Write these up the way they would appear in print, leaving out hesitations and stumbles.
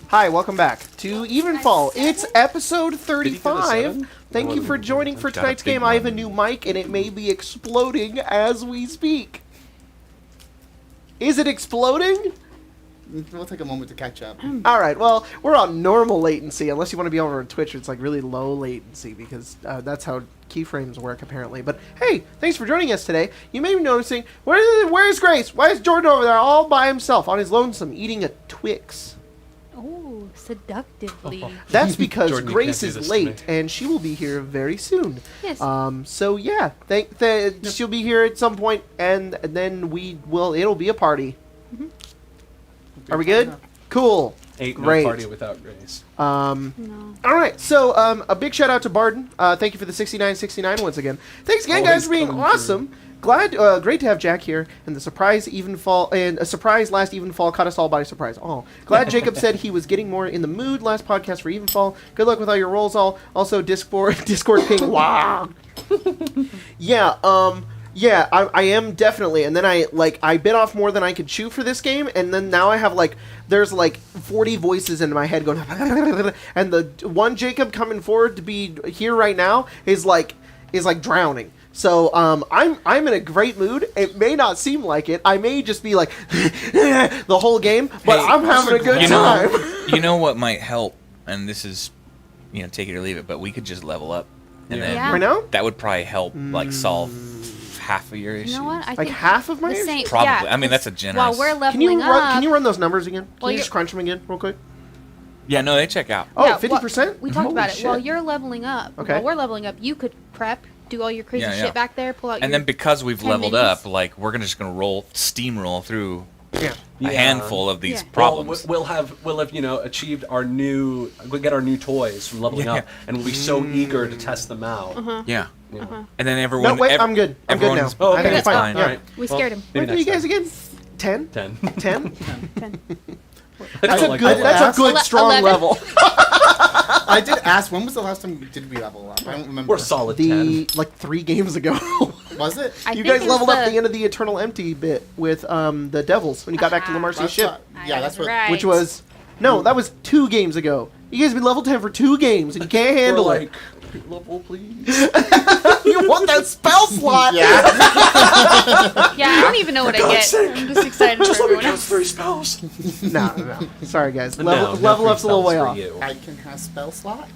Hi, welcome back to EVENFALL. It's episode 35. Thank you for joining for tonight's game. I have a new mic, and it may be exploding as we speak. Is it exploding? We'll take a moment to catch up. All right, well, we're on normal latency, unless you want to be over on Twitch. It's like really low latency, because that's how keyframes work, apparently. But hey, thanks for joining us today. You may be noticing, where's Grace? Why is Jordan over there all by himself on his lonesome eating a Twix? Oh, seductively. That's because Jordan, Grace is late, and she will be here very soon. Yes. So yeah, she'll be here at some point, and then it'll be a party. Mm-hmm. Are we good? Cool. Ain't Great. no party without Grace. No. All right, so a big shout out to Barden. Thank you for the 6969 once again. Thanks again, guys, for being awesome. Great to have Jack here, and the surprise EVENFALL and a surprise last EVENFALL caught us all by surprise. Oh, glad Jacob said he was getting more in the mood last podcast for EVENFALL. Good luck with all your rolls. Also Discord ping. Wow. Yeah. Yeah, I am definitely. And then I bit off more than I could chew for this game, and then now I have there's 40 voices in my head going, and the one Jacob coming forward to be here right now is drowning. So I'm in a great mood. It may not seem like it. I may just be the whole game, but I'm having a good time. You know what might help, and this is, take it or leave it, but we could just level up, and then right now that would probably help solve half of your issue. You know what? I think half of my issue? Probably. Yeah, I mean, that's a generous. While we're leveling Can you run those numbers again? Can you just crunch them again real quick? Yeah, no, they check out. Oh, 50%? We talked about it. Shit. While you're leveling up, while we're leveling up, you could prep, do all your crazy shit back there, pull out and your then because we've 10 leveled minis. up, we're just gonna steamroll through Yeah. a handful of these Yeah. problems. We'll have achieved we'll get our new toys from leveling up, and we'll be so eager to test them out. Yeah. Yeah. And then everyone. No, wait, I'm good. I'm good now. everyone's- Oh, I think okay, it's fine. all right. We scared him. Maybe What are you next guys time. again? 10? 10. 10? 10. That's I a like good. that. That's a good 11. strong level. I did ask, when was the last time did we level up? I don't remember. We're solid 10. 3 games ago. Was it? I You think guys it was leveled up the end of the Eternal Empty bit with the Devils when you got back to Lamarcy's That's ship, what- yeah, that's what. Right. which was that was 2 games ago. You guys have been level 10 for 2 games and you can't handle We're it. level, please. You want that spell slot? Yeah. Yeah, I don't even know what I get. I'm just excited for everyone else. 3 spells. No. Sorry, guys. No, Level no up's a little way spells off. for you. I can have spell slot.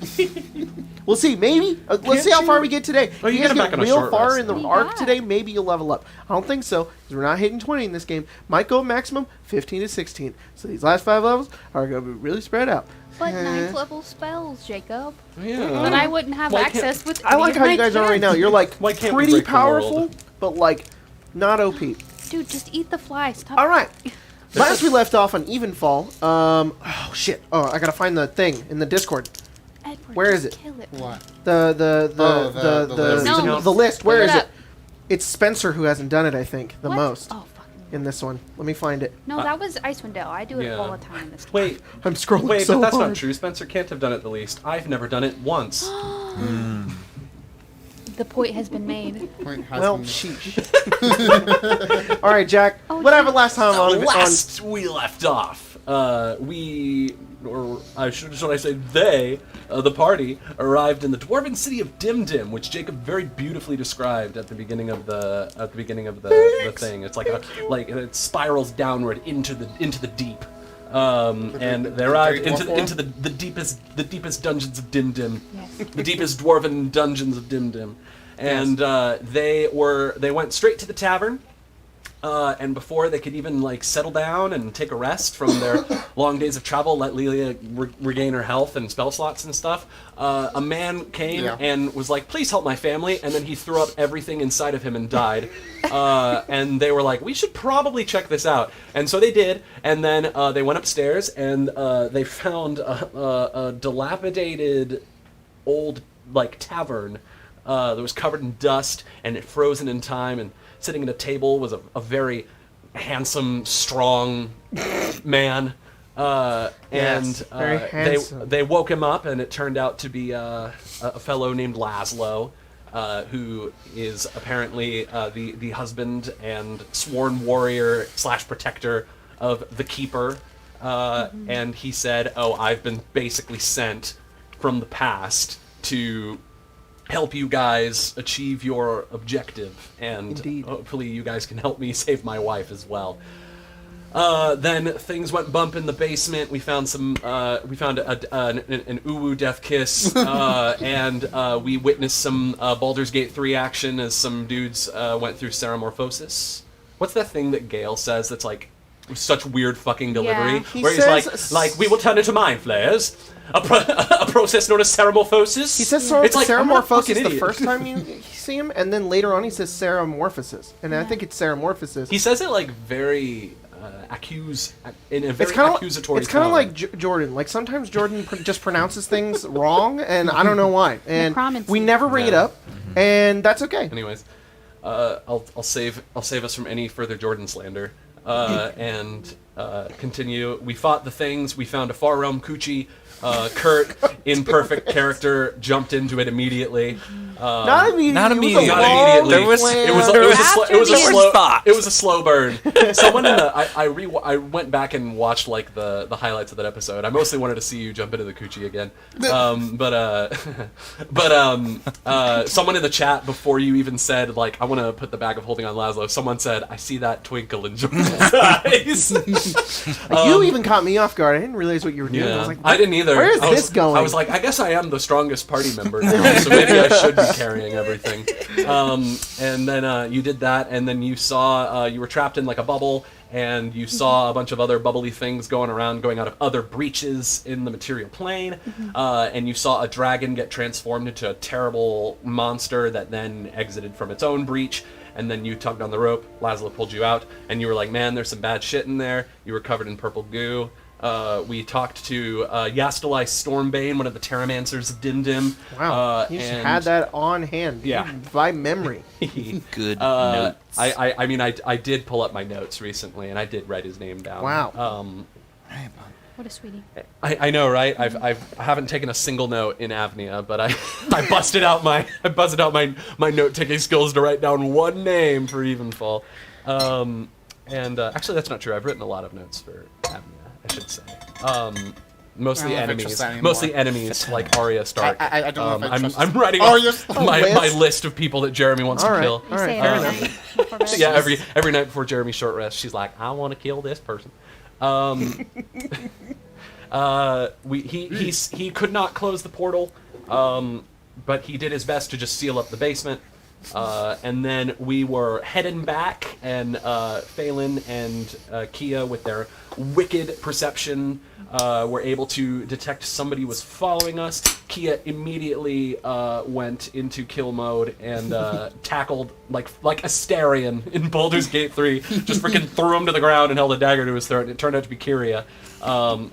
We'll see. Maybe. Let's see how far we get today. Oh, you If you guys get it back get on a real short far rest, in the though. arc Yeah. today, maybe you'll level up. I don't think so, because we're not hitting 20 in this game. Might go maximum 15 to 16. So these last 5 levels are going to be really spread out. But 9th level spells, Jacob. Yeah. That I wouldn't have Why can't- access with. I like how you guys are right now. You're Why can't we pretty break the powerful, world? but not OP. Dude, just eat the fly. Stop. All right. Last we left off on Evenfall. Oh shit. Oh, I gotta find the thing in the Discord. Edward, Where just is it? Kill it. What? The list. No. the list. Where Pull it is it? up. It's Spencer who hasn't done it. I think the What? most Oh fuck. in this one. Let me find it. No, that was Icewind Dale. I do it Yeah. all the time in this. Wait, I'm scrolling wait, so but that's hard. not true. Spencer can't have done it the least. I've never done it once. The point has been made. Point has Well, been- sheesh. All right, Jack. Oh, what happened last time on? Last we left off, should I say they, the party, arrived in the dwarven city of Dhimdhim, which Jacob very beautifully described at the beginning of the the thing. It's like it spirals downward into the deep. And they arrived into the deepest dungeons of Dhimdhim, Yes. the deepest dwarven dungeons of Dhimdhim, and they went straight to the tavern. And before they could even settle down and take a rest from their long days of travel, let Lelia regain her health and spell slots and stuff, a man came and was like, "Please help my family," and then he threw up everything inside of him and died. And they were like, "We should probably check this out," and so they did. And then they went upstairs and they found a dilapidated old tavern that was covered in dust and it frozen in time, and sitting at a table was a very handsome, strong man. Yes, very handsome. They woke him up, and it turned out to be a fellow named Laszlo, who is apparently the husband and sworn warrior / protector of the Keeper. And he said, "Oh, I've been basically sent from the past to help you guys achieve your objective, and Indeed. hopefully you guys can help me save my wife as well." Then things went bump in the basement. We found an uwu death kiss, and we witnessed some Baldur's Gate 3 action as some dudes went through Ceramorphosis. What's that thing that Gale says that's with such weird fucking delivery? Yeah. He Where he's says- we will turn into mind flayers. A process known as Ceramorphosis. He says It's like, I'm not a fucking Ceramorphosis the idiot. first time you see him, and then later on he says Ceramorphosis, and I think it's Ceramorphosis. He says it very in a very It's kind of accusatory it's kind of tone. like Jordan. Sometimes Jordan just pronounces things wrong, and I don't know why. And Necromancy. we never bring it Yeah. up, and that's okay. Anyways, I'll save us from any further Jordan slander, and continue. We fought the things. We found a far realm coochie. Kurt, in perfect character, jumped into it immediately. Not immediately. Not immediately. Not immediately. There was it was a slow burn. Someone in the I went back and watched like the highlights of that episode. I mostly wanted to see you jump into the coochie again. Someone in the chat before you even said like I want to put the bag of holding on Laszlo. Someone said I see that twinkle in Jordan's eyes. You even caught me off guard. I didn't realize what you were doing. Yeah. I was like, I didn't either. Where is this going? I was like, I guess I am the strongest party member now, so maybe I should be carrying everything. And then you did that, and then you saw you were trapped in like a bubble, and you saw a bunch of other bubbly things going out of other breaches in the material plane, and you saw a dragon get transformed into a terrible monster that then exited from its own breach. And then you tugged on the rope, Laszlo pulled you out, and you were like, man, there's some bad shit in there. You were covered in purple goo. We talked to Yastalai Stormbane, one of the Terramancers of Dhimdhim. wow, you just had that on hand. Yeah. By memory. Good notes. I mean, I did pull up my notes recently, and I did write his name down. Wow. What a sweetie. I know, right? I haven't taken a single note in Avnia, but I busted out my note taking skills to write down one name for Evenfall. And actually, that's not true. I've written a lot of notes for Avnia, I should say. Mostly enemies like Arya Stark. I don't know if I trust I'm writing my list of people that Jeremy wants to kill. All right, fair enough. Yeah, every night before Jeremy's short rest, she's like, I want to kill this person. He could not close the portal, but he did his best to just seal up the basement. And then we were heading back, and Phelan and Kia, with their wicked perception, were able to detect somebody was following us. Kia immediately went into kill mode and tackled like Astarion in Baldur's Gate 3, just freaking threw him to the ground and held a dagger to his throat. And it turned out to be Kyria,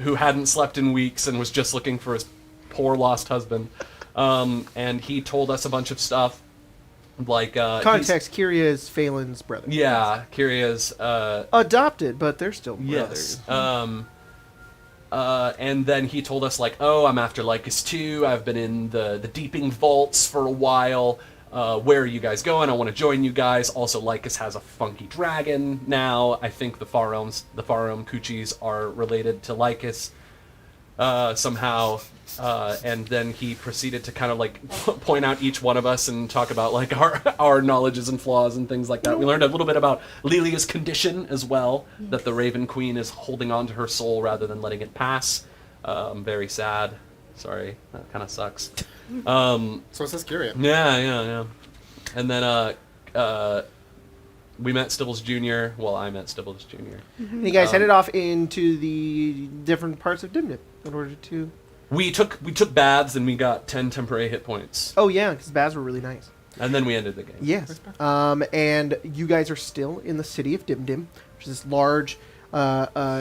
who hadn't slept in weeks and was just looking for his poor lost husband. And he told us a bunch of stuff. Like context, Kyria is Phelan's brother. Yeah, Kyria's adopted, but they're still brothers. Yes. And then he told us like, oh, I'm after Lycus too. I've been in the Deeping Vaults for a while. Where are you guys going? I want to join you guys. Also, Lycus has a funky dragon now. I think the Far Realm Coochies are related to Lycus somehow. And then he proceeded to kind of like point out each one of us and talk about like our knowledges and flaws and things like that. We learned a little bit about Lilia's condition as well, that the Raven Queen is holding on to her soul rather than letting it pass. Very sad. Sorry, that kind of sucks. So it says Kyria. Yeah. And then we met Stibbles Jr. Well, I met Stibbles Jr. And you guys headed off into the different parts of Dhimdhim in order to... We took baths and we got 10 temporary hit points. Oh yeah, because baths were really nice. And then we ended the game. Yes. And you guys are still in the city of Dhimdhim, which is this large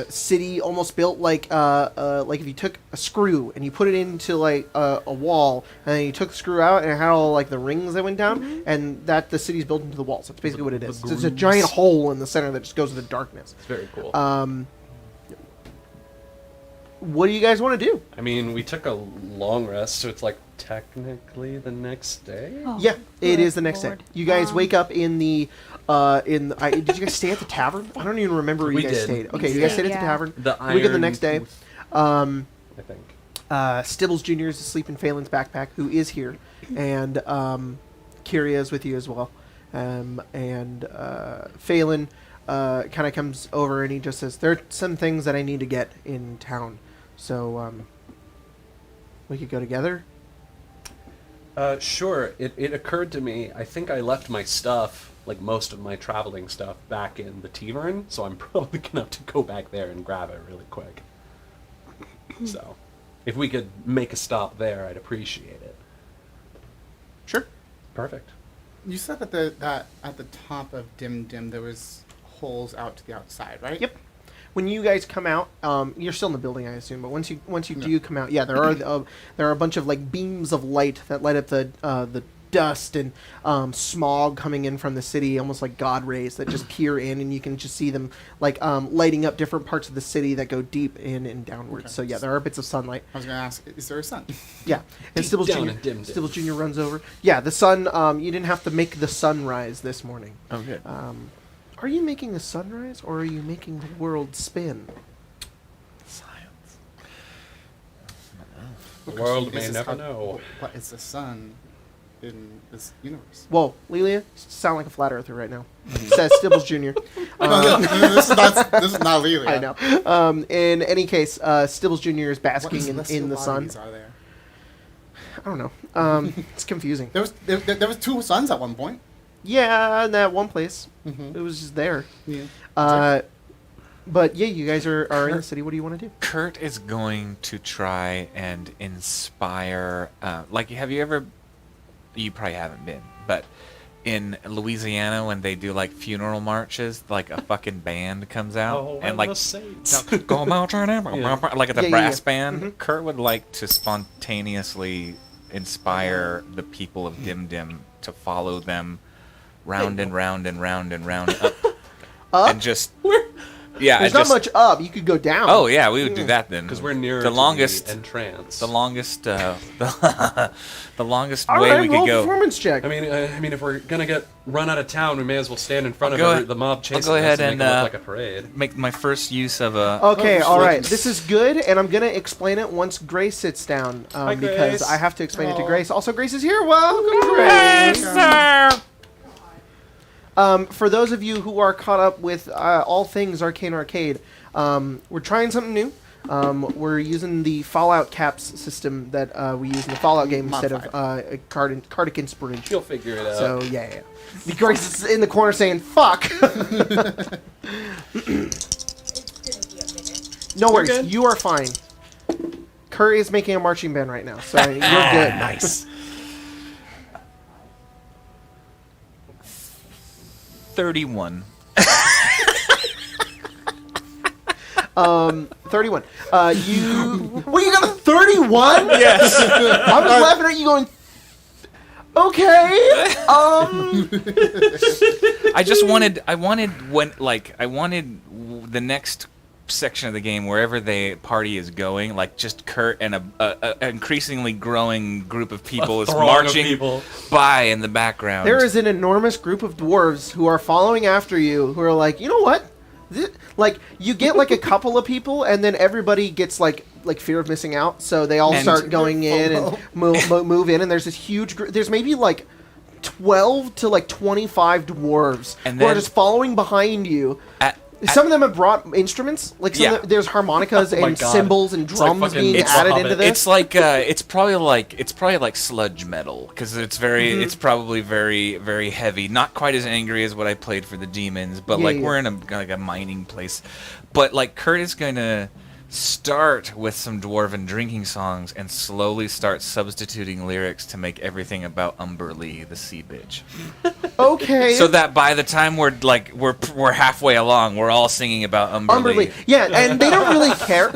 city, almost built like if you took a screw and you put it into like a wall, and then you took the screw out and it had all like the rings that went down, and that the city's built into the wall. So that's basically what it is. It's a giant hole in the center that just goes into darkness. It's very cool. What do you guys want to do? I mean, we took a long rest, so it's like technically the next day. Oh, yeah, it is the next Lord. day. You guys wake up in the did you guys stay at the tavern? I don't even remember where you guys stayed. Okay, you guys stayed at the tavern. The wake up the next day. I think. Stibbles Jr. is asleep in Phelan's backpack, who is here, and Kyria is with you as well. And Phelan kind of comes over and he just says, "There are some things that I need to get in town, so we could go together." Sure. It occurred to me, I think I left my stuff, like most of my traveling stuff, back in the tavern, so I'm probably going to have to go back there and grab it really quick. So, if we could make a stop there, I'd appreciate it. Sure. Perfect. You said that at the top of Dhimdhim there was holes out to the outside, right? Yep. When you guys come out, you're still in the building, I assume. But once you do come out, yeah, there are a bunch of like beams of light that light up the dust and smog coming in from the city, almost like god rays that just peer in, and you can just see them like lighting up different parts of the city that go deep in and downwards. So yeah, there are bits of sunlight. I was going to ask, is there a sun? Yeah, and Stibbles Jr. runs over. Yeah, the sun. You didn't have to make the sunrise this morning. Oh, good. Are you making the sunrise, or are you making the world spin? Science. The world may never know. What is the sun in this universe? Whoa, Lelia, you sound like a flat earther right now. Says Stibbles Jr. This is not Lelia. I know. In any case, Stibbles Jr. is basking in the sun. Are there? I don't know. It's confusing. There was 2 suns at one point. Yeah, in that one place. Mm-hmm. It was just there. Yeah. But yeah, you guys are in the city. What do you want to do? Kurt is going to try and inspire. Like, have you ever? You probably haven't been, but in Louisiana when they do like funeral marches, like a fucking band comes out and like go mountain, like at the brass band. Mm-hmm. Kurt would like to spontaneously inspire the people of Dhimdhim to follow them round and round and round and round up, and just there's not much up. You could go down. Oh yeah, we would do that then because we're near the longest entrance. The longest, the longest All way right, we roll could go. Performance check. I mean, if we're gonna get run out of town, we may as well stand in front of the mob chasing us go ahead and and make it look like a parade. Make my first use of a. Okay, all right. This is good, and I'm gonna explain it once Grace sits down because Grace. I have to explain it to Grace. Also, Grace is here. Welcome, Grace. For those of you who are caught up with all things Arcane Arcade, we're trying something new. We're using the Fallout caps system that we use in the Fallout game instead of Cardic Inspiration. You'll figure it out. So, yeah. Grace is in the corner saying, fuck! No worries, good. you are fine. Curry is making a marching band right now, so you're good. Nice. 31. 31. You got a 31? Yes. I was laughing at you going, okay. I wanted the next section of the game, wherever the party is going, like just Kurt and a increasingly growing group of people is marching by in the background. There is an enormous group of dwarves who are following after you, who are like, you know what? Like, you get like a couple of people, and then everybody gets like fear of missing out, so they all start going in and move in, and there's this huge group. There's maybe like 12 to like 25 dwarves who are just following behind you. Some of them have brought instruments, like there's harmonicas and cymbals and drums being added into this. It's like it's probably like sludge metal because it's it's probably very very heavy. Not quite as angry as what I played for the demons, but we're in a mining place. But like Kurt is gonna start with some dwarven drinking songs and slowly start substituting lyrics to make everything about Umberlee, the sea bitch. Okay. So that by the time we're halfway along, we're all singing about Umberlee. Yeah, and they don't really care.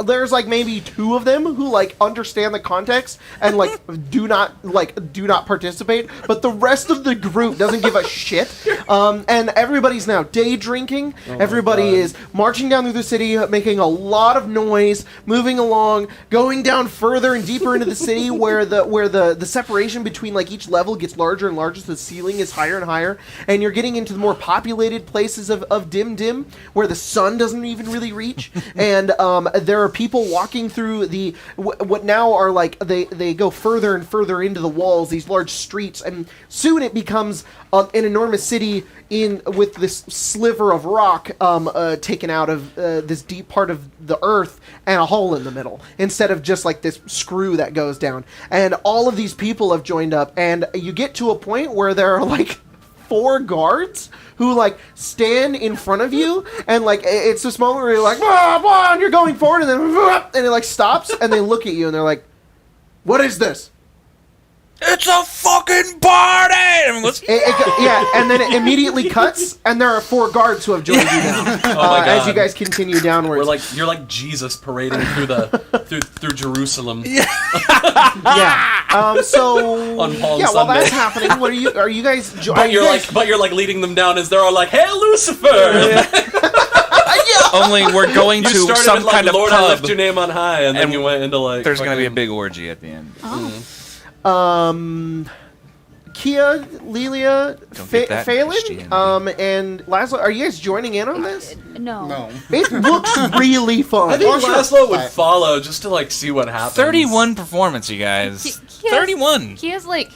There's like maybe 2 of them who like understand the context and like do not participate, but the rest of the group doesn't give a shit. And everybody's now day drinking. Everybody is marching down through the city, making a lot of noise, moving along, going down further and deeper into the city where the separation between like each level gets larger and larger, so the ceiling is higher and higher, and you're getting into the more populated places of Dhimdhim where the sun doesn't even really reach. And there are people walking through what now are like they go further and further into the walls, these large streets, and soon it becomes an enormous city with this sliver of rock taken out of this deep part of the earth and a hole in the middle, instead of just like this screw that goes down. And all of these people have joined up, and you get to a point where there are like 4 guards who like stand in front of you, and like it's this moment where you're like, and you're going forward, and then and it like stops, and they look at you and they're like, what is this? It's a fucking party! I mean, and then it immediately cuts, and there are 4 guards who have joined you now. As you guys continue downwards. You're like Jesus parading through Jerusalem. Yeah. So on Palm Sunday. While that's happening, what are you guys? But you're like leading them down as they're all like, "Hey, Lucifer!" Only we're going to some with, kind of Lord, pub. I lift your name on high, and then you went into like. There's going to be a big orgy at the end. Kia, Lelia, Phelan, and Laszlo, are you guys joining in on this? No. It looks really fun. I think Laszlo would follow just to like see what happens. 31 performance, you guys. 31. Kia's like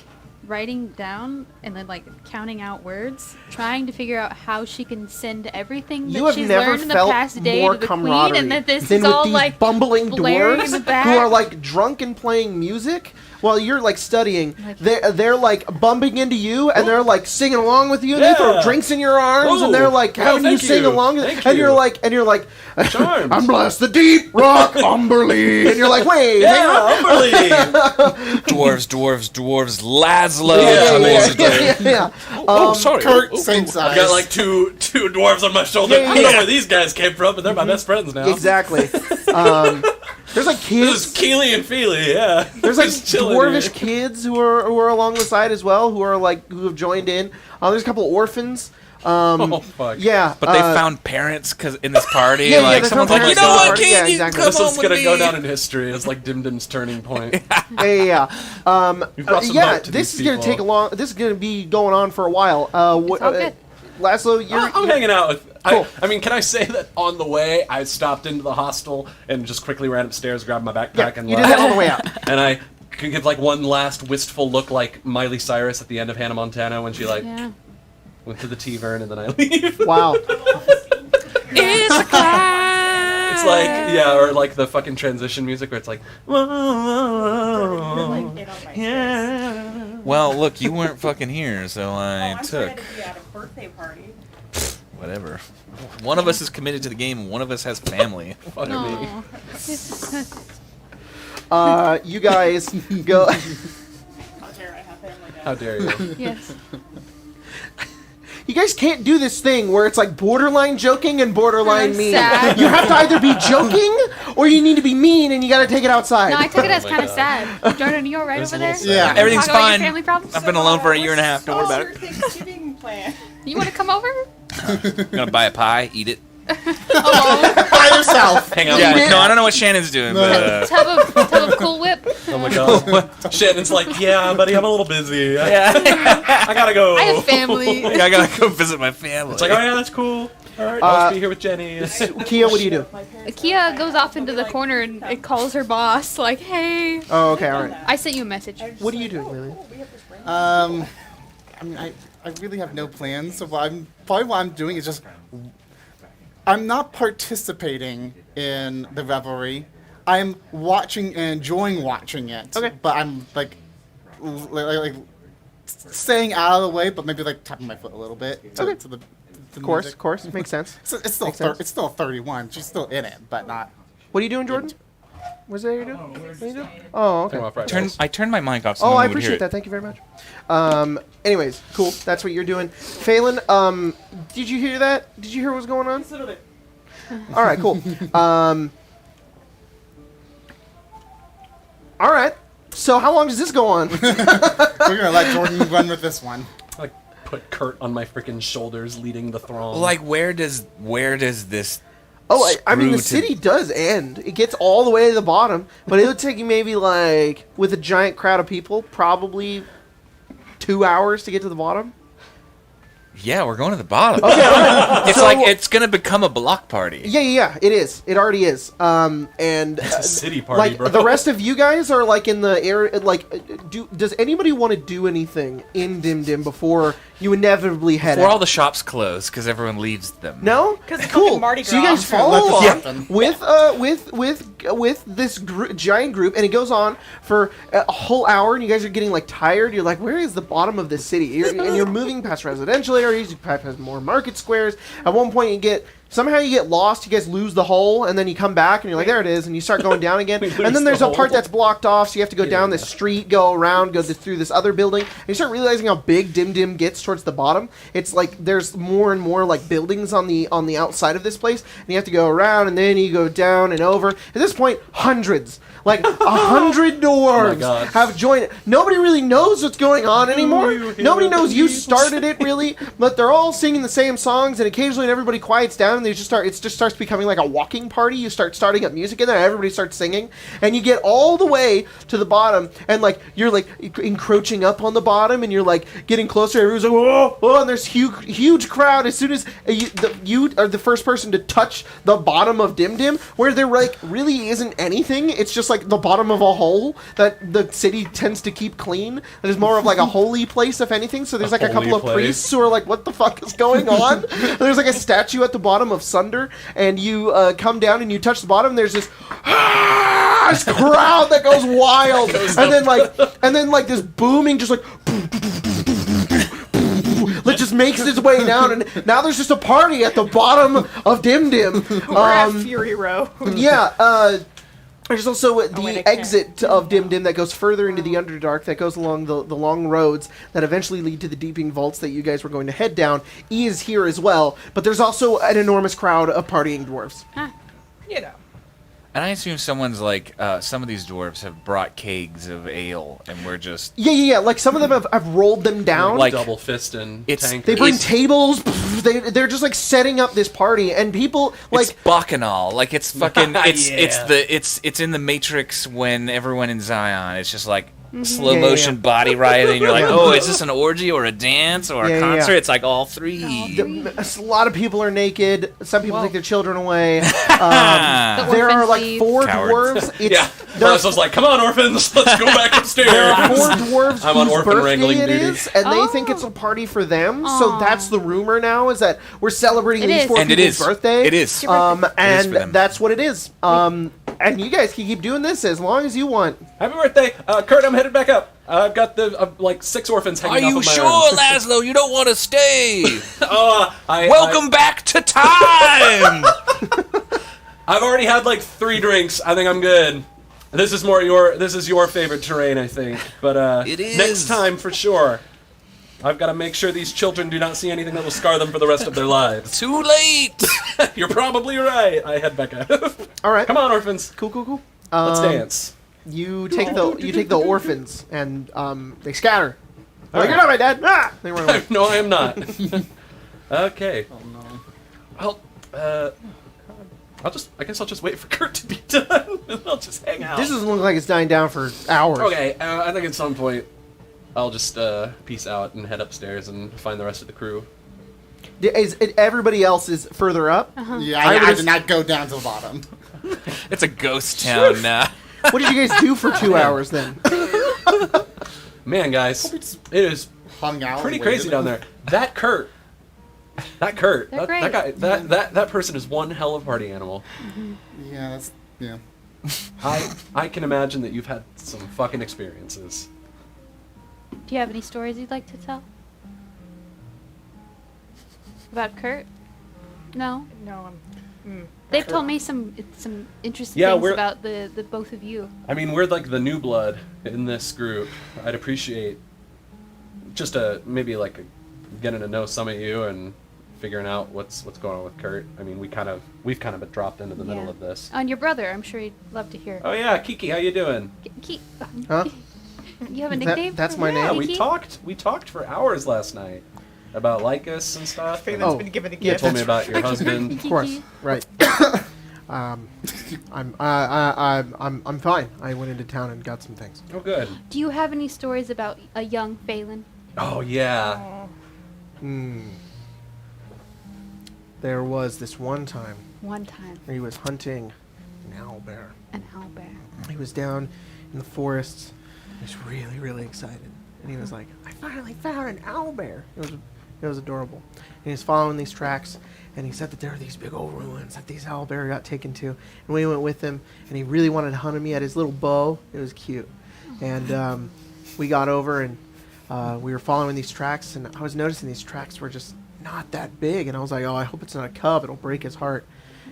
writing down and then like counting out words, trying to figure out how she can send everything that she's learned in the past day to the queen, and that this is all like bumbling blaring in the dwarves back. who are like drunk and playing music while you're like studying. They're like bumping into you, and they're like singing along with you. They throw drinks in your arms, and they're like having you sing along. And you're like, I'm blessed the deep rock Umberly, and you're like, wait, Umberly. Dwarves, Laszlo. Sorry. Kurt, same size. I've got like two dwarves on my shoulder. I don't know where these guys came from, but they're my best friends now. Exactly. There's like kids. This is Keely and Feely, yeah. There's like dwarvish kids who are along the side as well, who have joined in. There's a couple of orphans. Fuck. Yeah, but they found parents in this party. Someone's like, you know what, kid, exactly. This is gonna go down in history as like Dhimdhim's turning point. This is gonna take a long. This is gonna be going on for a while. Laszlo, I'm hanging out with. Cool. I mean, can I say that on the way I stopped into the hostel and just quickly ran upstairs, grabbed my backpack, and you did that on the way out. And I could give like one last wistful look, like Miley Cyrus at the end of Hannah Montana when she went to the T-Vern and then I leave. Wow. It's a cloud. It's like or like the fucking transition music where it's like. Yeah. Well, look, you weren't fucking here, so I took. I'm to be at a birthday party. Whatever. One of us is committed to the game. One of us has family. Fuck me. You guys go. How dare I have family now? How dare you? Yes. You guys can't do this thing where it's like borderline joking and borderline mean. Sad. You have to either be joking or you need to be mean, and you got to take it outside. No, I took it as kind of sad. Jordan, are you alright over there? Yeah, everything's Talk about your fine. family problems? I've been alone for a year and a half. Don't worry about What's your Thanksgiving plan? You want to come over? I'm gonna buy a pie, eat it. Alone? By yourself. Hang out. Yeah, no, I don't know what Shannon's doing, but Tub of Cool Whip. Oh my god. Shannon's like, yeah, buddy, I'm a little busy. I gotta go. I have family. I gotta go visit my family. It's like, oh yeah, that's cool. All right, I'll just be here with Jenny. Kia, what do you do? Kia goes off into the corner and it calls her boss, like, hey. Oh, okay, all right. I sent you a message. What are you doing, Lily? I mean, I really have no plans. So what I'm doing is just. I'm not participating in the revelry. I'm watching and enjoying watching it. Okay. But I'm like staying out of the way, but maybe like tapping my foot a little bit. To the Of course, makes sense. It's still it's still 31. She's still in it, but not. What are you doing, Jordan? What's that you're doing? What are you doing? Oh, okay. I turned my mic off. So I no one would appreciate hear that. Thank you very much. Anyways, cool. That's what you're doing. Phelan, did you hear that? Did you hear what was going on? Just a little bit. All right, cool. All right. So how long does this go on? We're gonna let Jordan run with this one. Like put Kurt on my freaking shoulders, leading the throng. Like where does this? Oh, I mean, the city does end. It gets all the way to the bottom, but it would take you maybe like, with a giant crowd of people, probably 2 hours to get to the bottom. Yeah, we're going to the bottom. Okay, right. It's like it's gonna become a block party. Yeah, it is. It already is. And it's a city party, like bro. the rest of you guys are like in the area. Like, does anybody want to do anything in Dhimdhim before you inevitably head Before out? all the shops close because everyone leaves them. No, 'Cause it's cool. fucking Mardi So you Gras. guys follow Let this along happen. with with this giant group, and it goes on for a whole hour, and you guys are getting like tired. You're like, where is the bottom of this city? And you're moving past residential areas, you pass more market squares. At one point, you get lost, you guys lose the hole, and then you come back, and you're like, there it is, and you start going down again. And then there's a part that's blocked off, so you have to go down this street, go around, go through this other building, and you start realizing how big Dhimdhim gets towards the bottom. It's like there's more and more like buildings on the outside of this place, and you have to go around, and then you go down and over. At this point, hundreds. Like 100 dwarves have joined it. Nobody really knows what's going on anymore. Nobody knows you started it really, but they're all singing the same songs, and occasionally everybody quiets down, and it just starts becoming like a walking party. You start starting up music, and then everybody starts singing, and you get all the way to the bottom, and like you're like encroaching up on the bottom, and you're like getting closer. Everyone's like, whoa, whoa, and there's huge crowd. As soon as you are the first person to touch the bottom of Dhimdhim, where there like really isn't anything. It's just like the bottom of a hole that the city tends to keep clean. That is more of like a holy place, if anything. So there's like a couple of priests who are like, what the fuck is going on? There's like a statue at the bottom of Sunder, and you come down and you touch the bottom, there's this crowd that goes wild. And then like this booming just like that just makes its way down, and now there's just a party at the bottom of Dhimdhim. We're at Fury Row. Yeah, there's also the exit of Dhimdhim that goes further into the Underdark, that goes along the long roads that eventually lead to the Deeping Vaults that you guys were going to head down. E is here as well, but there's also an enormous crowd of partying dwarves. You know. And I assume someone's like, some of these dwarves have brought kegs of ale, and we're just... Yeah. Like, some of them have rolled them down. Like double fist and tankers. They bring tables. They're just, like, setting up this party, and people, like... It's bacchanal. Like, it's fucking... It's in the Matrix when everyone in Zion, it's just like... slow motion body rioting. You're like, oh, is this an orgy or a dance or a concert? It's like all three. A lot of people are naked. Some people take their children away. There are like 4 dwarves. I was like, come on, orphans, let's go back upstairs. There are 4 dwarves I'm on whose orphan birthday wrangling it duty. is, and they think it's a party for them. So that's the rumor now, is that we're celebrating these 4 people's birthday. It is. And that's what it is. And you guys can keep doing this as long as you want. Happy birthday, Kurt! I'm headed back up. I've got the like 6 orphans hanging off of my arm. Laszlo? You don't want to stay. Welcome back to time. I've already had like 3 drinks. I think I'm good. This is your favorite terrain, I think. But it is. Next time for sure. I've got to make sure these children do not see anything that will scar them for the rest of their lives. Too late. You're probably right. I head back up. All right. Come on, orphans. Cool. Let's dance. You take the orphans, and they scatter. Like, you're not my dad. Ah! They run away. No, I am not. Okay. Oh no. Well, I guess I'll just wait for Kurt to be done, and I'll just hang out. This doesn't look like it's dying down for hours. Okay, I think at some point I'll just peace out and head upstairs and find the rest of the crew. Everybody else is further up? Yeah, I did not go down to the bottom. It's a ghost town now. What did you guys do for 2 hours then? Man, guys, it is Hung out pretty and crazy waited. down there. That Kurt, that great. guy, that person is one hell of a party animal. Yeah. I can imagine that you've had some fucking experiences. Do you have any stories you'd like to tell? About Kurt? No? No, They've told me some interesting Yeah, things about the both of you. I mean, we're like the new blood in this group. I'd appreciate just maybe getting to know some of you and figuring out what's going on with Kurt. I mean, we've kind of been dropped into the middle of this. And your brother, I'm sure he'd love to hear. Oh yeah, Kiki, how you doing? Huh? You have a nickname? That's for my him? name. Yeah, Kiki? we talked for hours last night about Lycus and stuff. Phelan's been given a You gift. told me about your husband. Of course, right. I'm fine. I went into town and got some things. Oh, good. Do you have any stories about a young Phelan? Oh yeah. There was this one time One time. where he was hunting an owlbear. An owlbear. He was down in the forests. He was really, really excited. And he was like, I finally found an owlbear. It was It was adorable. And he's following these tracks, and he said that there are these big old ruins that these owlbear got taken to. And we went with him, and he really wanted to hunt me at his little bow. It was cute. And we got over, and we were following these tracks, and I was noticing these tracks were just not that big. And I was like, oh, I hope it's not a cub. It'll break his heart.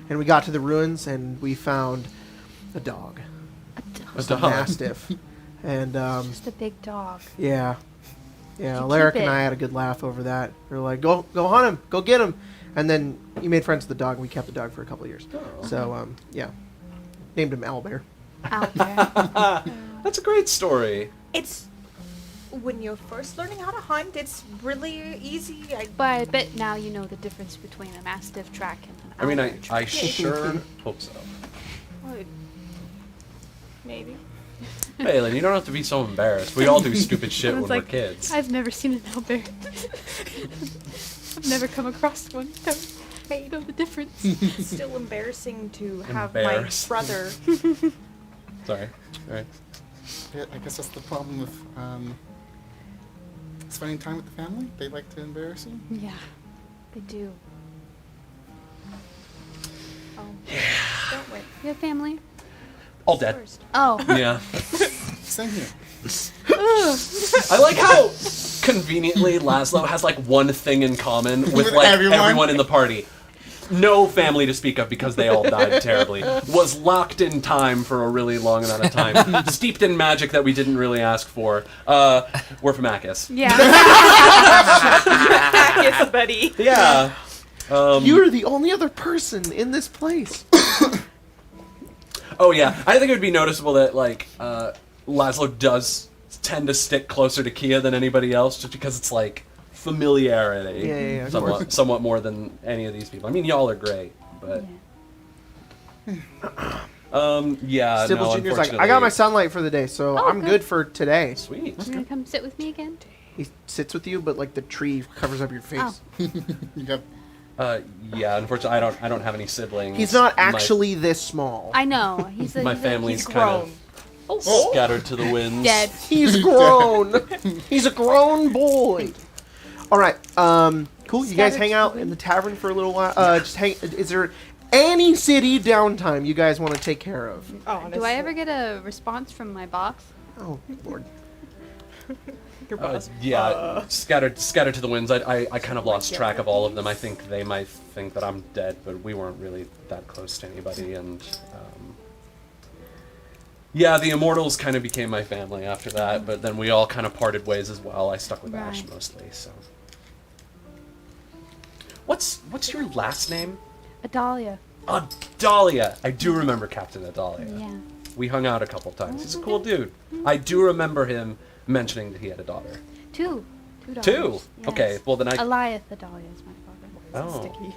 And we got to the ruins, and we found a dog. A dog. A mastiff. And just a big dog. Yeah. Yeah, Alaric and I had a good laugh over that. We were like, go hunt him. Go get him. And then you made friends with the dog, and we kept the dog for a couple of years. Oh. So, yeah. Named him Owlbear. Owlbear. That's a great story. It's... When you're first learning how to hunt, it's really easy. But I bet now you know the difference between a mastiff track and an owlbear I mean, I track. sure hope so. Well, maybe. Hey, Lynn, you don't have to be so embarrassed. We all do stupid shit when like, we're kids. I've never seen an owlbear. I've never come across one. I know the difference. It's still embarrassing to have my brother. Sorry. All right. Yeah, I guess that's the problem with spending time with the family. They like to embarrass you. Yeah, they do. Oh, don't wait. You have family? All dead. First. Oh. Yeah. Same here. I like how conveniently Laszlo has like one thing in common with like everyone in the party. No family to speak of because they all died terribly. Was locked in time for a really long amount of time. Steeped in magic that we didn't really ask for. We're from Akis. Yeah. Akis, buddy. Yeah. You're the only other person in this place. Oh yeah, I think it would be noticeable that like Laszlo does tend to stick closer to Kia than anybody else, just because it's like familiarity. Yeah, somewhat more than any of these people. I mean, y'all are great, but yeah. Sybil no, Jr.'s like, I got my sunlight for the day, so I'm good for today. Sweet. You gonna come sit with me again? He sits with you, but like the tree covers up your face. Yep. Yeah, unfortunately, I don't have any siblings. He's not actually this small. I know. My family's he's kind grown. of scattered to the winds. Dead. He's grown. He's a grown boy. All right. Cool. You guys hang out in the tavern for a little while. Just hang. Is there any city downtime you guys want to take care of? Oh, Do I ever get a response from my boss? Oh Lord. Your boss. Yeah, scattered to the winds. I kind of lost track of all of them. I think they might think that I'm dead, but we weren't really that close to anybody. And yeah, the Immortals kind of became my family after that. But then we all kind of parted ways as well. I stuck with Ash mostly. So, what's your last name? Adalia. Adalia. I do remember Captain Adalia. Yeah. We hung out a couple times. He's a cool dude. I do remember him mentioning that he had a daughter. Two daughters. Two? Yes. Okay, well then Eliath Adalia is my father. Oh. Sticky.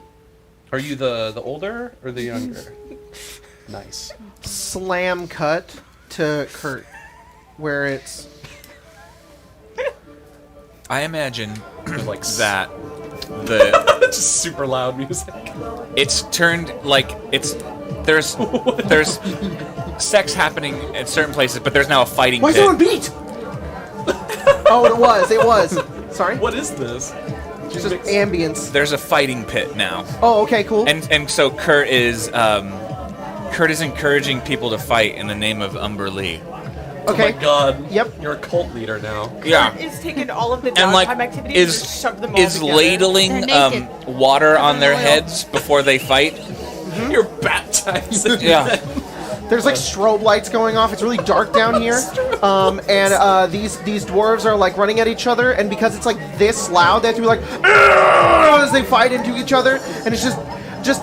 Are you the older or the younger? Nice. Slam cut to Kurt, where it's. I imagine like that the just super loud music. it's turned like there's sex happening at certain places, but there's now a fighting Why is pit. it on beat? Oh, it was. Sorry. What is this? It's just ambience. There's a fighting pit now, Oh, okay, cool. and so Kurt is encouraging people to fight in the name of Umber Lee. Okay. Oh my god. Yep. You're a cult leader now. Yeah. It's taken all of the And downtime like activities and just shoved them all together. ladling They're naked. water on their heads before they fight. You're baptizing. Yeah. There's like strobe lights going off. It's really dark down here. And these dwarves are like running at each other, and because it's like this loud, they have to be like as they fight into each other, and it's just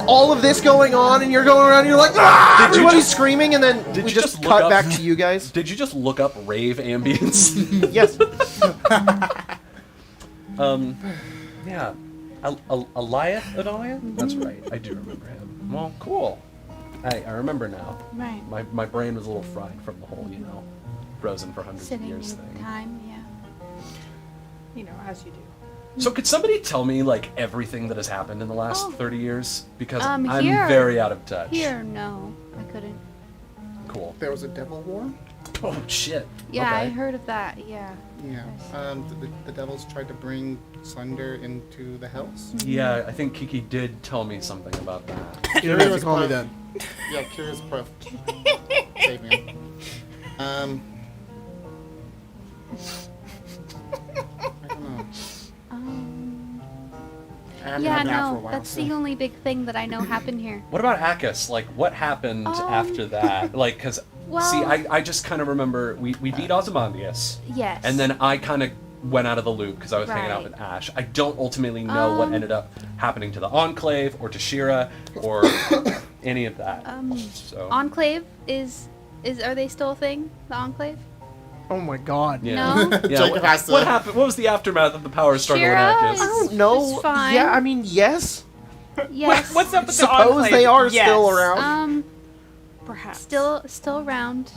all of this going on, and you're going around, and you're like everybody's screaming, and then we just cut back to you guys. Did you just look up rave ambience? Yes. Yeah. Eliath Adalia? That's right. I do remember him. Well, cool. I remember now. Right. My brain was a little fried from the whole, frozen for hundreds Sitting of years in thing. time, yeah. You know, as you do. So could somebody tell me, like, everything that has happened in the last 30 years? Because I'm Here- very out of touch. Here, no, I couldn't. Cool. There was a devil war. Oh shit. Yeah, okay. I heard of that. Yeah. Yeah. The devils tried to bring Slender into the house. Yeah, I think Kiki did tell me something about that. You don't have to call me that. Yeah, curious proof. Save me. I don't know. I haven't Yeah, had that for a no, while, that's so. the only big thing that I know happened here. What about Akkus? Like, what happened after that? Like, because, Well- see, I just kind of remember we beat Ozymandias. Yes. And then I kind of went out of the loop because I was hanging out Right. with Ash. I don't ultimately know what ended up happening to the Enclave or to Shira or any of that. So Enclave are they still a thing? The Enclave? Oh my god. yeah. No? Yeah, Jacob has to- what happened? What was the aftermath of the power struggle with Shira Akkus? is- I don't know. It's fine. Yeah, I mean, yes. Yes. What's up with the Suppose Enclave? they are Yes. still around. Perhaps. Still around.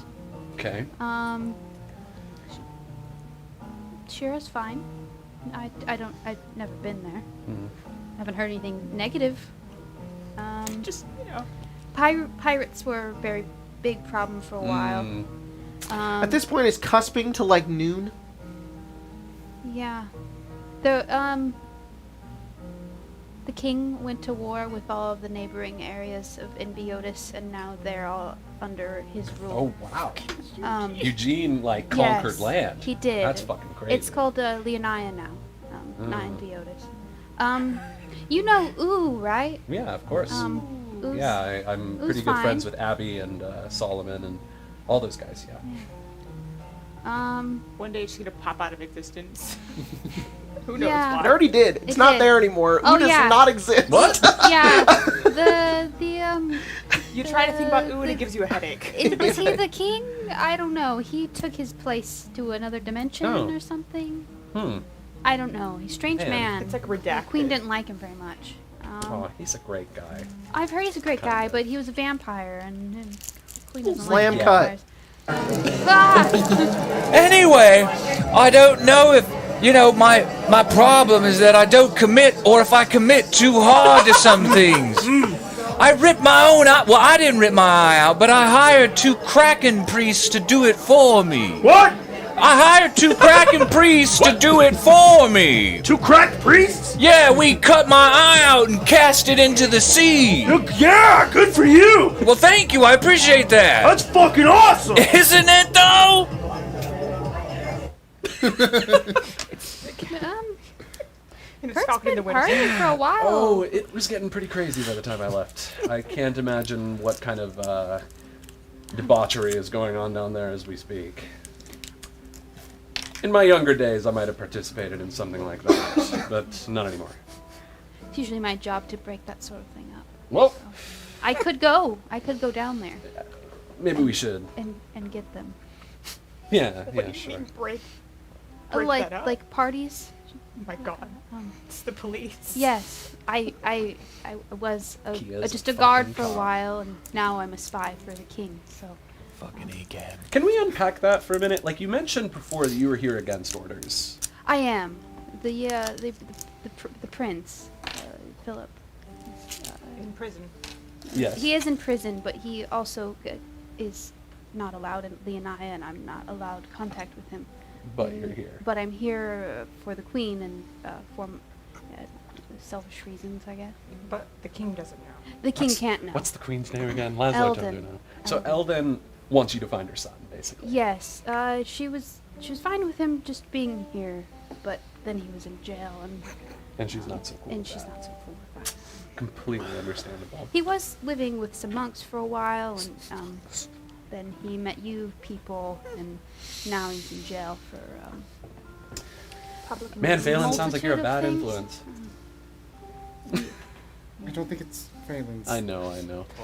Okay. Shira's fine. I've never been there. Mhm. Haven't heard anything negative. Just, Pirates were a very big problem for a while. Mm. At this point, it's cusping to like noon. Yeah. The king went to war with all of the neighboring areas of Enbiotis, and now they're all under his rule. Oh wow. Eugene like Yes, conquered land. he did. That's fucking crazy. It's called Leonia now, not Enbiotis. You know Ooh, right? Yeah, of course. Ooh's- Yeah, I'm Ooh's pretty good fine. friends with Abby and Solomon and all those guys. Yeah. one day she's gonna pop out of existence. Who knows Yeah. It why? already did. It's It not did. there anymore. Oh, Ooh does yeah. not exist. What? Yeah. You try to think about ooh and it gives you a headache. Was he the king? I don't know. He took his place to another dimension Oh. or something. Hmm. I don't know. He's a strange Man. man. It's like The redacted. queen didn't like him very much. Oh, he's a great guy. I've heard he's a great guy, but he was a vampire, and the queen doesn't Slam like cut. vampires. Ah! Anyway, I don't know if, my problem is that I don't commit, or if I commit too hard to some things. I ripped my own eye. Well, I didn't rip my eye out, but I hired 2 Kraken priests to do it for me. What? I hired 2 Kraken priests to do it for me. 2 cracked priests? Yeah, we cut my eye out and cast it into the sea. Yeah, good for you. Well, thank you. I appreciate that. That's fucking awesome. Isn't it, though? And it's Kurt's talking in the been winter. partying for a while. Oh, it was getting pretty crazy by the time I left. I can't imagine what kind of debauchery is going on down there as we speak. In my younger days, I might have participated in something like that, but not anymore. It's usually my job to break that sort of thing up. Well, I could go down there maybe we should. and get them. Yeah, What yeah, do you sure. mean break that up? Like parties. Oh my god. It's the police. Yes, I was Kia's just a guard fucking for a cop. while, and now I'm a spy for the king. So Fucking egad. Can we unpack that for a minute? Like you mentioned before that you were here against orders. I am the prince, Philip. In prison. Yes. He is in prison, but he also is not allowed in Leonia, and I'm not allowed contact with him. But you're here. But I'm here for the queen and for selfish reasons, I guess. But the king doesn't know. The king can't know. What's the queen's name again? Laszlo don't Eldon. know. So Eldon wants you to find her son, basically. Yes, she was fine with him just being here, but then he was in jail, And she's not so cool. and with she's that. not so cool with that. Completely understandable. He was living with some monks for a while, and then he met you people, and now he's in jail for public. Man, Phelan sounds like you're a bad things. influence. I don't think it's Phelan's. I know.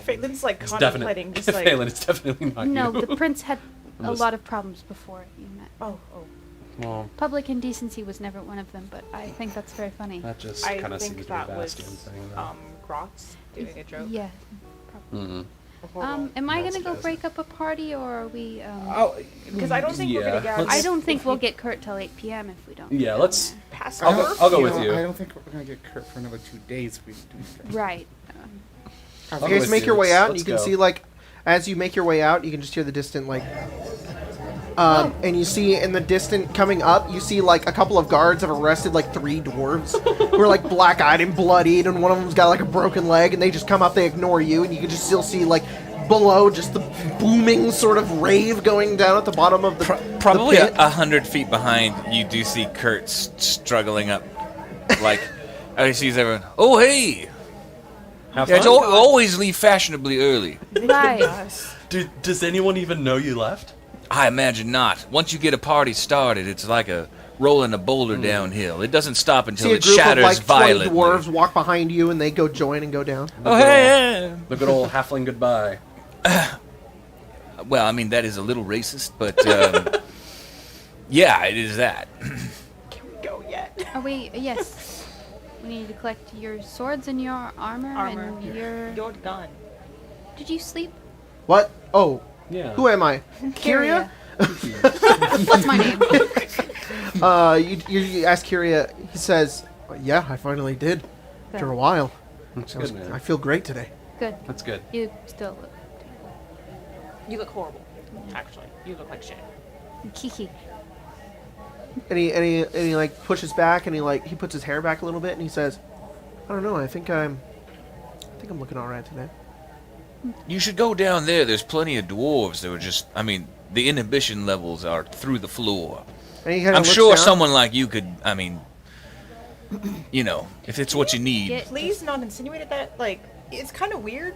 Phelan's like It's contemplating definitely just like Phelan. It's definitely not No, you. the prince had I'm a just- lot of problems before you met. oh. Well, Public indecency was never one of them, but I think that's very funny. that just I kind of seems think to be a that was Bastion thing. though. Grox doing a joke. Yeah. Mhm. Am I That's gonna go doesn't. break up a party, or are we? Because I don't think we're Yeah, gonna get. let's- I don't think we'll get Kurt till 8 p.m. if we don't. Yeah, go let's- there. pass I'll over. go with you. I don't think we're gonna get Kurt for another 2 days if we do that. Right. You guys make your way out, and Let's you can go. see, like, as you make your way out, you can just hear the distant, like, And you see in the distance coming up, you see like a couple of guards have arrested like 3 dwarves who are like black-eyed and bloodied, and one of them's got like a broken leg, and they just come up, they ignore you, and you can just still see like below just the booming sort of rave going down at the bottom of the probably the pit. 100 feet behind. You do see Kurt struggling up, like he sees everyone. Oh hey, always leave fashionably early. Right. Does anyone even know you left? I imagine not. Once you get a party started, it's like rolling a boulder downhill. It doesn't stop until it shatters like 20 violently. dwarves walk behind you, and they go join and go down. Oh hey! The good old halfling goodbye. Well, I mean that is a little racist, but yeah, it is that. Can we go yet? Are we? Yes. We need to collect your swords and your armor. And your gun. Did you sleep? What? Oh, Yeah. who am I? Kyria? What's my name? You ask Kyria. He says, "Yeah, I finally did. After a while. That's good, man. I feel great today." Good. That's good. You still look You look horrible. Actually, you look like shit. Kiki. And he like pushes back, and he puts his hair back a little bit, and he says, "I don't know. I think I'm looking all right today." You should go down there. There's plenty of dwarves that are just. I mean, the inhibition levels are through the floor. And he kinda I'm looks sure down. someone like you could. I mean, you know, if it's what you need. Please not insinuate that. Like, it's kind of weird.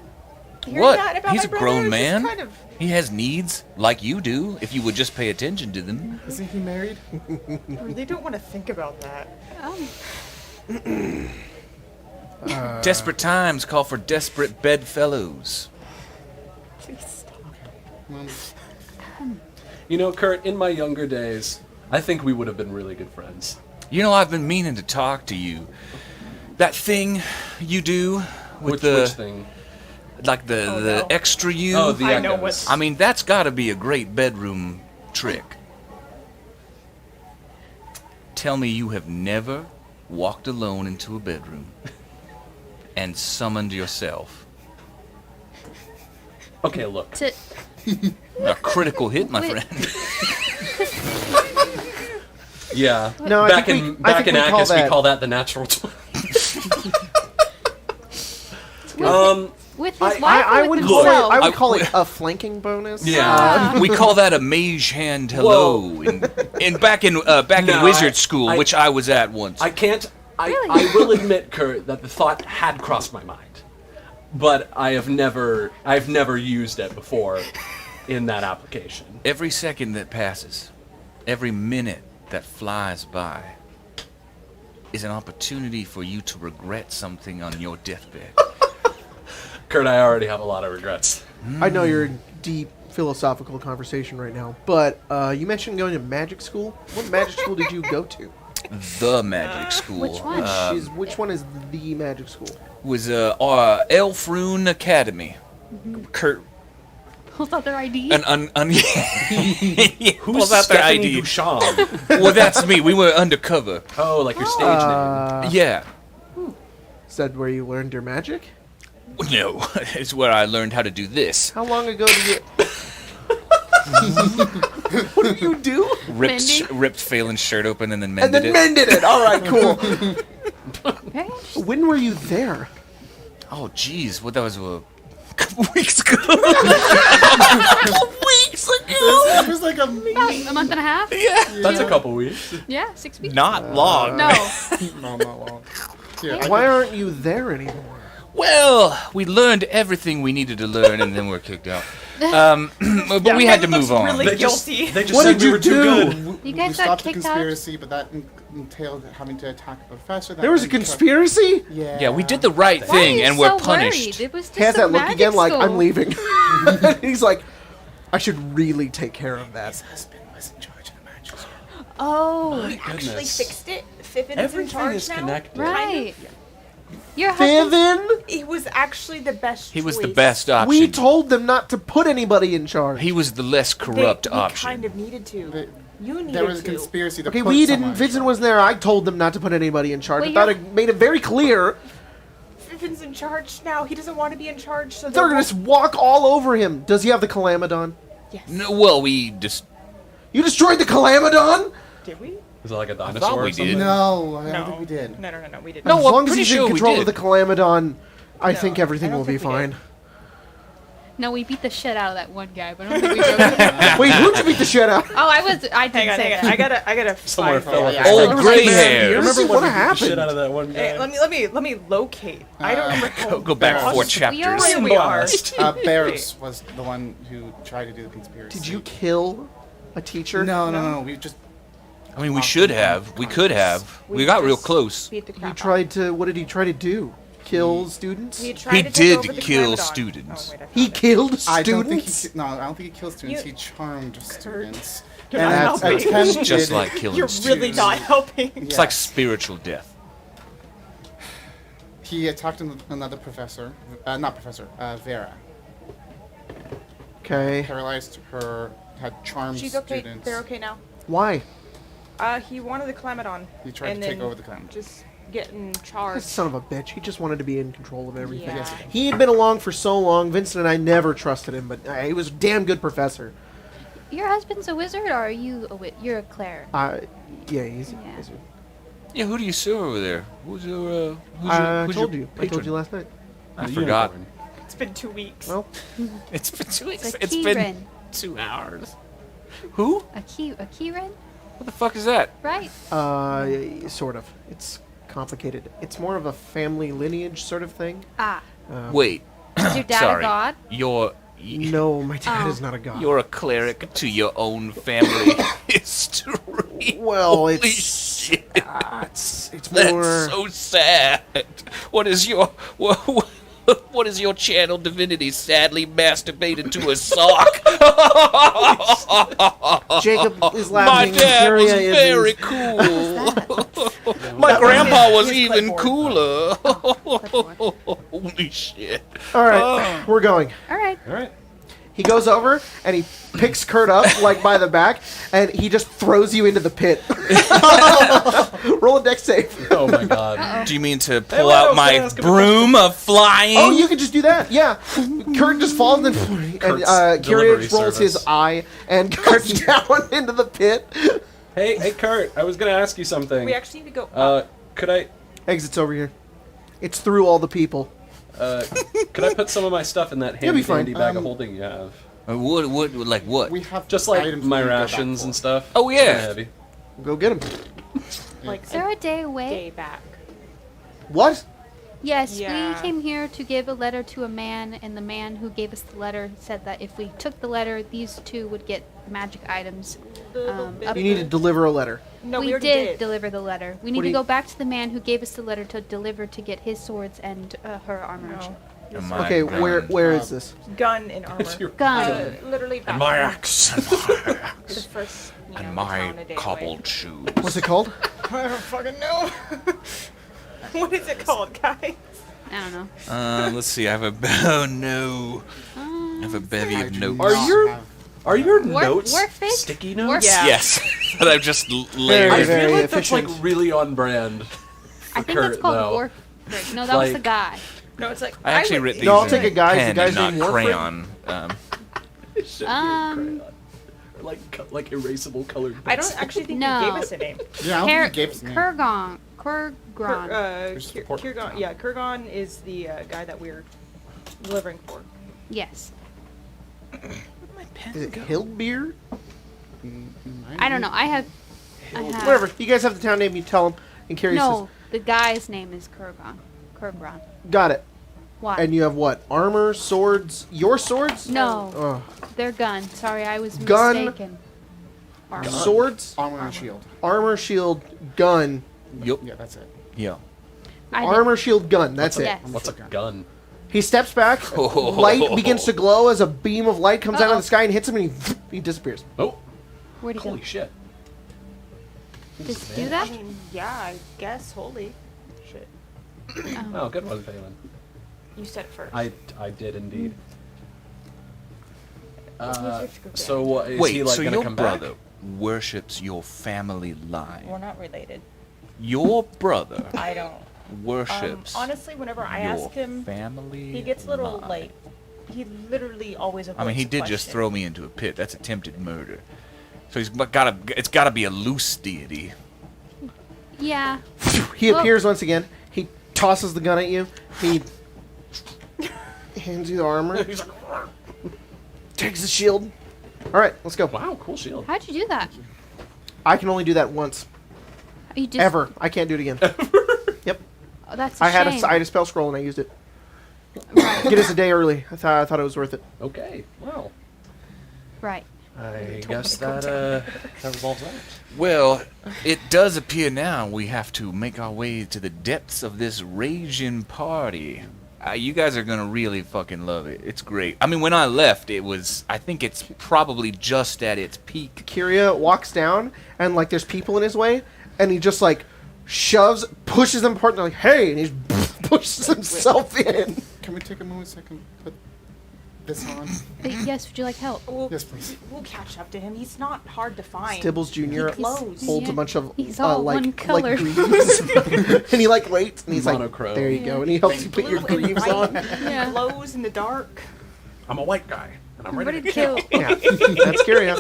Hearing What? That about He's my a brother. grown It's man. Kind of, He has needs like you do. If you would just pay attention to them. Isn't he married? I really don't want to think about that. Desperate times call for desperate bedfellows. Please stop. You know, Kurt, in my younger days, I think we would have been really good friends. You know, I've been meaning to talk to you. That thing you do with Which thing? like the extra you. Oh, the I know echoes. what's- I mean, that's got to be a great bedroom trick. Tell me you have never walked alone into a bedroom and summoned yourself. Okay, look. A critical hit, my Wait. friend. Yeah. No, I back think in we- I back think in we call Acus, we that- call that the natural 20. With his I- wife I or with would call it. himself? I would call it a flanking bonus. Yeah. We call that a mage hand hello. And back in No, wizard school, I- which I was at once. I can't. Really? I will admit, Kurt, that the thought had crossed my mind, but I've never used it before in that application. Every second that passes, every minute that flies by, is an opportunity for you to regret something on your deathbed. Kurt, I already have a lot of regrets. I know you're in deep philosophical conversation right now, but you mentioned going to magic school. What magic school did you go to? The magic school. Which one? Which one is the magic school? Was Elfrune Academy. Kurt. Pulls out their ID. Who's Who's out their Stephanie ID? Duchamp? Well, that's me. We were undercover. Oh, like your stage name. Yeah. Is that where you learned your magic? No, it's where I learned how to do this. How long ago did you... What did you do? Ripped Phelan's shirt open and then And mended then it. mended it. All right, cool. Very interesting. When were you there? Oh, jeez. What, that was a couple weeks ago? It was like a About a month and a half? That's a couple weeks. Yeah, 6 weeks. Not long. No. no, not long. Here, Why aren't you there anymore? Well, we learned everything we needed to learn, and then we're kicked out. But we had to move on. Really They just guilty. What said did we you were too do? good. You we guys got stopped the kicked out? conspiracy, but that entailed having to attack a professor. That There was a really conspiracy? Yeah. Yeah, we did the right Why thing, are you and we're so punished. worried? It was just He has a that look magic again like, school. I'm leaving. He's like, I should really take care of that. His husband was in charge of the magic school. Oh, My he actually goodness. fixed it. Fifin's in Everything charge is now. connected. Right. Your husband. Vivian, He was actually the best. He was the choice. best option. we told them not to put anybody in charge. He was the less They- corrupt we option. kind of needed to. But You needed there was a to. conspiracy to Okay, put we someone didn't. in Vincent charge. was there. I told them not to put anybody in charge. Well, I thought you're- it made it very clear. Fifin's in charge now. He doesn't want to be in charge, so They're gonna just walk all over him. Does he have the Calamodon? Yes. No, well, we just You destroyed the Calamodon? Did we? Is it like a thought dinosaur? we or something? did. No, I don't think we did. No, we didn't. No, As well, long as pretty he's sure in we control did. of the Calamodon, I think No, everything I don't will be think we did. fine. No, we beat the shit out of that one guy, but I don't think we broke him. Wait, who'd you beat the shit out? Oh, I didn't Hang on. say I that. gotta Somewhere find fell it. off. Old gray I hairs. remember What what beat the happened. shit out of that one guy. Hey, let me locate. I don't remember. Go back Barrows. 4 chapters. Here we are. Barrows was the one who tried to do the conspiracy. Did you kill a teacher? No. We just. I mean, we should have. We could have. We got real just close. Beat the crap He tried to. What did he try to do? Kill students? He tried He to take did over the kill Calamodon. students. Oh, wait, I found He it. killed I don't think students? I don't think he killed students. You- He charmed students. You're and not helping. attempted- Just like killing You're students. really not helping. It's like spiritual death. He attacked another professor. Not professor. Vera. Okay. Paralyzed her. Had charmed She's okay. students. They're okay now. Why? He wanted the Calamodon. He tried and to take then over the Calamodon. Just getting This charged. son of a bitch. He just wanted to be in control of everything. Yeah. He had been along for so long. Vincent and I never trusted him, but he was a damn good professor. Your husband's a wizard, or are you you're a cleric? Yeah, he's. Yeah. he's Yeah, who do you see over there? Who's your? I told you. I told you last night. I forgot. Unicorn. It's been 2 weeks. Well, It's been 2 weeks. It's a It's key been ren. 2 hours. Who? A key ren, What the fuck is that? right? sort of. It's complicated. It's more of a family lineage sort of thing. Ah, Wait. is your dad Sorry. a god? You're. No, my dad Oh. is not a god. You're a cleric to your own family history. Well, Holy it's- shit. it's That's more. so sad. What is your what is your channel divinity sadly masturbated to a sock? Jacob is My laughing. dad was Kyria is- very cool. My grandpa was even cooler. Holy shit. All right, we're going. All right. All right. He goes over and he picks Kurt up like by the back, and he just throws you into the pit. Roll a dex save. Oh my god. Do you mean to pull Hey, out Leo, my can I ask a broom of flying? Oh, you can just do that. Yeah. Kurt just falls and Kurt's Kyria delivery rolls his service. eye and goes down into the pit. Hey, Kurt. I was gonna ask you something. We actually need to go up. Could I Exit's over here. It's through all the people. could I put some of my stuff in that You'll be fine. handy bag of holding you have? What, like what? We have Just like items my we can go back rations for. and stuff. Oh, yeah. Kinda heavy. Go get him. like Is there a day away? day back. What? Yes, Yeah. we came here to give a letter to a man, and the man who gave us the letter said that if we took the letter, these two would get magic items. Up You need to deliver a letter. No, we we already did did. deliver the letter. We What need do to you- go back to the man who gave us the letter to deliver to get his swords and her armor. and shit. Am I Okay, where gone? is this? Gun and armor. Your Gun. Literally back. My axe. And my The axe. first, And my town a day cobbled away. shoes. What's it called? I don't fucking know. What is it called, guys? I don't know. Let's see. I have a oh no. I have a bevy I of do notes. not have- Are your Work- notes work fake? sticky notes? Work- Yeah. Yes, that I've just Very, layered. I very feel like that's like efficient. really on brand. I think Kurt, that's called though. Warfric. No, that was the Like- guy. No, it's like I actually would- writ these No, I'll in take a guy's- pen the guy's and not name Warfric? crayon. Or like erasable colored. I don't actually think No. he gave us a name. Yeah, I don't think he gave us a name. Kurgon. Kurgon. support Kurgon. Yeah, Kurgon is the guy that we're delivering for. Yes. Is it Hillbeard? I don't know. I have. Whatever. You guys have the town name. You tell him. And Carrie No, the guy's name is Kurgon. Kurgon. says, "Got it." Why? And you have what? Armor, swords. Your swords? No, Oh. they're gun. Sorry, I was Gun. mistaken. Armor. Swords, Armor and shield. armor, shield, gun. Yup. Yeah, that's it. Yeah. I Armor, shield, gun. That's it. Yes. What's a gun? He steps back. Light begins to glow as a beam of light comes out of Uh-oh. the sky and hits him, and he disappears. Oh, Where'd he go? holy shit! Just do that? I mean, yeah, I guess. Holy shit. Oh, good one, Phelan. You said it first. I did indeed. Okay. So is Wait, he like so gonna your come brother back? worships your family line. We're not related. Your brother I don't. worships Honestly, whenever I your ask him, family he gets a little line. like. He literally always avoids I mean, he the did just question. throw me into a pit. That's attempted murder. So it's gotta be a loose deity. Yeah. He appears once again. He tosses the gun at you. He hands you the armor. Takes the shield. All right, let's go. Wow, cool shield. How'd you do that? I can only do that once. You just, Ever. I can't do it again. Yep. Oh, that's a I had shame. a spell scroll and I used it. Get us a day early. I thought it was worth it. Okay, wow. Right. I guess that resolves that. Well, it does appear now we have to make our way to the depths of this raging party. You guys are gonna really fucking love it. It's great. I mean, when I left, I think it's probably just at its peak. Kyria walks down and like there's people in his way and he just like pushes them apart and they're like, hey, and he pushes himself in. Can we take a moment so I can put this on? Yes, would you like help? Yes, please. We'll catch up to him. He's not hard to find. Stibbles Jr. Close. holds a bunch of He's all one color. greaves. And he like waits and he's Monochrome. like, there you go. And he helps you put your Blue and greaves white. on. Yeah. Glows in the dark. I'm a white guy, and I'm ready, Ready to kill. Yeah, that's Kyria.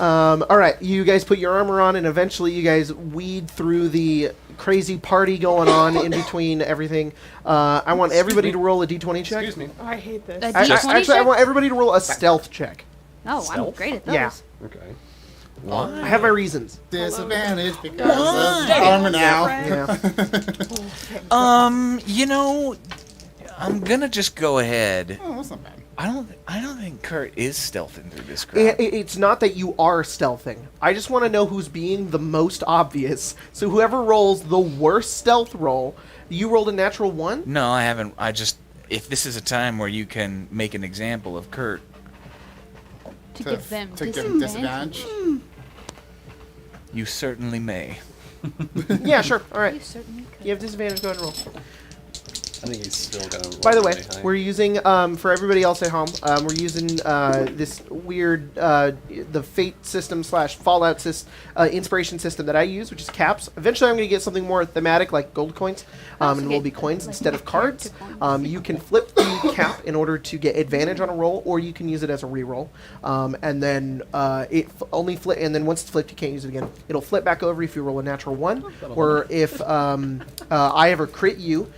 All right, you guys put your armor on, and eventually you guys weed through the crazy party going on in between everything. I want everybody to roll a d20 check. Excuse me. Oh, I hate this. A Actually, D20 I check? want everybody to roll a stealth check. Oh, I'm Stealth? great at those. Yeah. Okay. I have my reasons. Disadvantage because of armor now. Yeah. You know, I'm gonna just go ahead. Oh, that's not bad. I don't think Kurt is stealthing through this crowd. It's not that you are stealthing. I just want to know who's being the most obvious. So whoever rolls the worst stealth roll, you rolled a natural 1? No, I haven't. If this is a time where you can make an example of Kurt, To give them to give him disadvantage. you certainly may. Yeah, sure. All You right. certainly could. You have disadvantage. Go ahead and roll. I think he's still gonna. Roll By the way, really high. we're using, for everybody else at home, we're using this weird, the Fate system / Fallout inspiration system that I use, which is caps. Eventually I'm going to get something more thematic like gold coins, and it will be coins instead of cards. You can flip the cap in order to get advantage on a roll, or you can use it as a reroll. And then and then once it's flipped, you can't use it again. It'll flip back over if you roll a natural 1, or if I ever crit you,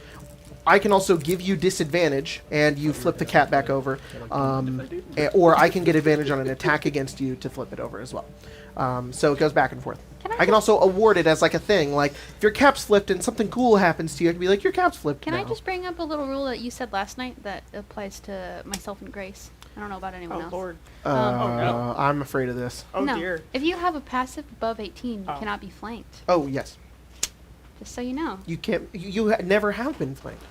I can also give you disadvantage, and you flip the cap back over, or I can get advantage on an attack against you to flip it over as well. So it goes back and forth. I can also award it as like a thing, like if your cap's flipped and something cool happens to you, I can be like, your cap's flipped. Can now. I just bring up a little rule that you said last night that applies to myself and Grace? I don't know about anyone else. Lord. I'm afraid of this. Oh, no. dear. If you have a passive above 18, you cannot be flanked. Oh yes, Just so you know. you can't. You never have been flanked.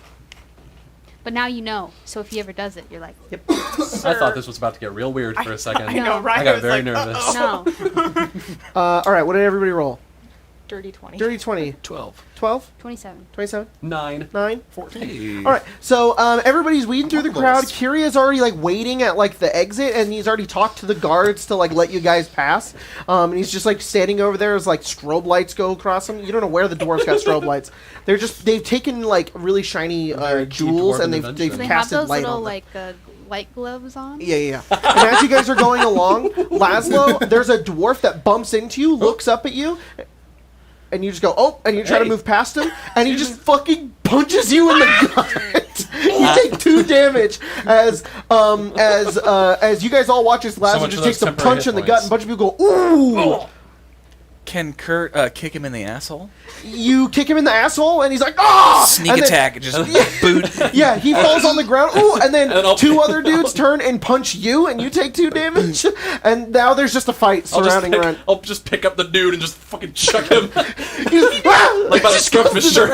But now you know. So if he ever does it, you're like, Yep. I thought this was about to get real weird for a second. I know, right? I got was very like, nervous. no. All right. What did everybody roll? Dirty 20. Dirty 20. 12. 12. 27. 27. 9. 9. 14. Hey. All right, so everybody's weeding through the crowd. Marvelous. Kyria's already like waiting at like the exit, and he's already talked to the guards to like let you guys pass. And he's just like standing over there as like strobe lights go across him. You don't know where the dwarves got strobe lights. They've taken like really shiny Very key jewels, dwarven and invention. they've So they have casted those light little on them. like light gloves on. Yeah. And as you guys are going along, Laszlo, there's a dwarf that bumps into you, looks up at you, and you just go, oh, and you try to move past him, and he just fucking punches you in the gut. You take 2 damage as you guys all watch as Laszlo much just for takes those a punch temporary in the hit gut, and a bunch of people go, ooh! Can Kurt kick him in the asshole? You kick him in the asshole, and he's like, ah! Sneak And then- attack, just boot. Yeah, he falls on the ground. Ooh, and then And I'll 2 pick other dudes turn and punch you, and you take 2 damage. And now there's just a fight surrounding around. I'll just pick up the dude and just fucking chuck him. He's Like by the scruff of his shirt.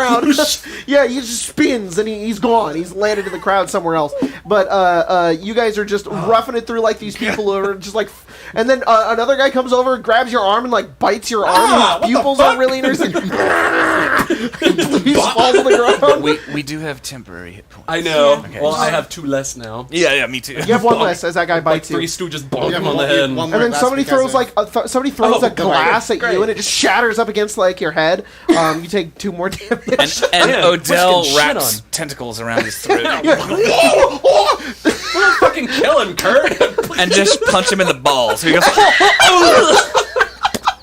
Yeah, he just spins and he's gone. He's landed in the crowd somewhere else. But you guys are just roughing it through like these people who are just like. And then another guy comes over, grabs your arm, and like bites your arm. His pupils are really interesting. He falls on the ground. We do have temporary hit points. I know. Okay. Well, I have 2 less now. Yeah, me too. You have 1 less as that guy Like bites 3 you. Stooges bonk Yeah, him on the one- head. one- And then That's somebody because throws of- like somebody throws Oh, a glass at great. you, and it just shatters up against like your head. You take 2 more damage. And Man, Odell Pushkin shit wraps on. tentacles around his throat. Yeah. We'll fucking kill him, Kurt. And just punch him in the balls. He goes,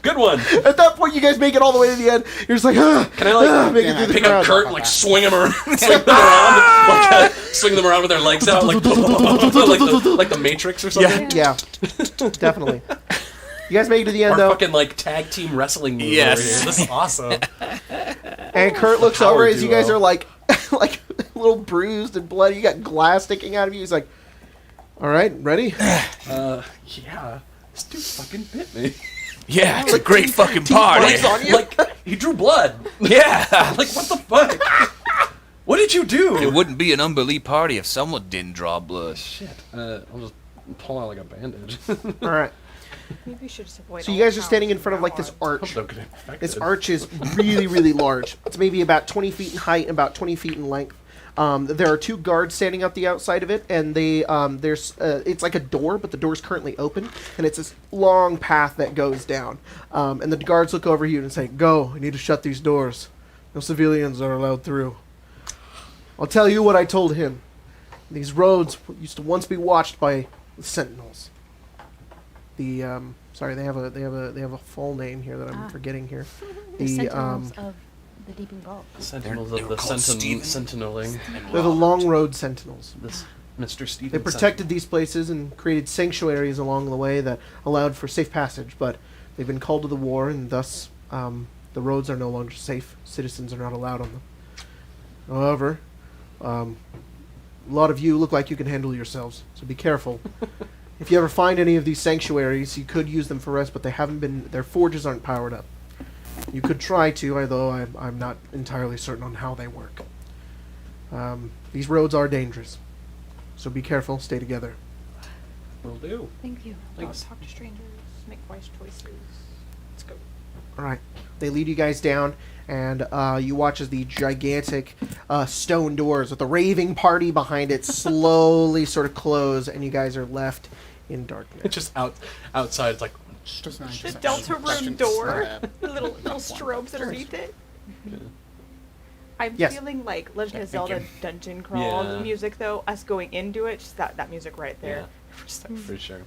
Good one. At that point, you guys make it all the way to the end. You're just like, Can I like make it through the pick crowd. up Kurt and like swing him around, swing them around with their legs out, like the Matrix or something? Yeah, definitely. You guys make it to the end, Our though. fucking like tag team wrestling move Yes. over here. This is awesome. And Kurt looks Power over as you guys duo. are like a little bruised and bloody. You got glass sticking out of you. He's like, all right, ready? Yeah. This dude fucking bit me. yeah, it's a great fucking party. Like, he drew blood. Yeah. Like, what the fuck? What did you do? It wouldn't be an unbelief party if someone didn't draw blood. Shit. I'll just pull out like a bandage. All right. Maybe we should just avoid. So you guys are standing in front of like this arch. Don't get infected. This arch is really, really large. It's maybe about 20 feet in height and about 20 feet in length. There are 2 guards standing out the outside of it, and it's like a door, but the door's currently open, and it's this long path that goes down. And the guards look over you and say, "Go, I need to shut these doors. No civilians are allowed through." I'll tell you what I told him. These roads used to once be watched by the sentinels. Sorry, they have a full name here that I'm forgetting here. The Sentinels of the Deeping Vault. Sentinels They of were the called Steven. Sentineling. They're the Long Road Sentinels. This Mr. Steven. They protected these places and created sanctuaries along the way that allowed for safe passage, but they've been called to the war, and thus the roads are no longer safe. Citizens are not allowed on them. However, a lot of you look like you can handle yourselves, so be careful. If you ever find any of these sanctuaries, you could use them for rest, but their forges aren't powered up. You could try to, although I'm not entirely certain on how they work. These roads are dangerous, so be careful, stay together. Will do. Thank you. Thanks. Talk to strangers. Make wise choices. Let's go. Alright, they lead you guys down, and you watch as the gigantic stone doors with the raving party behind it slowly sort of close, and you guys are left in darkness. It's just outside. It's like Just The Delta room door. The little strobes underneath it. I'm Yes. feeling like Legend of Zelda dungeon crawl Yeah. music though. Us going into it, just that music right there. Yeah. We're just like, for sure.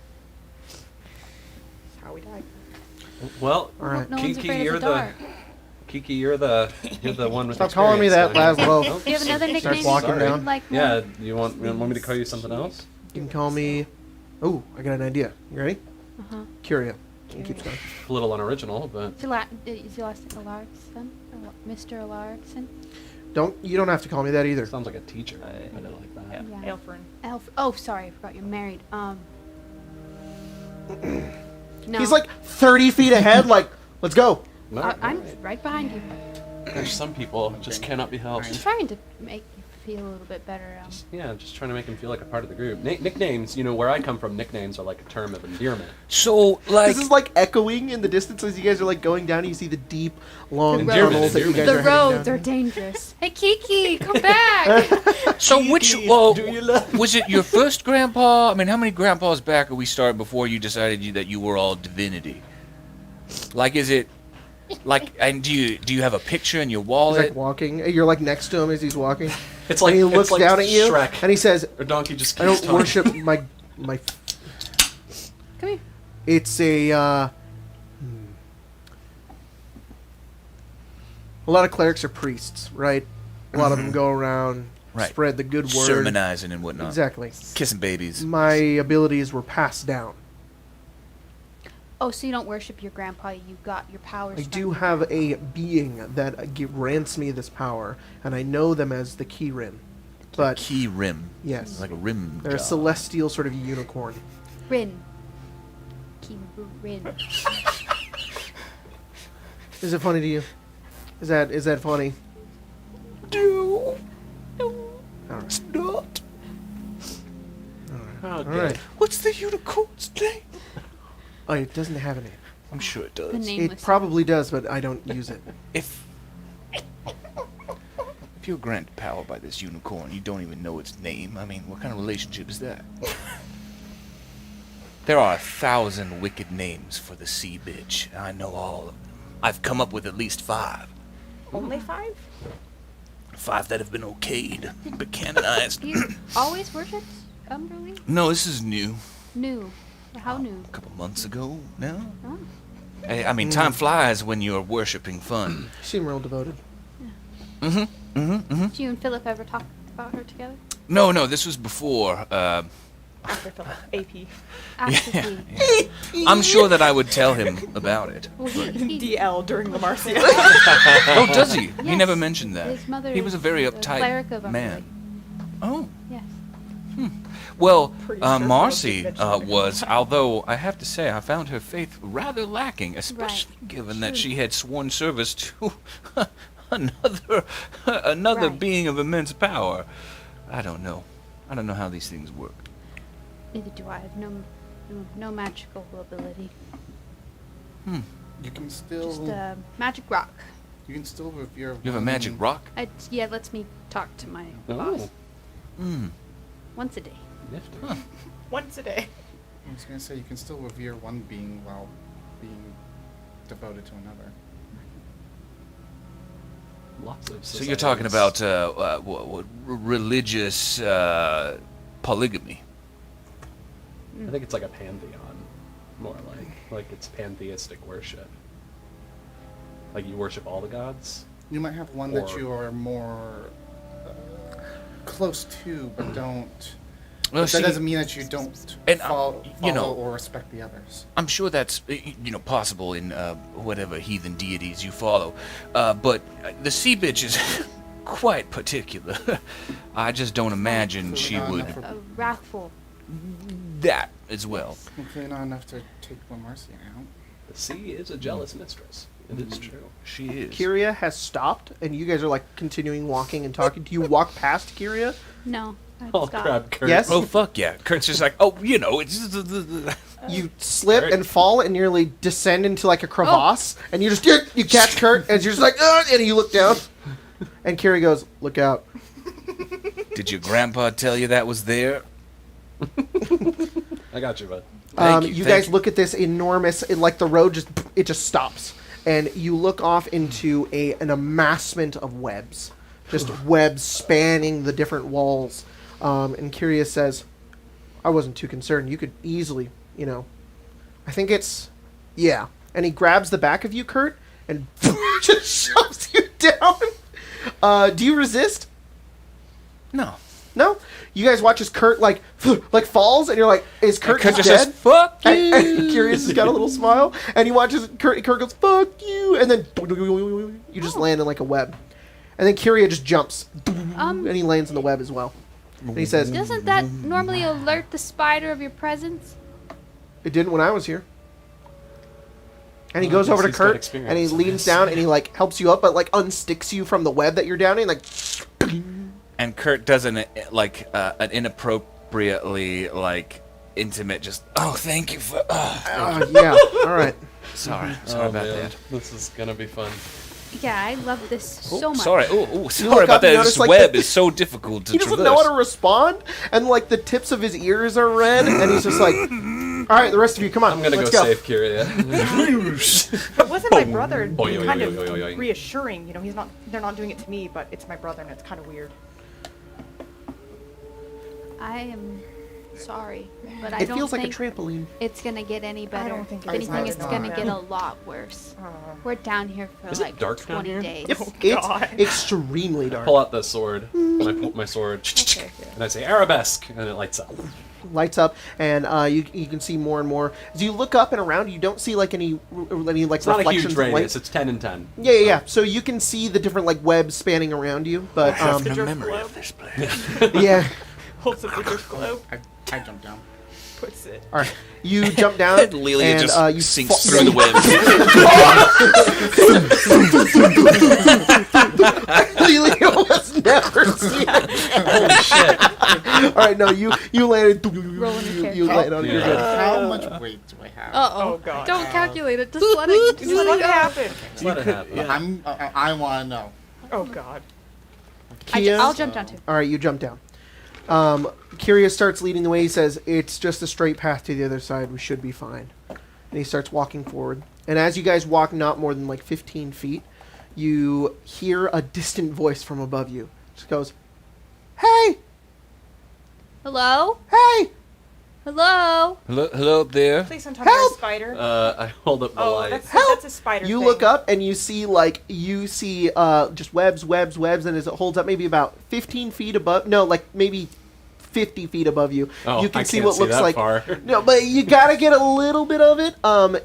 how we die. Well, All right. No one's Kiki, afraid you're of the dark. Kiki, you're the one with. Stop calling me that, experience, so- Laszlo. Nope. Do you have another Starts nickname walking you'd down. like more? Yeah, you want me to call you something else? You can call me... Oh, I got an idea. You ready? Uh-huh. Curia. It keeps going. A little unoriginal, but Is your last name Alarkson? Mr. Alarkson? You don't have to call me that either. sounds like a teacher. I don't like that. Yeah. Aelfrin. Oh, sorry, I forgot you're married. No. He's like 30 feet ahead, like, let's go. No, I'm alright. right behind you. There's some people just cannot be I'm helped. trying to make you feel a little bit better. Yeah, just trying to make them feel like a part of the group. Nicknames, where I come from, nicknames are like a term of endearment. So, like, This is like echoing in the distance as you guys are like going down. You see the deep, long The tunnels that you guys The are roads heading are down. dangerous. Hey, Kiki, come back! so which, well, was it your first grandpa? I mean, how many grandpas back are we starting before you decided that you were all divinity? Like, is it, like, and do you have a picture in your He's wallet? like walking. You're like next to him as he's walking. It's like And he looks it's like down at you Shrek. and he says, Or Donkey just "I keeps don't talking. worship my." Come here. It's a. A lot of clerics are priests, right? A lot of them go around, Right. spread the good word. Sermonizing and whatnot. Exactly. Kissing babies. My abilities were passed down. Oh, so you don't worship your grandpa? You got your powers. I from do your have grandpa. a being that grants me this power, and I know them as the Keyrin. But Key rim. yes, Like a rim. they're a job. celestial sort of unicorn. Rin. Rin. Is it funny to you? Is that funny? No. All right. It's not. Oh, All good. right. What's the unicorn's name? Oh, it doesn't have a name. I'm sure it The does. nameless. It probably does, but I don't use it. If you're granted power by this unicorn, you don't even know its name. I mean, what kind of relationship is that? There are 1,000 wicked names for the sea bitch. And I know all of them. I've come up with at least 5. Only 5? 5 that have been okayed, but canonized. You always worshipped Cumberly? No, this is new. New. How new? A couple months ago now. Oh. I mean, time flies when you're worshipping fun. You seem real devoted. Do you and Philip ever talk about her together? No, this was before. After Philip. AP. After I'm sure that I would tell him about it. Well, he DL during La Marcia. Oh, does he? He Yes. never mentioned that. His mother He was a very is the cleric of uptight man. Oh. Yes. Well, Pretty sure Marcy Philip did mention it. was, although I have to say I found her faith rather lacking, especially given that she had sworn service to another Right. being of immense power. I don't know how these things work. Neither do I. I have no magical ability. You can still Just magic rock. you can still revere. You have a magic rock? Yeah, it lets me talk to my boss once a day. Nifty. Once a day. I was gonna say you can still revere one being while being devoted to another. Lots of. So you're talking societies. about religious polygamy? I think it's like a pantheon, more like it's pantheistic worship. Like you worship all the gods. You might have one that Or- you are more close to, but don't. Well, But see, that doesn't mean that you don't and, follow you know- or respect the others. I'm sure that's possible in whatever heathen deities you follow, but the sea bitch is quite particular. I just don't imagine she not would enough for- Wrathful. that as well. Hopefully not enough to take Marcy out. The sea is a jealous mistress. It is true. She is. Kyria has stopped, and you guys are like continuing walking and talking. Do you walk past Kyria? No. Oh Stop. crap, Kurt. Yes. Oh fuck yeah! Kurt's just like, it's. You slip and fall and nearly descend into like a crevasse, and you just you catch Kurt, and you're just like, and you look down, and Kyria goes, "Look out!" Did your grandpa tell you that was there? I got you, bud. Thank You thank guys look at this enormous, like the road just stops, and you look off into an amassment of webs, just webs spanning the different walls. And Kyria says, "I wasn't too concerned. You could easily, I think it's, yeah." And he grabs the back of you, Kurt, and just shoves you down. Do you resist? No. No? You guys watch as Kurt like falls, and you're like, "Is Kurt Kurt just just dead?" says, "Fuck you." And Curious has got a little smile, and he watches Kurt goes, "Fuck you," and then you just land in like a web, and then Kyria just jumps, and he lands in the web as well. And he says, Doesn't that normally alert the spider of your presence? "It didn't when I was here." And he goes over to he's got Kurt, experience and he in leans this. down, and he like helps you up, but like unsticks you from the web that you're down in, like. And Kurt does an inappropriately intimate, just thank you for. Yeah. All right. Sorry Oh, about man. that. This is gonna be fun. Yeah, I love this so much. Sorry. look Sorry up about and that. notice, This like, web the- is so difficult to He traverse. doesn't know how to respond, and like the tips of his ears are red, and he's just like, "All right, the rest of you, come on, I'm gonna let's go go." save Kyria. But wasn't my brother Oi, oi, kind oi, of oi, oi, oi. reassuring? He's not. They're not doing it to me, but it's my brother, and it's kind of weird. I am sorry, but I It don't feels like a think trampoline. it's gonna get any better. don't think If it's anything, it's not. gonna get a lot worse. We're down here for Is it like dark down 20 here? days. Yep, God. it's extremely dark. Pull out the sword, and I pull my sword, and I say arabesque, and it lights up. Lights up, and you can see more and more. As you look up and around, you don't see like any like It's not a reflections huge of light. radius. It's 10 and 10. Yeah. So you can see the different like webs spanning around you, but No memory of this place. yeah. Holds up the drift globe, I jumped down. puts it. All right, you jump down, Lelia and just you sinks fall- through the web. Lelia was never seen. Holy shit. All right, no, you landed. Rolling your You land on your Yeah. head. How much weight do I have? Oh God. Don't calculate it. Just let it. Just What let it go. happened? Let it happen. I want to know. Oh God. Kia? I'll jump down too. All right, you jump down. Kyria starts leading the way. He says, "It's just a straight path to the other side. We should be fine." And he starts walking forward. And as you guys walk not more than like 15 feet, you hear a distant voice from above you. It just goes, "Hey!" Hello? Hey! Hello? Hello up there. Please don't tell me Help! a spider. I hold up the Oh, light. that's a spider You thing. look up and you see just webs, and as it holds up maybe about 15 feet above, no, like maybe 50 feet above you, Oh, you can I see can't what see looks that like. far. No, but you gotta get a little bit of it.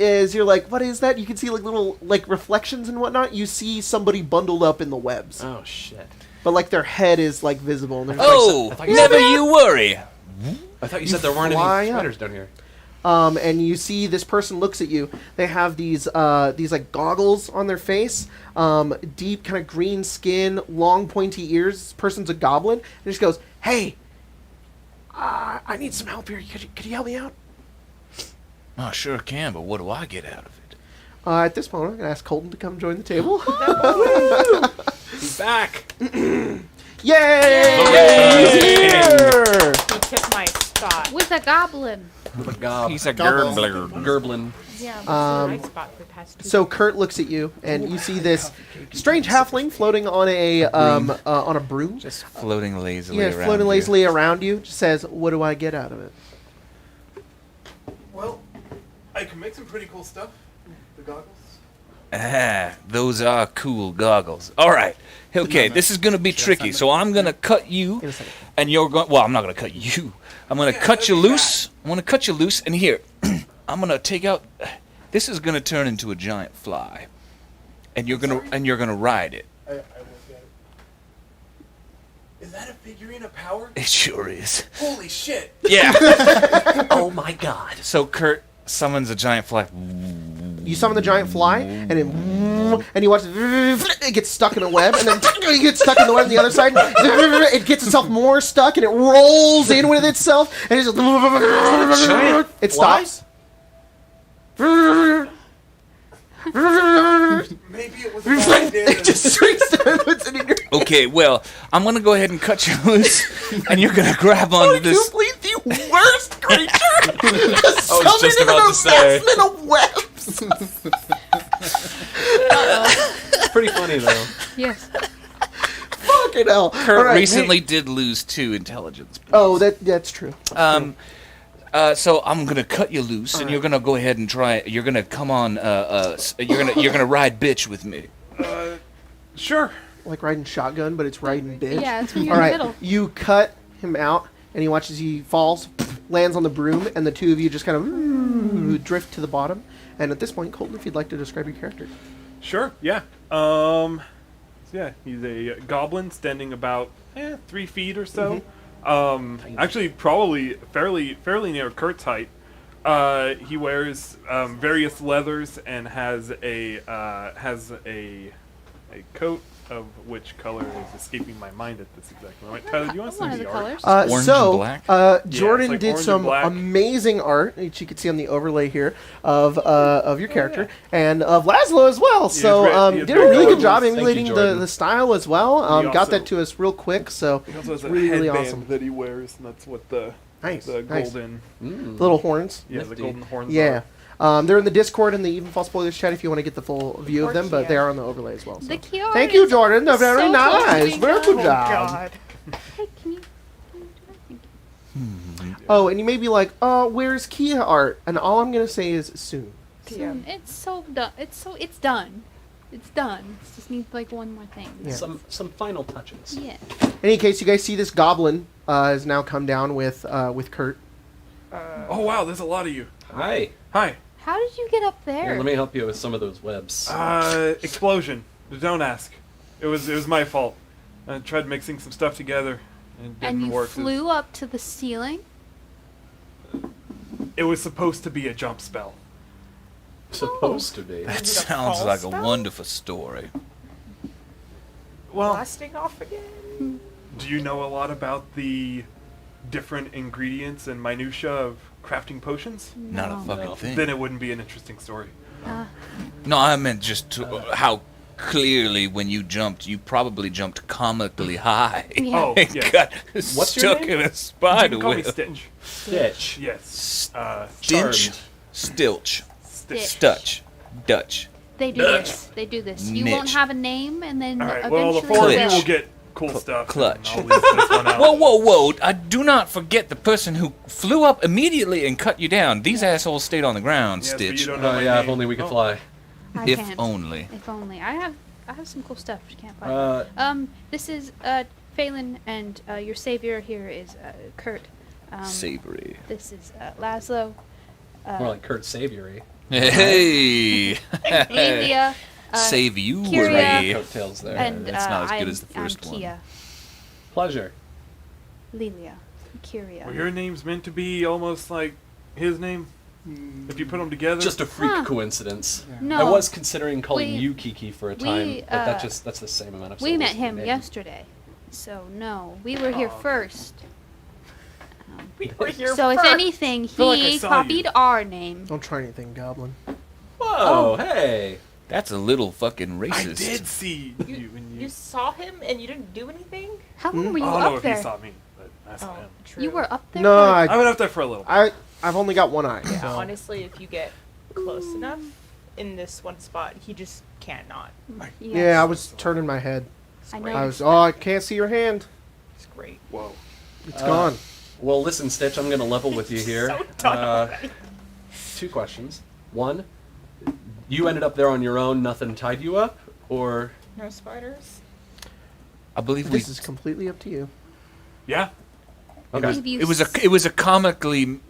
As you're like, what is that? You can see like little like reflections and whatnot. You see somebody bundled up in the webs, Oh shit! but like their head is like visible. And Oh, thought you never said- you worry. I thought you said there weren't fly any up. spiders down here. And you see this person looks at you. They have these like goggles on their face, deep kind of green skin, long pointy ears. This person's a goblin, and just goes, "Hey, I need some help here. Could you help me out?" Oh, sure can, but what do I get out of it? At this point, I'm gonna ask Colton to come join the table. He's back. Yay! Yay! He took my spot. With a goblin. He's a Gobble. gurgler. Gerblin. Yeah, this is my spot for the past 2 So Kurt looks at you, and you see this strange halfling floating on a broom. Just floating lazily Yeah, around. floating you. lazily around you. Just says, "What do I get out of it?" Well, I can make some pretty cool stuff. The goggles. Ah, those are cool goggles. All right. Okay, this is going to be tricky. So I'm going to cut you, In a second. and you're going. Well, I'm not going to cut you. I'm going to cut you loose. I'm going to cut you loose, and here, I'm going to take out. This is going to turn into a giant fly, and you're going to ride it. I look at it. Is that a figurine of power? It sure is. Holy shit! Yeah. Oh my god. So Kurt summons a giant fly. You summon the giant fly, and then you watch it gets stuck in a web, and then it gets stuck in the web on the other side. It gets itself more stuck, and it rolls in with itself, and it stops. Maybe it was a bad It just shrinks down and puts it in your Okay, well, I'm going to go ahead and cut you loose, and you're going to grab onto this. complete the worst creature. I was just about to say. Of webs. Pretty funny though. Yes. Fucking hell. Kurt All right, recently did lose 2 intelligence. Oh, that's true. So I'm gonna cut you loose, and you're gonna go ahead and try. You're gonna come on. You're gonna ride bitch with me. Sure. Like riding shotgun, but it's riding bitch. Yeah, it's when you're All in right, the middle. you cut him out, and he watches he falls, lands on the broom, and the two of you just kind of drift to the bottom. And at this point, Colton, if you'd like to describe your character. Sure. Yeah. So yeah, he's a goblin standing about 3 feet or so. Actually, probably fairly near Kurt's height. He wears various leathers and has a coat of which color is escaping my mind at this exact moment. Tyler, do you want to One see of the the art? colors. Orange So, and black? Jordan it's like did orange and some black. amazing art, which you can see on the overlay here, of your character, and of Laszlo as well. So, he is did a very really good colorful. job Thank you, emulating Jordan. the style as well. He Got also- that to us real quick, so He also has a really, really headband awesome. that he wears, and that's what the Nice, the nice. golden Little horns. the Nifty. golden horns. Yeah. are. They're in the Discord and the EVENFALL spoilers chat if you want to get the full view of them, but yeah. they are on the overlay as well. So. The key art Thank you, is Jordan. They're very so close to nice. being Very done. good Oh job. God. Hey, can you do that? Thank you. Oh, and you may be like, where's Kia art? And all I'm going to say is soon. Soon. It's so done. It's done. It's done. It just needs like one more thing. Yeah. Some final touches. Yeah. In any case, you guys see this goblin has now come down with Kurt. Oh wow, there's a lot of you. Hi. Hi. How did you get up Here, there? let me help you with some of those webs. Explosion. Don't ask. It was my fault. I tried mixing some stuff together, and it And didn't you work. flew up to the ceiling. It was supposed to be a jump spell. Supposed to be. That Is it a sounds fall like spell? a wonderful story. Well, Blasting off again. do you know a lot about the different ingredients and minutia of crafting potions? Not a No. fucking No. thing. Then it wouldn't be an interesting story. No, I meant just how clearly when you jumped, you probably jumped comically high. Yeah. Oh, And yeah. got What's your stuck name? in a You spider can call me web. Stitch. Stitch. Yes. Stinch, Charmed. stilch, Stitch. stutch, Dutch. They do this. They do this. You won't Niche. have a name, and then All right. Well, the eventually four of you you will. will get cool stuff. Clutch. I'll leave this one out. Whoa! Do not forget the person who flew up immediately and cut you down. These assholes stayed on the ground, Yes, but Stitch. you don't know my yeah, if name. only we could fly. If can't. only. If only. I have some cool stuff. Just can't find it. This is Phelan, and your savior here is Kurt. Savory. This is Laszlo. More like Kurt Savory. Hey! Amelia. Save you, Kyria, Ray. Coattails there. And That's not as good I'm- as the first I'm one. Kia. Pleasure. Lilia. Kyria. Well, your name's meant to be almost like his name. If you put them together. Just a freak Huh. coincidence. No. I was considering calling we- you Kiki for a time, we, but that's the same amount of We met syllables him per name. yesterday. So, no. We were here first. We were here So, if first. anything, feel like I he saw copied you. our name. Don't try anything, Goblin. Whoa, hey. That's a little fucking I racist. did see you when You saw him and you didn't do anything? How long were you I don't know up if there? he saw me, but I saw him. True. You were up there? No, for- I went up there for a little. I've only got one eye. Yeah, so. honestly, if you get close enough in this one spot, he just can't not. Yeah, I was turning my head. I great. know. I was. Oh, I can't see your hand. It's great. Whoa. It's gone. Well, listen, Stitch, I'm going to level with you here. So done already. 2 questions. 1, you ended up there on your own, nothing tied you up? Or... No spiders? I believe we. This is completely up to you. Yeah. Okay. Have you It was a comically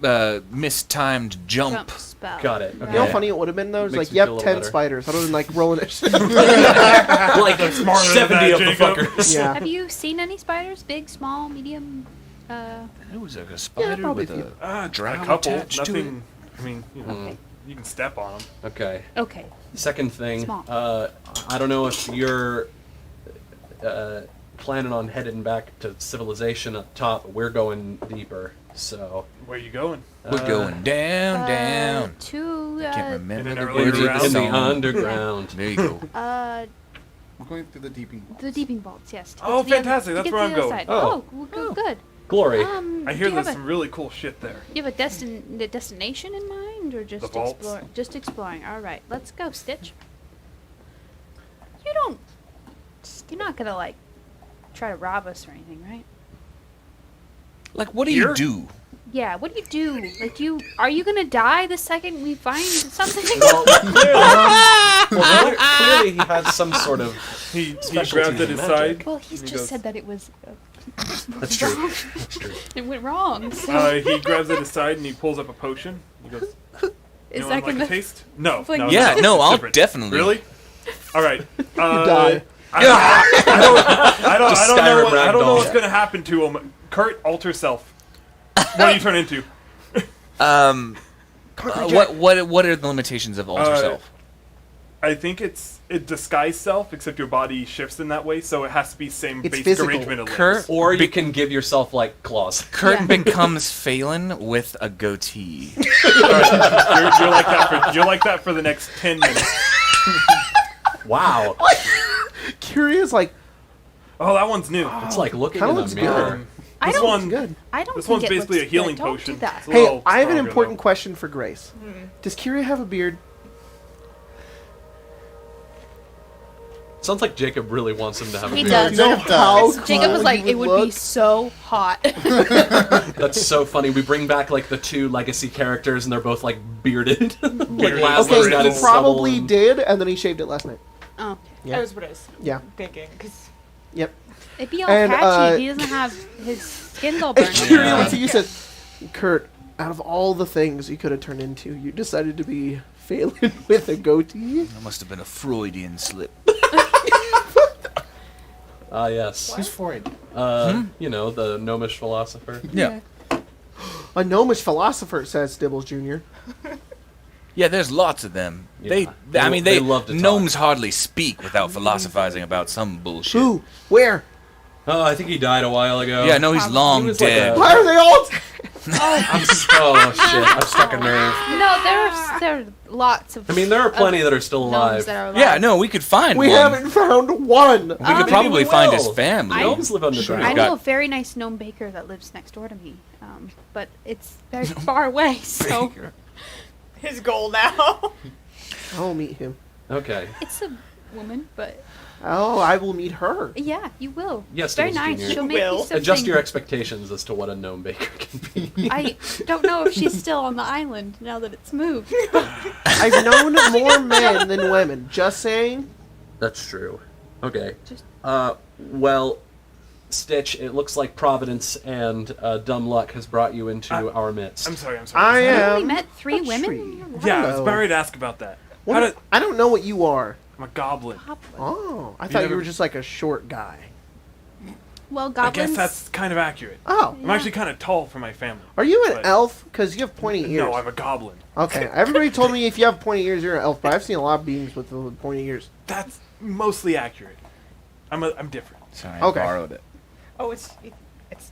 mistimed jump. spell. Got it. You know Okay. how funny it would have been though? It's Makes like, me yep, feel a 10 little better. spiders. I don't like rolling it. Like smarter 70 than of that, the Jacob. fuckers. Yeah. Have you seen any spiders? Big, small, medium? It was like a spider probably with a few. a A drow couple. attached to Nothing. I mean, you know, Mm. you can step on them. Okay. Okay. Second thing, Small. I don't know if you're planning on heading back to civilization up top, but we're going deeper, so... Where you going? We're going down. To, Can't remember In the an words of underground? the In the song. underground. There you go. We're going through the deeping. the deeping vaults, yes. to get Oh, to the other- fantastic, to that's get where to I'm the other going. side. Oh. Well, good. Glory. I hear do you have there's some really cool shit there. you have a destination in mind, or just The vaults. Just exploring. All right, let's go, Stitch. You're not gonna like try to rob us or anything, right? Like, what do Here? you do? Yeah. What do you do? Like, are you gonna die the second we find something? Clearly he has some sort of... He Specialties grabbed at in his magic. side. Well, he's and he just goes- said that it was. That's true. That's true. It went wrong. So He grabs at his side and he pulls up a potion. He goes, is "You that want like gonna? a taste?" No. It's like- no, Yeah, no, I'll different. definitely. Really? All right. die. I don't know. Skyrim I don't know ragdoll. what's gonna happen to him. Kurt, alter self. What do you turn into? What are the limitations of alter self? I think it disguise self, except your body shifts in that way, so it has to be same It's basic physical. arrangement of Kurt, limbs. Or you can give yourself, like, claws. Kurt Yeah. becomes Phelan with a goatee. You're like that for the next 10 minutes. Wow. Curious, like, Oh, that one's new. It's like looking Kinda in a looks mirror. I This don't. one, good. I don't. this think one's it basically a looks healing good. Don't potion. do that. It's a Hey, little I have an stronger, important though. question for Grace. Does Kyria have a beard? Sounds like Jacob really wants him to have a He beard. does. You know how Jacob was cool like, he it would look? be so hot. That's so funny. We bring back, like, the 2 legacy characters, and they're both, like, bearded. Like, Laszlo's Okay, got he his probably stubble and- did, and then he shaved it last night. Oh, Yeah. That was what I was Yeah. thinking. Because Yep. it'd be all And, patchy. He doesn't have his skin's all And burned. Kyria Yeah. went to you said, Kurt, out of all the things you could have turned into, you decided to be Phelan with a goatee? That must have been a Freudian slip. Ah, yes. Who's Freud? You know, the gnomish philosopher. Yeah. A gnomish philosopher, says Dibbles Jr. Yeah, there's lots of them. Yeah. They love to talk. gnomes hardly speak without philosophizing about some bullshit. Who? Where? Oh, I think he died a while ago. Yeah, no, he's long He was like dead. a- Why are they all? Oh, shit. I've stuck a nerve. No, there are lots of. I mean, there are plenty that are still gnomes alive. that are alive. Yeah, no, we could find We one. haven't found one. We could maybe probably we find his will. family. Gnomes live underground. I got- know a very nice gnome baker that lives next door to me, but it's very far away. So his goal now. I'll meet him. Okay. it's a woman, but Oh, I will meet her. yeah, you will. Yes, very Mr. nice. Junior. She'll make you something. Adjust your expectations as to what a gnome baker can be. I don't know if she's still on the island now that it's moved. I've known more men than women. Just saying. That's true. Okay. Well, Stitch, it looks like Providence and dumb luck has brought you into our midst. I'm sorry. I You am. only met 3 women? Yeah, I was about ready to ask about that. I don't know what you are. I'm a goblin. Oh, I thought you were just like a short guy. Well, I goblins... guess that's kind of accurate. Oh. I'm actually kind of tall for my family. Are you an but- elf? Because you have pointy ears. No, I'm a goblin. Okay, everybody told me if you have pointy ears, you're an elf, but I've seen a lot of beings with pointy ears. That's mostly accurate. I'm different. Sorry, Okay. I borrowed it. Oh, it's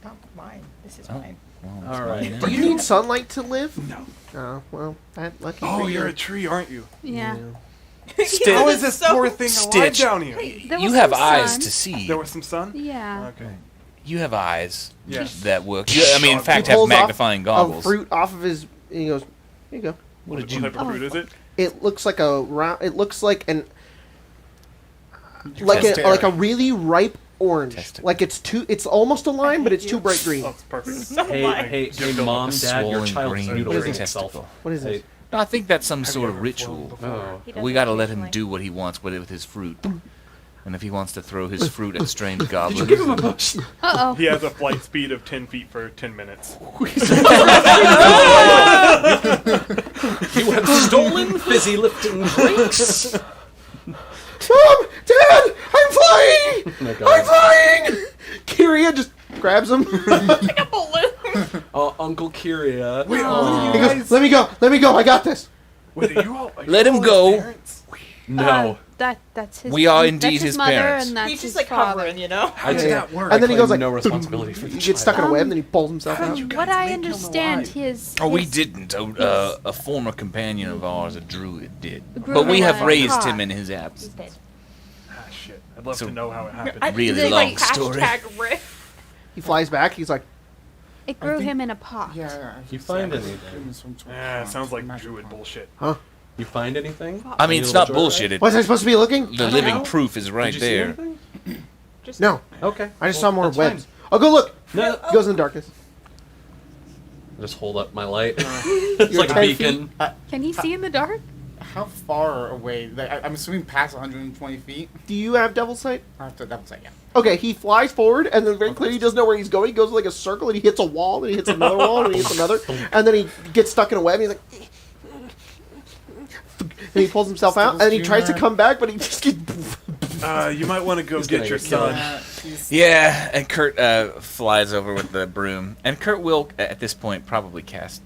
not mine. This is mine. Well, it's All right. mine Do now. you need sunlight to live? No. Oh, well, that lucky Oh, for you're you. a tree, aren't you? Yeah. How is this poor thing alive Stitch. down here? There You was have some eyes sun. to see. There was some sun? Yeah. Okay. You have eyes Yes. that work. You, I mean, in He fact, He have pulls off magnifying a goggles. fruit off of his. And he goes, "Here you go." What did What you? type of fruit is it? It looks like a round. It looks like an Testicle. like a really ripe orange. Testicle. Like it's almost a lime, but it's too bright green. Oh, it's perfect. Hey, Mom, Dad, your Swollen child is green mutilating green itself. testicle. What is Hey, it? No, I think that's some Have sort you of ever flown ritual. oh. He does We it got to let him occasionally. do what he wants with it with his fruit. And if he wants to throw his fruit at strange goblins, Give him a push. Uh-oh. He has a flight speed of 10 feet for 10 minutes. You have stolen fizzy lifting drinks. Mom, Dad, I'm flying! my God. I'm flying! Kyria just grabs him. Like a balloon. Uncle Kyria. Wait, He goes, "Let me go. I got this." Wait, are you all? Are Let you him all go. his parents? No. That's his. We are that's indeed his his mother, parents. And that's He's his just like father. hovering, you know? How does Yeah. that work? And then he goes Claim like, no responsibility for the he gets stuck in a web, and then he pulls himself How out. did you What guys I make him understand, alive? his. Oh, we his- didn't. A former companion of ours, a druid, did. Grew But we him have up in raised pot. him in his He's absence. dead. Ah, shit. I'd love So- to know how it happened. Really long story. Hashtag riff. He flies back. He's like, It grew think- him in a pot. Yeah. You find anything? Sounds like druid bullshit. You find anything? I mean, it's not bullshit. "Was I supposed to be looking?" The living proof is right Did you see there. anything? No, Okay. I just well, saw more that's webs. fine. I'll go look. No, He goes in the darkness. just hold up my light. It's You're like a 10 beacon. Can he see in the dark? How far away? I'm assuming past 120 feet. Do you have devil sight? I have to double check. Yeah. Okay, he flies forward, and then very clearly he doesn't know where he's going. He goes like a circle, and he hits a wall, and he hits another wall, and he hits another, and then he gets stuck in a web. And he's like, and he pulls himself out, and he tries to come back, but he just gets. You might want to go He's get gonna your get killed. son. Yeah, and Kurt flies over with the broom. And Kurt will, at this point, probably cast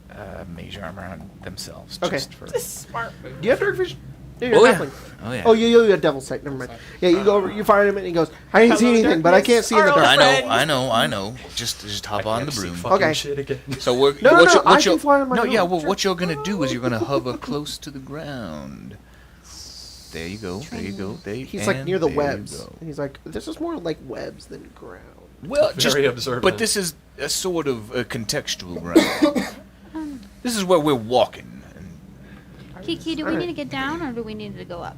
mage armor on themselves. Okay. Just for... Smart move. Do you have dark vision? Yeah, you're Oh, yeah. halfling. Oh, yeah. Oh, you have devil sight. Never mind. Yeah, you go over, you fire him, and he goes, "I didn't see Hello, anything, but I can't see in the darkness. dark." I know. Just hop on the broom. Okay. Shit again. So we're No, what no, you're, I what can you're, fly on my no, own. yeah. Well, what you're gonna do is you're gonna hover close to the ground. There you go. There you go. There. He's like near the there you webs. go. And he's like, "This is more like webs than ground." Well, Very observant. But this is a sort of a contextual ground. This is where we're walking. And Kiki, do we need to get down or do we need to go up?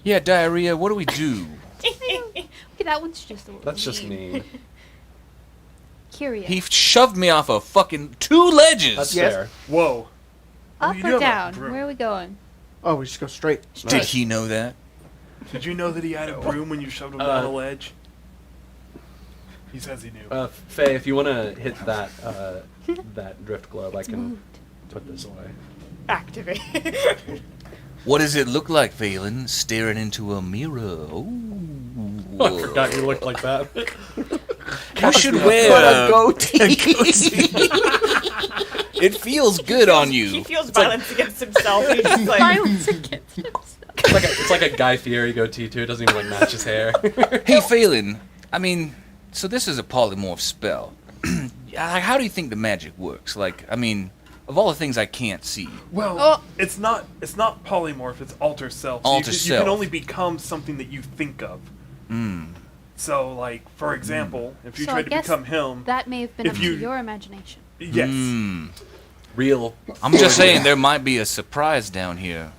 yeah, diarrhea. What do we do? Okay, that one's just a little That's just mean. Curious. He shoved me off a fucking 2 ledges. That's Yes. fair. Whoa. Up you do or have a down? broom. Where are we going? Oh, we just go straight. Did he know that? Did you know that he had a broom when you shoved him down a ledge? He says he knew. Faye, if you want to hit that that drift globe, I can put this away. Activate. What does it look like, Phelan? Staring into a mirror. Ooh. I forgot you looked like that. You should But wear a goatee. It feels good on He you. feels violence against himself. He's just like, Violence against himself. It's like a Guy Fieri goatee too. It doesn't even like match his hair. Hey, Phelan. I mean, so this is a polymorph spell. How do you think the magic works? Like, I mean, of all the things I can't see. Well, Oh. it's not polymorph. It's alter self. Alter You self. can only become something that you think of. So, like, for example, if you So I tried to guess become him, That may have been If up you- to your imagination. yes. Real. I'm just saying there might be a surprise down here.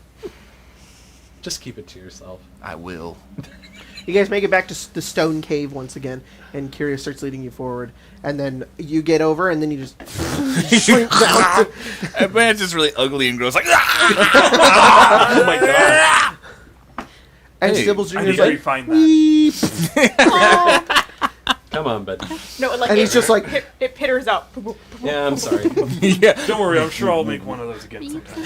Just keep it to yourself. I will. You guys make it back to the stone cave once again, and Curious starts leading you forward. And then you get over, and then you just shrink down. That man's just really ugly and gross. Like, Oh my god. And Hey, Stibbles I Jr. need is to like, refine that. "Weep." Come on, buddy. No, like And he's just like, it pitters out. Yeah, I'm sorry. yeah. Don't worry, I'm sure I'll make one of those again sometime.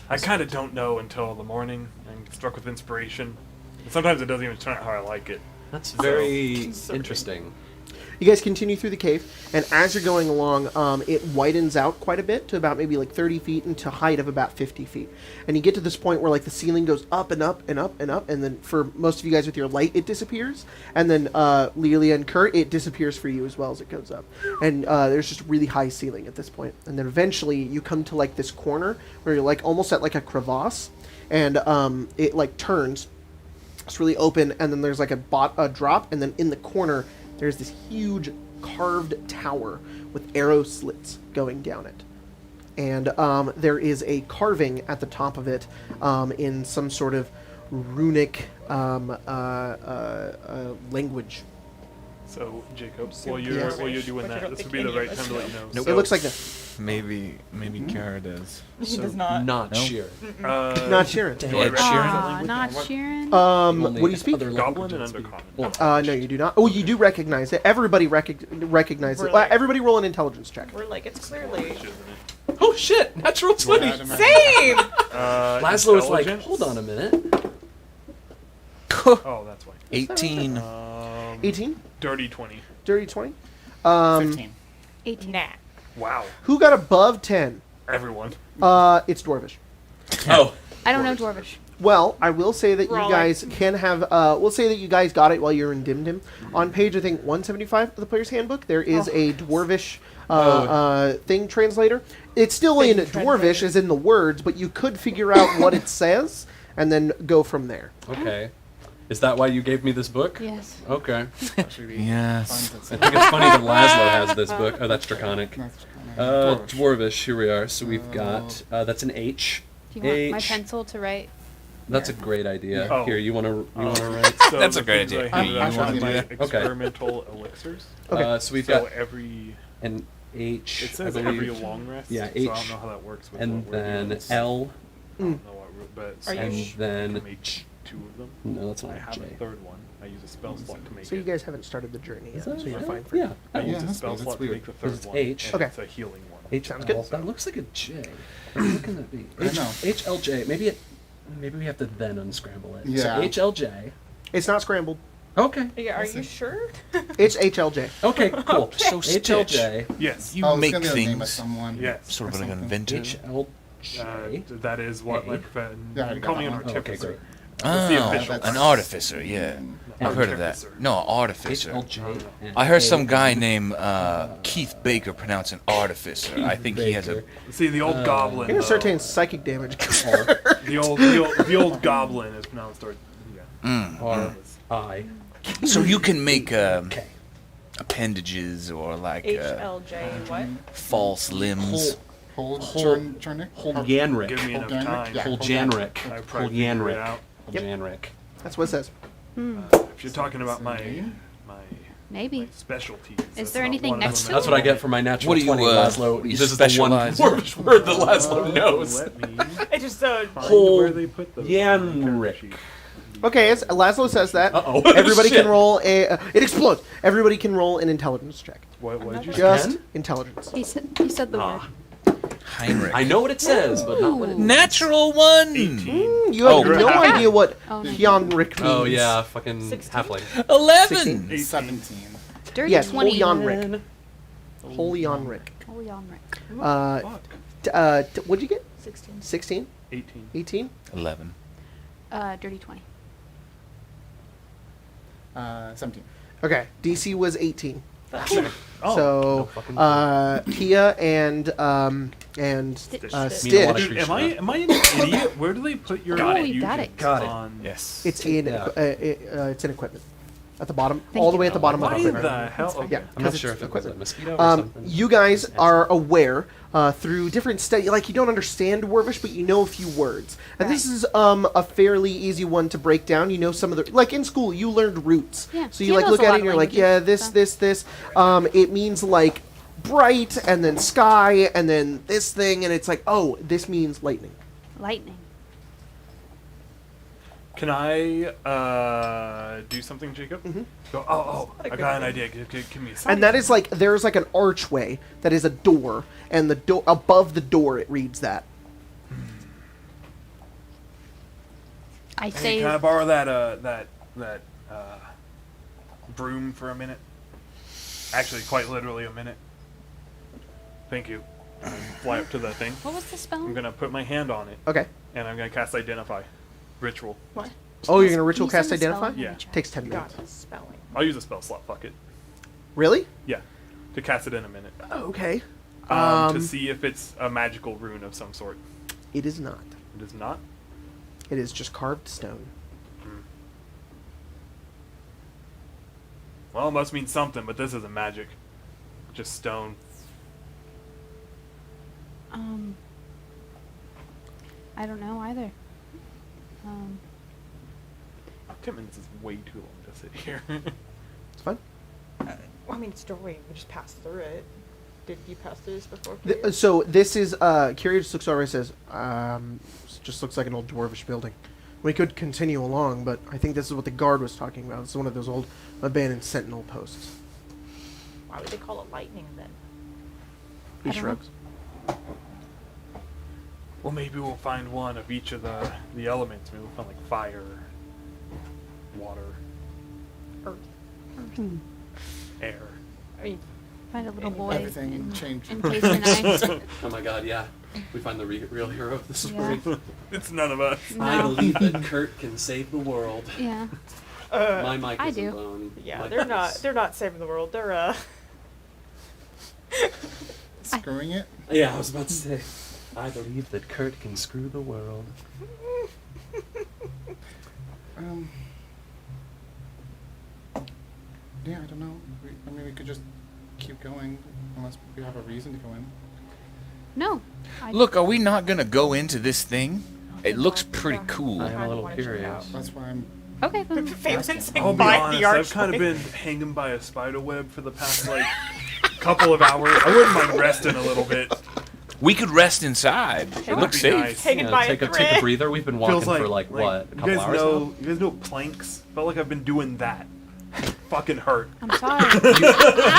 I kind of don't know until the morning. I'm struck with inspiration. And sometimes it doesn't even turn out how I like it. That's very interesting. you guys continue through the cave, and as you're going along, it widens out quite a bit to about maybe like 30 feet and to height of about 50 feet. And you get to this point where like the ceiling goes up and up and up and up, and then for most of you guys with your light, it disappears. And then Lelia and Kurt, it disappears for you as well as it goes up. And there's just really high ceiling at this point. And then eventually you come to like this corner where you're like almost at like a crevasse, and it like turns. It's really open, and then there's like a drop, and then in the corner there's this huge carved tower with arrow slits going down it. And there is a carving at the top of it in some sort of runic language. So, Jacob, while you're doing that, this would be the right time to let you know. Nope. It looks like this. Maybe Kara does. He does not. Not No. sheer. Not Sharon. Do I Ed recognize Sheeran? that Aw, language? not Sheeran. What do you speak? Other Goblin and languages Undercommon. No, you do not. Oh, you do recognize it. Everybody recognizes it. Really? Everybody roll an intelligence check. We're like, it's clearly. Isn't it? Oh shit! Natural 20. Same! Laszlo is like, Intelligence? hold on a minute. Oh, that's why. 18. 18? Dirty 20. Dirty 20? 15. 18. Nah. Wow. Who got above 10? Everyone. It's Dwarvish. Oh. I don't know Dwarvish. Well, I will say that We're you all guys can have. We'll say that you guys got it while you're in Dhimdhim. On page, I think 175 of the player's handbook, there is a Dwarvish thing translator. It's still in Dwarvish, as in the words, but you could figure out what it says and then go from there. Okay. Is that why you gave me this book? Yes. Okay. Yes. I think it's funny that Laszlo has this book. Oh, that's Draconic. That's Draconic. Dwarvish, here we are. So we've got, that's an H. Do you want my H. pencil to write? That's a great idea. Oh. Here, you want to write? So That's the a great things idea. I Hey, have you are wanna my do it? experimental elixirs. Okay. So we've So got every... an H. It says I every believe, long rest. Yeah, So I H. don't know how that works with and what we're then doing. L, I don't know what but Are you and I then can make two of them. no, that's I not have J. a third one. I use a spell slot to make So you it. guys haven't started the journey yet, Is that so you're right? fine for Yeah. I Oh, use yeah, a that's spell weird, slot that's to weird. make the third It's one. H. And Okay. It's a healing one. H. Sounds good. That looks like a J. What can that be? I know. HLJ. Maybe we have to then unscramble it. Yeah. So HLJ. It's not scrambled. Okay. Yeah, are you sure? It's HLJ. Okay. Cool. So Stitch, HLJ. Yes. you Oh, it's make gonna be the name of things someone. Yes. sort of or like an something. inventor. HLJ. That is what A. my friend... Yeah, I you can call got me an that one. Oh, okay, artificer. great. That's the Oh, official that's- an artificer, yeah. I've heard of that. Artificer. No, artificer. HLJ. and I heard A. some guy named Keith Baker pronounce an artificer. I think he has a... Baker. See, the old goblin... You're going to start though, taking psychic damage. the old goblin is pronounced... R-I. So you can make Okay. appendages or like HLJ what? false limbs. Chernick? Holjanrik. Give me enough Holjanrik? time. Yeah. Holjanrik. I probably figure it out. Holjanrik. That's what it says. If you're talking about my Maybe. specialties... Is that's there not anything one of next them. to That's what I get for my natural What do you, 20, Laszlo. you This is the one specialize in? Dwarvish word that Laszlo knows. Let me I just find Whole where they put those on the character Yanrick. sheet. Okay, as Laszlo says that, Uh-oh. everybody Shit. can roll a... it explodes. Everybody can roll an intelligence check. What did you say? Just Ken? intelligence. He said the word. Heinrich. I know what it says, but not what it Natural one. 18. You have Oh, no right. idea what Oh, no. Hyanrik means. Oh, yeah, fucking 16. Hafley. 11. 17. Dirty Yes, 20. Hyanrik. Holy Hyanrik. Holy Yanrick. Fuck. What'd you get? 16. 16? 18. 18? 11. Dirty 20. 17. Okay, DC was 18. Oh, So, Kia and Stitch. Stitch. Dude, am I an idiot? Where do they put your Oh, you got fusions it. Got it. on? Yes. It's in Yeah. it's in equipment. At the bottom, all the way at the bottom of What the the hell? Okay. Yeah, I'm not 'cause sure it's if it was a equipment. mosquito or something. You guys are aware through different like you don't understand Dwarvish, but you know a few words. And this is a fairly easy one to break down. You know some of the like in school you learned roots. Yeah. So you like look at it and you're like, yeah, this. It means like bright and then sky and then this thing, and it's like, oh, this means lightning. Lightning. Can I do something, Jacob? Mm-hmm. Go, I got an idea. Give me a second. And that is like there's like an archway that is a door, and the door above the door it reads that. I Hey, say. can I borrow that broom for a minute? Actually, quite literally a minute. Thank you. And fly up to the thing. What was the spell? I'm gonna put my hand on it, Okay. and I'm gonna cast Identify. Ritual. What? Oh, you're gonna ritual Can you cast send the spell identify? in the Yeah. chat? Takes 10 minutes. God, the spelling. I'll use a spell slot. Fuck it. Really? Yeah, to cast it in a minute. Okay. To see if it's a magical rune of some sort. It is not. It is not. It is just carved stone. Well, it must mean something, but this isn't magic. Just stone. I don't know either. 10 minutes is way too long to sit here. It's fine. Well, I mean, it's doorway. We just passed through it. Did you pass through this before? So this is Kyria looks over and says, just looks like an old dwarvish building. We could continue along, but I think this is what the guard was talking about. It's one of those old abandoned sentinel posts. Why would they call it lightning then? He I don't know. shrugs. Well, maybe we'll find one of each of the elements. Maybe we'll find like fire, water, Earth. air. I mean, Find a little boy. Everything changed. Encased in ice. Oh my god, yeah. We find the real hero of the Yeah. story. It's none of us. I No. believe that Kurt can save the world. Yeah. My mic I isn't do. blown. yeah, My they're mic not. is- They're not saving the world. They're Screwing it? Yeah, I was about to say. I believe that Kurt can screw the world. Yeah, I don't know. I mean, we could just keep going unless we have a reason to go in. No. Look, are we not gonna go into this thing? It looks pretty cool. I am a little wanna check it curious. out. That's why I'm. Okay. Then. famous and I'll be honest, I've kind of been hanging by a spider web for the past like couple of hours. I wouldn't mind resting a little bit. We could rest inside. It would looks be safe. nice. Hanging Yeah, by take a thread. breather. We've been walking Feels for like what, a you couple guys hours know, now? you guys know planks? Felt like I've been doing that. Fucking hurt. I'm sorry.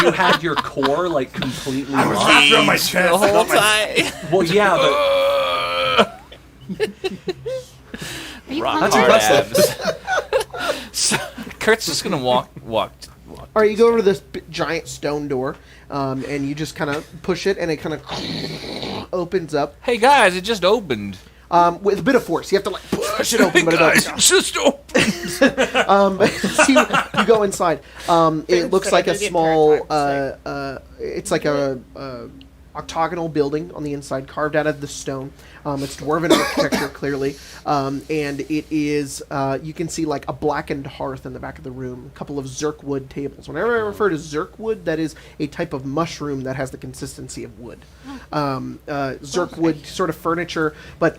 You had your core like completely I was locked. wrapped around my chest. The whole not my- time. Well, yeah, but Are you Rock playing hard cards? abs. So, Kurt's just gonna walk. All right, you go over to this giant stone door, and you just kind of push it, and it kind of opens up Hey guys, it just opened. with a bit of force. You have to like push it open, but it Guys, opens. it just opened. So you go inside. It looks like a small. It's like a octagonal building on the inside, carved out of the stone. It's dwarven architecture, clearly, and it is. You can see like a blackened hearth in the back of the room. A couple of zirkwood tables. Whenever I refer to zirkwood, that is a type of mushroom that has the consistency of wood. Zirkwood sort of furniture, but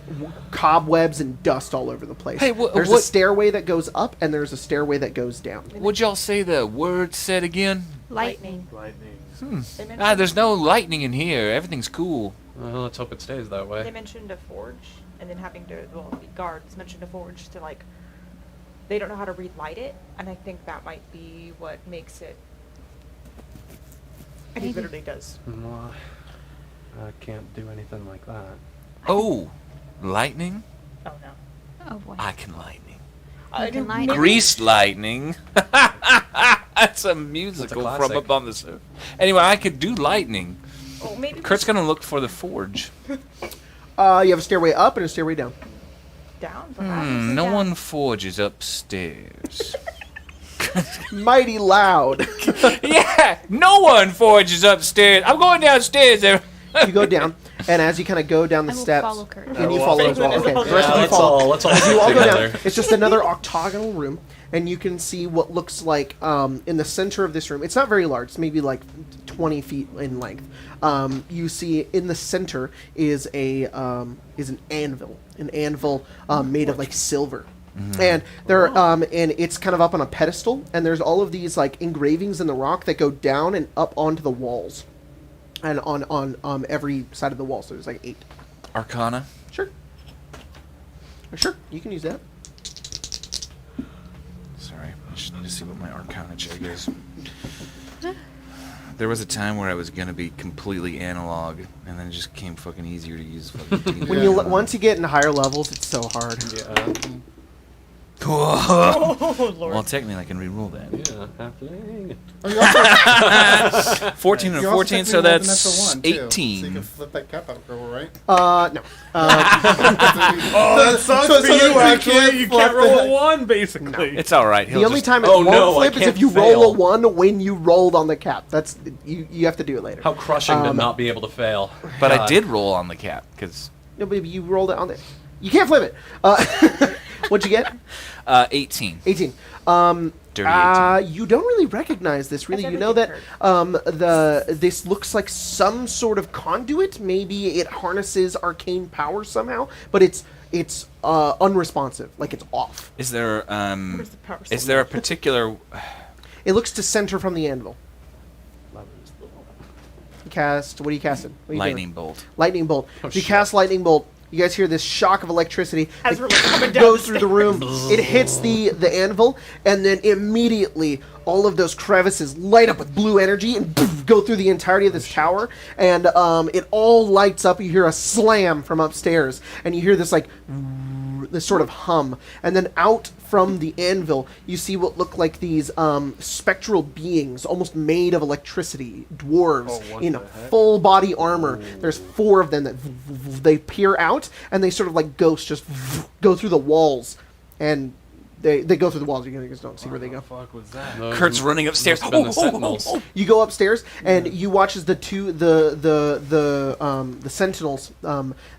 cobwebs and dust all over the place. Hey, there's a stairway that goes up, and there's a stairway that goes down. Would y'all say the word said again? Lightning. Lightning. They mentioned, There's no lightning in here. Everything's cool. well, let's hope it stays that they way. mentioned a forge, and then having to the guards mentioned a forge to like. They don't know how to relight it, and I think that might be what makes it. And he Maybe. literally does. Well, I can't do anything like that. Oh, lightning? Oh no. Oh boy. I can lightning. You can light it. Greased lightning. That's a musical from classic. up on the surface. Anyway, I could do lightning. Oh, maybe Kurt's gonna look for the forge. You have a stairway up and a stairway down. down. Perhaps. No down. one forges upstairs. Mighty loud. Yeah, no one forges upstairs. I'm going downstairs. There. You go down, and as you kind of go down the I will steps, follow Kurt. and you follow as well. Okay, the rest of you let's follow. all As you all go down, together. it's just another octagonal room. and you can see what looks like in the center of this room. It's not very large. It's maybe like 20 feet in length. You see in the center is an anvil. An anvil made of like silver. And and it's kind of up on a pedestal, and there's all of these like engravings in the rock that go down and up onto the walls, and on every side of the wall. So there's like 8. Arcana. Sure, you can use that. Sorry, I just need to see what my Arcana check is. There was a time where I was gonna be completely analog, and then it just became fucking easier to use. Fucking Once you get into higher levels, it's so hard. Yeah. Oh, Lord. Well, technically, I can re-roll that. Yeah, Hafley. 14 and 14, so that's 18. So you can flip that cap out, girl, right? No. Oh, that sucks for you, actually. You can't roll a 1, basically. It's all right. The only time it Oh, won't no, I flip is can't if you fail. roll a 1 when you rolled on the cap. That's you have to do it later. How crushing to not be able to fail. But I God. did roll on the cap, because... No, baby, you rolled it on the... You can't flip it. What'd you get? 18. 18. Dirty 18. You don't really recognize this, really. Has You know that everything this looks like some sort of conduit. Maybe it harnesses arcane power somehow, but it's unresponsive. Like it's off. Is there Where's the power is source? there a particular... It looks to center from the anvil. Cast. What are you casting? What are you lightning doing? bolt? Lightning bolt. If you cast lightning bolt, you guys hear this shock of electricity. As It we're like coming down goes the through the room. It hits the anvil, and then immediately all of those crevices light up with blue energy and go through the entirety of this tower. And it all lights up. You hear a slam from upstairs, and you hear this like this sort of hum. And then out from the anvil, you see what look like these spectral beings, almost made of electricity, dwarves in full body armor. There's 4 of them that they peer out, and they sort of like ghosts just go through the walls, and they go through the walls. You guys don't see where they go. What the fuck was that? Kurt's running upstairs. Must have been the Sentinels. You go upstairs, and you watch as the sentinels.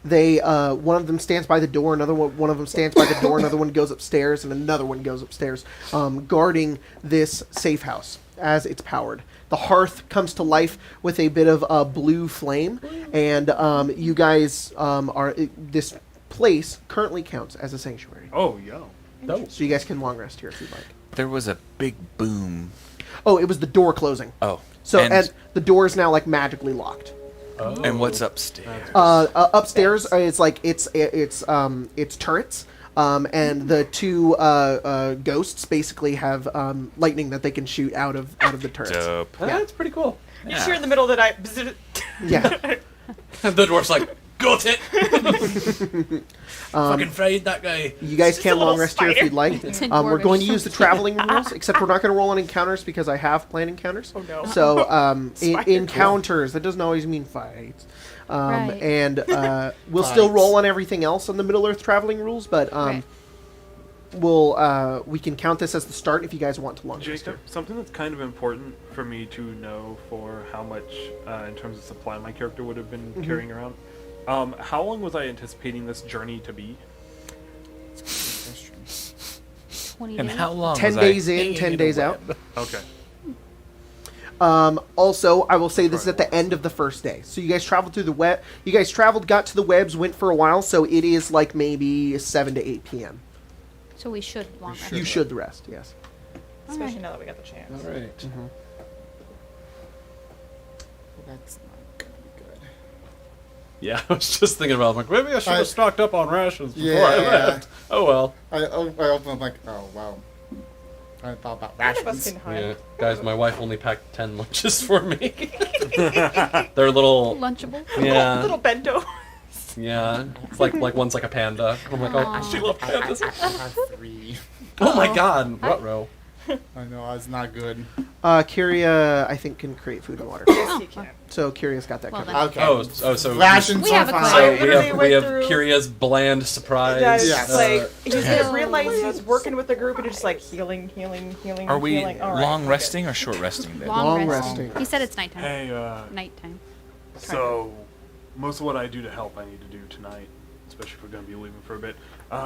They one of them stands by the door, one of them stands by the door, another one goes upstairs, and another one goes upstairs, guarding this safe house as it's powered. The hearth comes to life with a bit of blue flame, and you guys are this place currently counts as a sanctuary. Oh, yo. So you guys can long rest here if you'd like. There was a big boom. Oh, it was the door closing. Oh. So and the door is now like magically locked. Oh. And what's upstairs? Upstairs, it's like it's turrets, and the 2 ghosts basically have lightning that they can shoot out of the turrets. Dope. Yeah. That's pretty cool. You just hear in the middle of the night. Yeah. The dwarf's like, got it! Fucking fried that guy. You guys can long rest here if spider. you'd like. It's in We're Dwarvish. going to use the traveling rules, except we're not going to roll on encounters because I have planned encounters. Oh, no. So Spider. encounters, that doesn't always mean fights. Right. And we'll still roll on everything else on the Middle Earth traveling rules, but Right. we can count this as the start if you guys want to long rest here. Jacob, something that's kind of important for me to know for how much, in terms of supply, my character would have been carrying around. How long was I anticipating this journey to be? 20 And days. how long 10 was days I in, 10 days out. Okay. Also, I will say this is at the end of the first day. So you guys traveled through the web. You guys traveled, got to the webs, went for a while. So it is like maybe 7 to 8 p.m. So we should long rest. You should rest, yes. Especially now that we got the chance. All right. That's not gonna be good. Yeah, I was just thinking about it. I'm like, maybe I should have stocked up on rations before I Yeah. left. Oh, well. I open up like, oh wow. I thought about None of us rations. can hide. Yeah. Guys, my wife only packed 10 lunches for me. They're little... Lunchable. Yeah. Little bento. Yeah. It's like one's like a panda. I'm like, oh, I Aw. actually love pandas. I have 3. Oh my god. Ruh-roh. I know, it's not good. Kyria, I think, can create food and water. Yes, you can. So Kyria's got that Well, covered. then. Okay. So rations We are have a fine. clue. So I we literally have went through- Kyria's bland surprise. That's Yes. like he just didn't Uh, realize he was working with the group and just like healing. Are we healing. All right, long okay. resting or short resting then? Long resting. resting. He said it's nighttime. Hey, Nighttime. so most of what I do to help I need to do tonight. especially if we're gonna be leaving for a bit.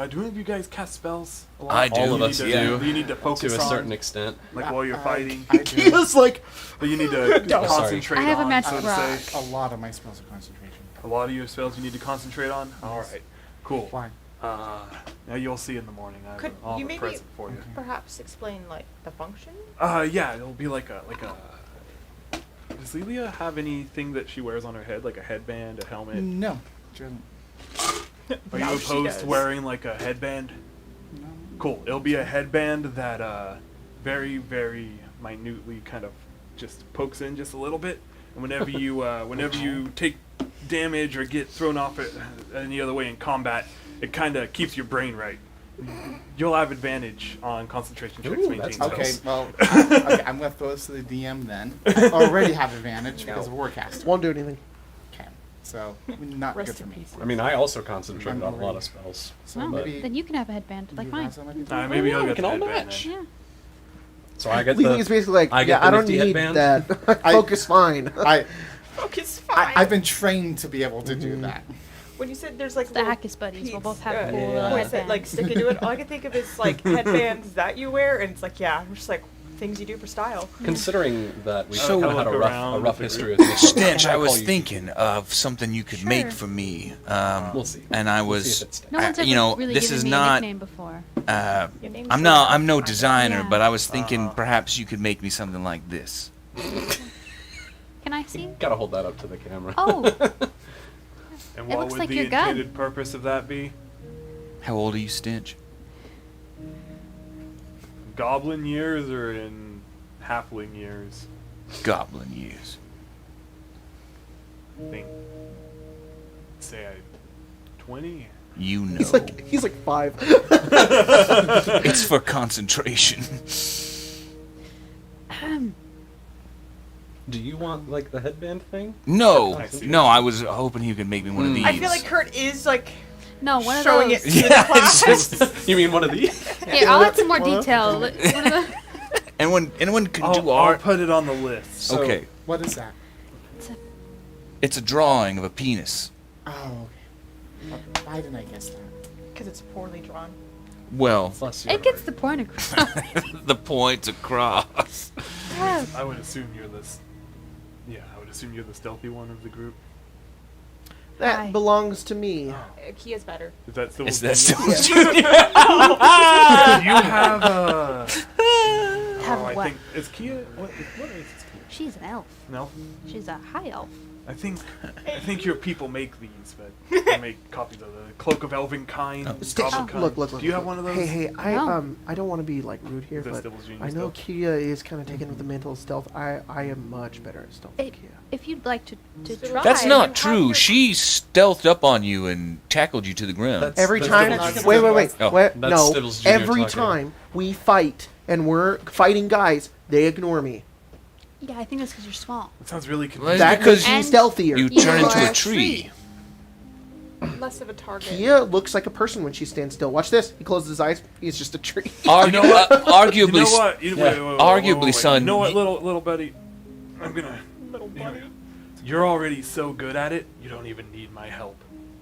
Do any of you guys cast spells? A lot? I do. All of us Do do. you need to focus To a on, certain extent. like while you're fighting? I do. It's like But you need to sorry. concentrate I have a on, magic so to rock. say. A lot of my spells are concentration. A lot of your spells you need to concentrate on? Alright, cool. Why? Now you'll see in the morning. Could I'll have you a maybe present for you. perhaps explain like the function? Yeah, it'll be like a. Does Lelia have anything that she wears on her head, like a headband, a helmet? No. Jen- Are you Now she opposed to does. wearing like a headband? No. Cool. It'll be a headband that very, very minutely kind of just pokes in just a little bit, and whenever you take damage or get thrown off it any other way in combat, it kind of keeps your brain right. You'll have advantage on concentration checks. Ooh, maintain that's Okay, spells. well, okay, I'm going to throw this to the DM then. I already have advantage because of Warcaster. won't do anything. Okay, so not Rest good for in me. peace. I mean, I also concentrated I'm on a lot ready. of spells. So Oh, maybe then you can have a headband, like you mine. have something? Maybe yeah, you'll we get can the all headband match. then. Yeah. So I get Leaving is the. basically like, I get yeah, the I don't nifty need headband? that. Focus fine. Focus fine. I've been trained to be able to do that. When you said there's like The little Hackis buddies will both peaks, have cool little points that like headbands. stick into it, all I can think of is like headbands that you wear, and it's like just like things you do for style. Considering that we So- kind of had Look a around rough the history group. with Nick, Stench, can I was call you- thinking of something you could make Sure. for me. We'll see. And I We'll see was, if it sticks. No one's ever you know, really this given is me a not. nickname before. Your name's I'm so no fun. designer, Yeah. but I was thinking perhaps you could make me something like this. Can I see? Gotta hold that up to the camera. Oh, And It what looks would like the your gun. intended purpose of that be? How old are you, Stench? Goblin years or in halfling years? Goblin years. I think. Say 20. You know. He's like 5. It's for concentration. Do you want like the headband thing? No, I see. no. I was hoping you could make me one of these. I feel like Kurt is like no, one of showing those. it to the Yeah, class. it's just. You mean one of these? Here, I'll add some more detail. One of the- Anyone can do I'll art. put it on the list. So, Okay. What is that? It's a drawing of a penis. Oh, okay. Why didn't I guess that? Because it's poorly drawn. Well, Bless your It gets heart. the point across. the point's across. Yeah. I would assume you're this. Yeah, I would assume you're the stealthy one of the group. That Hi. belongs to me. Kia's better. Is that still? Is that Junior? still Junior? Do you have a? Have I what? think is Kia. What is this Kia? She's an elf. No, She's a high elf. I think your people make these, but they make copies of the Cloak of Elven Kind. Goblin Kind. Look. Do you have one of those? Hey, No. I don't want to be like rude here, Is that but still Junior I know stealth? Kia is kind of taken with the mental stealth. I am much better at stealth than It- Kia. If you'd like to try. That's Right, not you true. have She stealthed up on you and tackled you to the ground. That's- Every that's time, still not wait, true. Oh, wait, that's no. Stittles Jr. Every talking. time we fight and we're fighting guys, they ignore me. Yeah, I think that's because you're small. That sounds really Well, confusing. That because because And she's stealthier. you You turn into are a tree. Less of a target. Kia looks like a person when she stands still. Watch this. He closes his eyes. He's just a tree. Arguably, You know what? Arguably, son, You know what, y- little buddy? I'm gonna. Little buddy. You're already so good at it. You don't even need my help.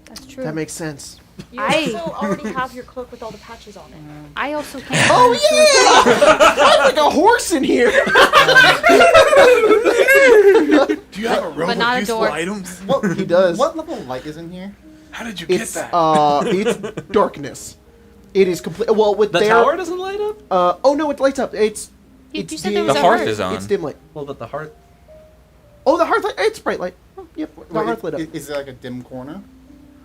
That's true. That makes sense. You I- also already have your cloak with all the patches on it. I also can't. Oh yeah! I'm like a horse in here. Do you have a robe But not a of useful door. items? What He does. What level of light is in here? How did you get It's that? it's darkness. It is complete. Well, with The their tower doesn't light up? oh no, it lights up. It's You it's said there dim. was The a hearth hearth. is on. It's dim light. Well, but the hearth. Oh, the hearth light. It's bright light. Oh, yep, the Wait, hearth lit up. Is there like a dim corner?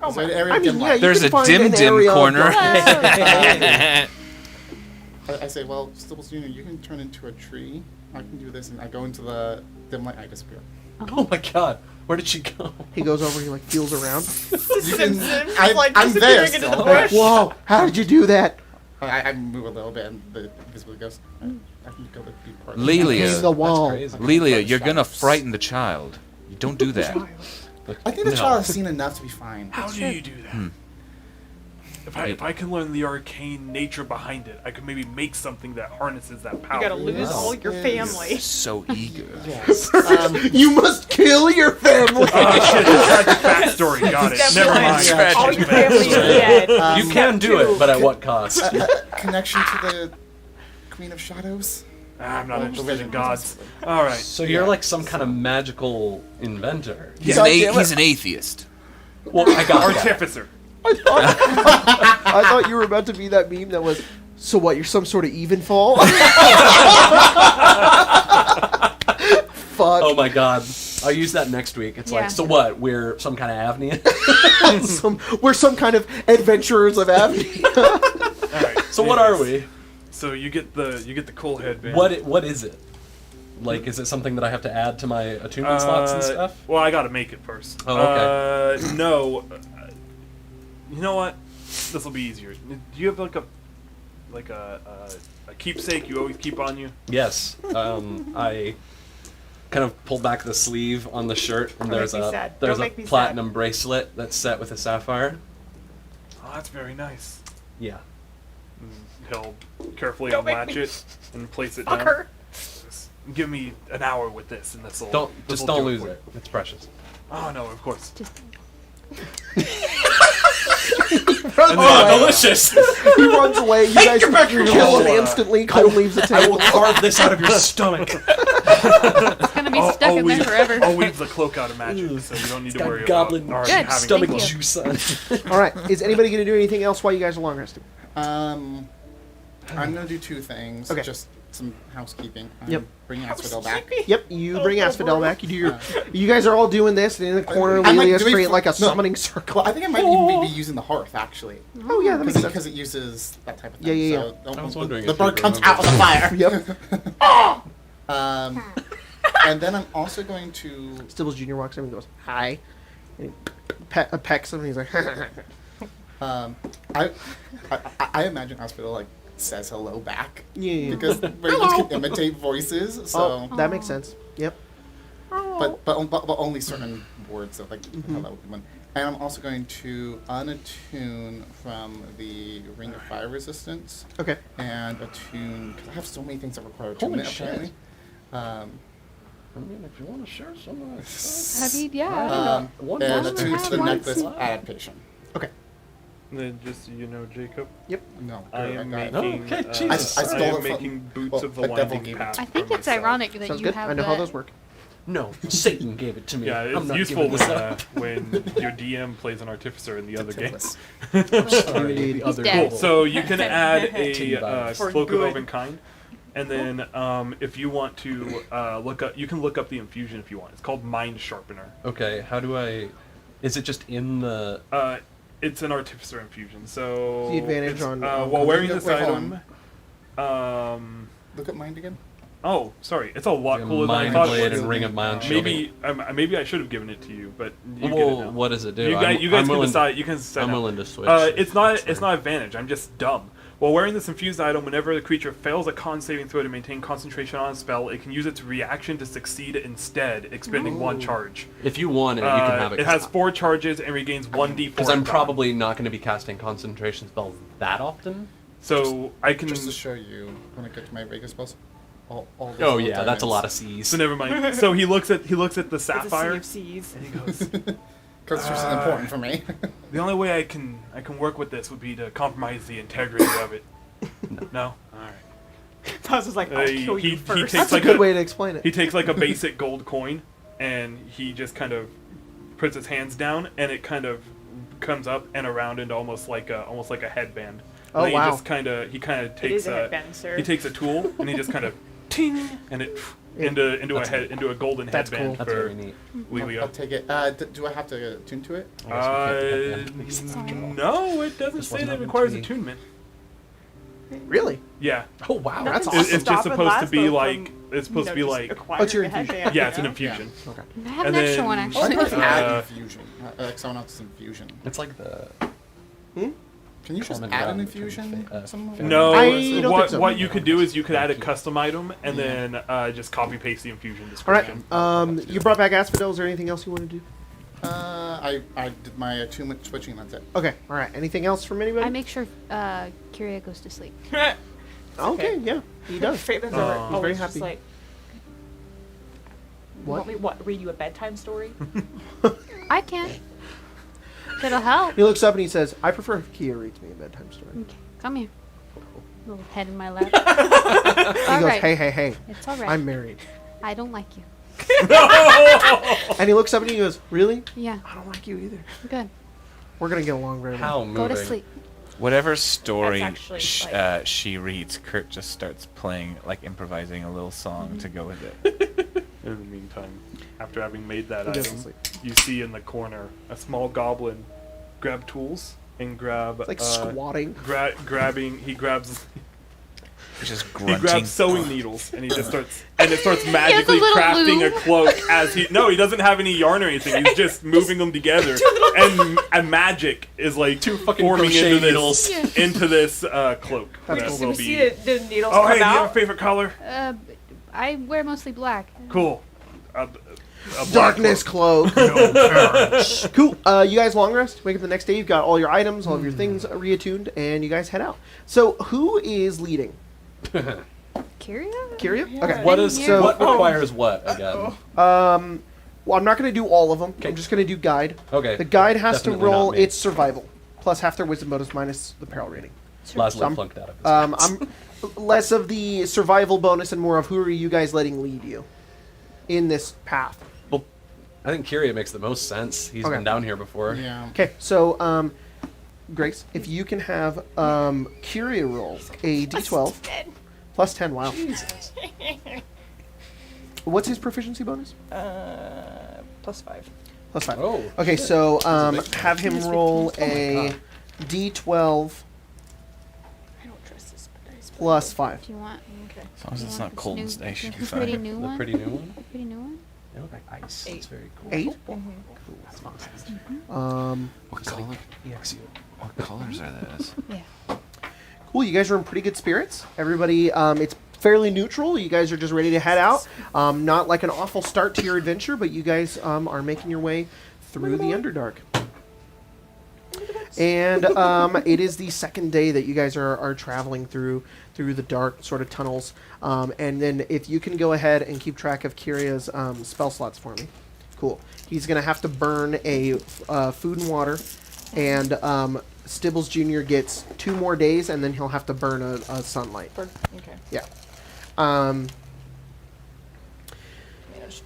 Oh Is there my- an area I of mean, dim yeah, light? you There's can a find an dim area of corner. darkness. I say, well, Stibbles Jr., you can turn into a tree. I can do this, and I go into the dim light, and I disappear. Oh my god. Where did she go? He goes over. He like feels around. You can, Simpsons, I'm like, there disappearing into still. the Like, bush. whoa! How did you do that? I move a little bit, and the invisible goes. I can go to be part of Lelia. Came the wall. That's crazy. Lelia, you're gonna frighten the child. You don't do that. I think the No. child has seen enough to be fine. How do you do that? If I can learn the arcane nature behind it, I could maybe make something that harnesses that power. You gotta lose all your family. So eager. Yes. You must kill your family. Oh shit! Tragic backstory. Got it. Never mind. Yeah. All your family is dead. You can do it, but at what cost? Connection to the Queen of Shadows. I'm not interested in gods. All right. So you're like some kind of magical inventor. He's an atheist. Well, I got that. Artificer. I thought you were about to be that meme that was, so what, you're some sort of evenfall? Fuck. Oh my god. I'll use that next week. It's Yeah. like, so what? We're some kind of Avnia? We're some kind of adventurers of Avni. All right. So what are we? So you get the cool headband. What is it? Like, is it something that I have to add to my attunement slots and stuff? Well, I gotta make it first. Oh, okay. No. You know what? This will be easier. Do you have like a keepsake you always keep on you? Yes. I kind of pull back the sleeve on the shirt, and Don't there's make me a sad. there's Don't a make me sad. platinum bracelet that's set with a sapphire. Oh, that's very nice. Yeah. He'll carefully Don't make unlatch me- it and place it Fuck down. her. Just give me an hour with this, and this will Don't do lose for it. It's precious. you. Oh no, of course. Delicious! He runs away. You guys kill him instantly. Colton leaves the I will table. carve this out of your stomach. It's gonna be stuck in there forever. I'll weave the cloak out of magic, so you don't need to worry goblin about already Good. having stomach the cloak. juice on it. All right. Is anybody going to do anything else while you guys are long resting? I'm gonna do two things. Okay. Just some housekeeping. Yep. Bring Asphodel back. Yep. You bring Asphodel back. You do your. You guys are all doing this, and in the corner, I'm like Lelia's doing- create like a no. summoning circle. Well, I think I might even be using the hearth actually, Oh yeah, that makes sense. because it uses that type of Yeah, thing. yeah, So I was wondering the if you bird comes remember. out of the fire. Yep. And then I'm also going to. Stibbles Jr. walks in and goes, "Hi," and he pecks him, and he's like, I imagine Asphodel like says hello back "Yeah." because ravens can imitate voices. So, Oh, that makes sense. Yep. but only certain words of like hello. And I'm also going to unattune from the Ring of Fire Resistance Okay. and attune because I have so many things that require Holy attunement. shit. Apparently. I mean, if you want to share some of that stuff. Have you? Yeah. I don't know. One And monster attune to have the one necklace slot. adaptation. Okay. And then just so you know, Jacob, No, I am got it. making. Okay, Jesus. I I stole am it from- making boots well, of the the devil winding gave it path. to I think for it's myself. ironic that Sounds you good. have I know that. how those work. No, Satan gave it to me. Yeah, I'm it's not useful giving this up. when your DM plays an artificer in the other game. Sorry, Indeed. the other dead. devil. Cool. So you can add Tin a bugs. For cloak of good. open kind, and then if you want to look up, you can look up the infusion if you want. It's called Mind Sharpener. Okay, how do I... Is it just in the... It's an artificer infusion. So The advantage it's, on- while wearing this Wait, hold item. Look at mind again. Oh, sorry. It's a lot cooler than I Mind thought it Blade was. and Ring of Mind Maybe maybe I should have given it to you, but you get it Well, now. what does it do? You guys, I'm can willing- decide. You can decide. I'm now. willing to switch. It's not advantage. I'm just dumb. While wearing this infused item, whenever the creature fails a con saving throw to maintain concentration on a spell, it can use its reaction to succeed instead, expending one charge. If you want it, you can have it. It has 4 charges and regains 1d4. Because I'm con. probably not going to be casting concentration spells that often. So I can. Just to show you when I get to my Vegas spells. All those Oh little yeah, that's a lot of diamonds. C's. So never mind. So he looks at the It's a sapphire sea of C's. and he goes, Because it's important for me. "The only way I can work with this would be to compromise the integrity of it." No. All right. Buzz was like, I'll kill you first. takes That's like a good way to explain it. He takes like a basic gold coin, and he just kind of puts his hands down, and it kind of comes up and around into almost like a headband. Oh, and then wow. He just kind of It takes is a headband, sir. he takes a tool and he just kind of ting, and it into a golden That's headband cool. That's for very neat. I'll Lelia. take it. Do I have to tune to it? No, it doesn't This say wasn't that it up requires to me. attunement. Really? Yeah, Oh wow, Nothing's that's to awesome. it's just stop supposed to Laszlo be from, like it's supposed to be just like acquiring What's your a infusion? headband, yeah, it's an you know? infusion. Okay. I have And an extra then- one One actually. person add Uh, infusion. Like someone else's infusion. It's like the Can you just common add an ground between infusion? fa- No, I don't what think so. what you could do is you could add a custom item and then just copy paste the infusion All right. description. You brought back Asphodel. Is there anything else you want to do? I did my attunement switching. That's it. Okay. All right. Anything else from anybody? I make sure Kyria goes to sleep. Okay. Yeah. He does. Ravens He's are very always just happy. like, What? want me read you a bedtime story? I can. It'll help. He looks up and he says, "I prefer if Kia reads me a bedtime story." Okay, come here. Little head in my lap. He All goes, right. "Hey, It's all right. I'm married." I don't like you. And he looks up and he goes, "Really? Yeah. I don't like you either. Good. We're gonna get along very well." How moving. Go to sleep. Whatever story That's actually, she reads, Kurt just starts playing, like improvising a little song to go with it. In the meantime, after having made that He doesn't item, sleep. you see in the corner a small goblin grab tools and grab It's like squatting. he grabs Just he grunting. grabs sewing needles and he just starts magically little crafting loom. a cloak as he doesn't have any yarn or anything. He's just moving them together and magic is like fucking forming crochet into needles. into this cloak. That's that cool. will We see be. the needles Oh, come hey, do you have out. a favorite color? I wear mostly black. Cool. A black Darkness cloak. cloak. Cool. You guys long rest. Wake up the next day. You've got all your items, all of your things reattuned, and you guys head out. So who is leading? Kyria? Kyria? Okay. What is So- what requires what again? Well, I'm not going to do all of them. I'm just going to do guide. Okay. The guide has Definitely to roll not me. its survival, plus half their wisdom bonus minus the peril rating. Lastly, I'm- flunked out of I'm less of the survival bonus and more of who are you guys letting lead you in this path. Well, I think Kyria makes the most sense. He's Okay. been down here before. Yeah. Okay, so Grace, if you can have Kyria roll a d12 plus 10. Wow. What's his proficiency bonus? +5. Plus 5. Oh. Okay, so big have him roll a d12 I don't trust this dice. plus 5. If you want. Okay. As long as You it's want not this Colton's new- dice, should be this pretty fine. new The one? pretty new one? Pretty new one? They look like ice. 8. It's very cool. 8. What color? What colors are those? Yeah. Cool, you guys are in pretty good spirits. Everybody, it's fairly neutral. You guys are just ready to head out. Not like an awful start to your adventure, but you guys are making your way through the Underdark. And it is the second day that you guys are traveling through the dark sort of tunnels. And then if you can go ahead and keep track of Kyria's spell slots for me. Cool. He's going to have to burn a food and water. And Stibbles Jr. gets 2 more days, and then he'll have to burn a sunlight. Okay. Yeah.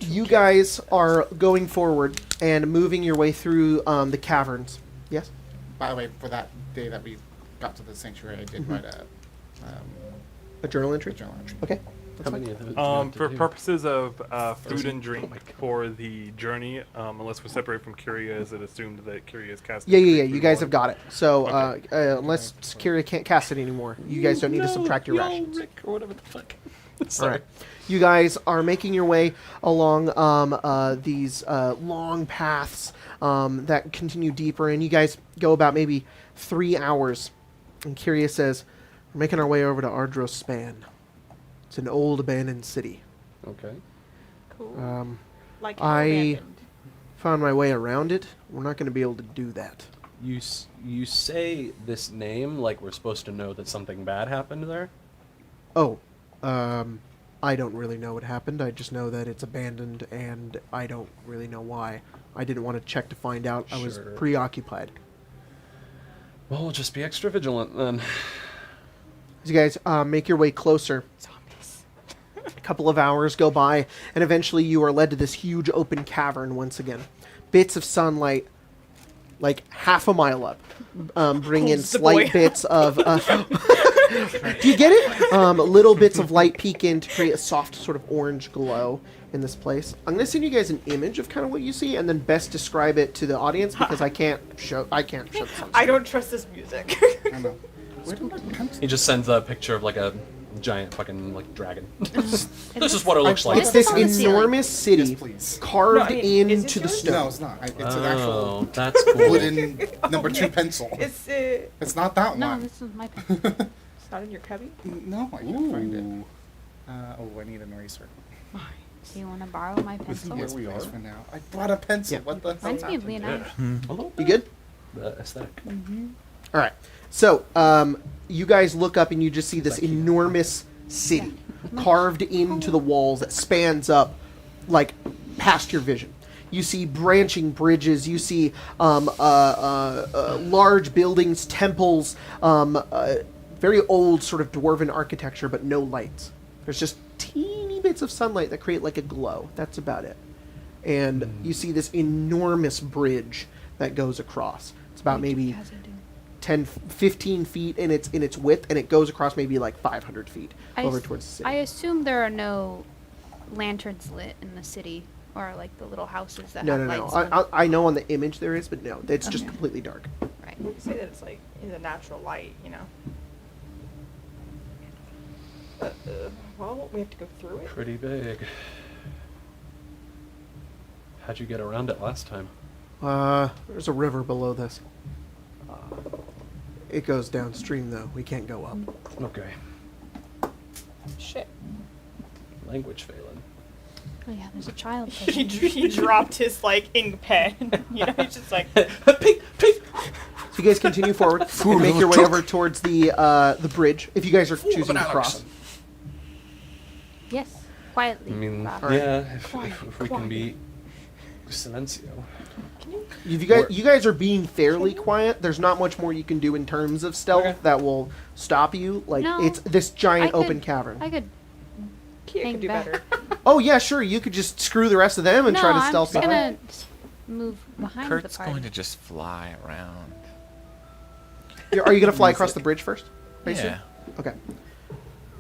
You guys are going forward and moving your way through the caverns. Yes? By the way, for that day that we got to the sanctuary, I did write A journal a entry? journal entry. Okay. How many of those do you have to For do? purposes of food and drink for the journey, unless we're separated from Kyria, is it assumed that Kyria is casting? Yeah. You guys have got it. So unless Kyria can't cast it anymore, you guys don't need to subtract your rations. Rick, or whatever the fuck. All Sorry. right. You guys are making your way along these long paths that continue deeper, and you guys go about maybe 3 hours. And Kyria says, "We're making our way over to Ardros Span. It's an old abandoned city. Okay. Cool. Like I abandoned. found my way around it. We're not going to be able to do that." You say this name like we're supposed to know that something bad happened there? Oh, I don't really know what happened. I just know that it's abandoned, and I don't really know why. I didn't want to check to find out. I was Sure. preoccupied. Well, we'll just be extra vigilant then. As you guys make your way closer, Zombies. a couple of hours go by, and eventually you are led to this huge open cavern once again. Bits of sunlight, like half a mile up, bring in Holds the slight boy. bits of... do you get it? Little bits of light peek in to create a soft sort of orange glow in this place. I'm going to send you guys an image of kind of what you see, and then best describe it to the audience because I can't show this. I don't trust this music. I know. Where did my pencil? He just sends a picture of like a giant fucking like dragon. This is what it looks It's like. this on the ceiling. enormous city Yes, please. carved No, I mean, is it into the yours? stone. No, it's not. It's an Oh, actual that's cool. wooden number 2 pencil. it's It's not that No, one. this is my. it's not in your cubby. No, I can't find it. Oh, I need an eraser. Do you want to borrow my pencil? where we are? For now. I brought a pencil. Yeah. What the hell Reminds me of happened? Leonardo. A little You bit. good? The aesthetic. All right. So, you guys look up and you just see this enormous city carved into the walls that spans up, like, past your vision. You see branching bridges. You see large buildings, temples, very old sort of dwarven architecture, but no lights. There's just teeny bits of sunlight that create like a glow. That's about it. And you see this enormous bridge that goes across. It's about maybe 10, 15 feet in its width, and it goes across maybe like 500 feet over towards the city. I assume there are no lanterns lit in the city, or like the little houses that have lights. No. I know on the image there is, but no, it's just completely dark. Right. You say that it's like in the natural light, you know. Well, we have to go through it. Pretty big. How'd you get around it last time? There's a river below this. It goes downstream, though. We can't go up. Okay. Shit. Language failing. Oh yeah, there's a child. He dropped his like ink pen. You know, he's just like. Pink. So you guys continue forward and make your way over towards the bridge. If you guys are choosing to cross. Yes, quietly. I mean, Rob. yeah, if we can be silencio. You guys are being fairly quiet. There's not much more you can do in terms of stealth that will stop you. Like, No, it's this giant I open could- cavern. I could. Kia hang could do back. better. Oh, yeah, sure. You could just screw the rest of them and No, try to I'm stealth just behind. gonna move behind Kurt's the party. going to just fly around. Are you going to fly across the bridge first? I assume? Yeah. Okay.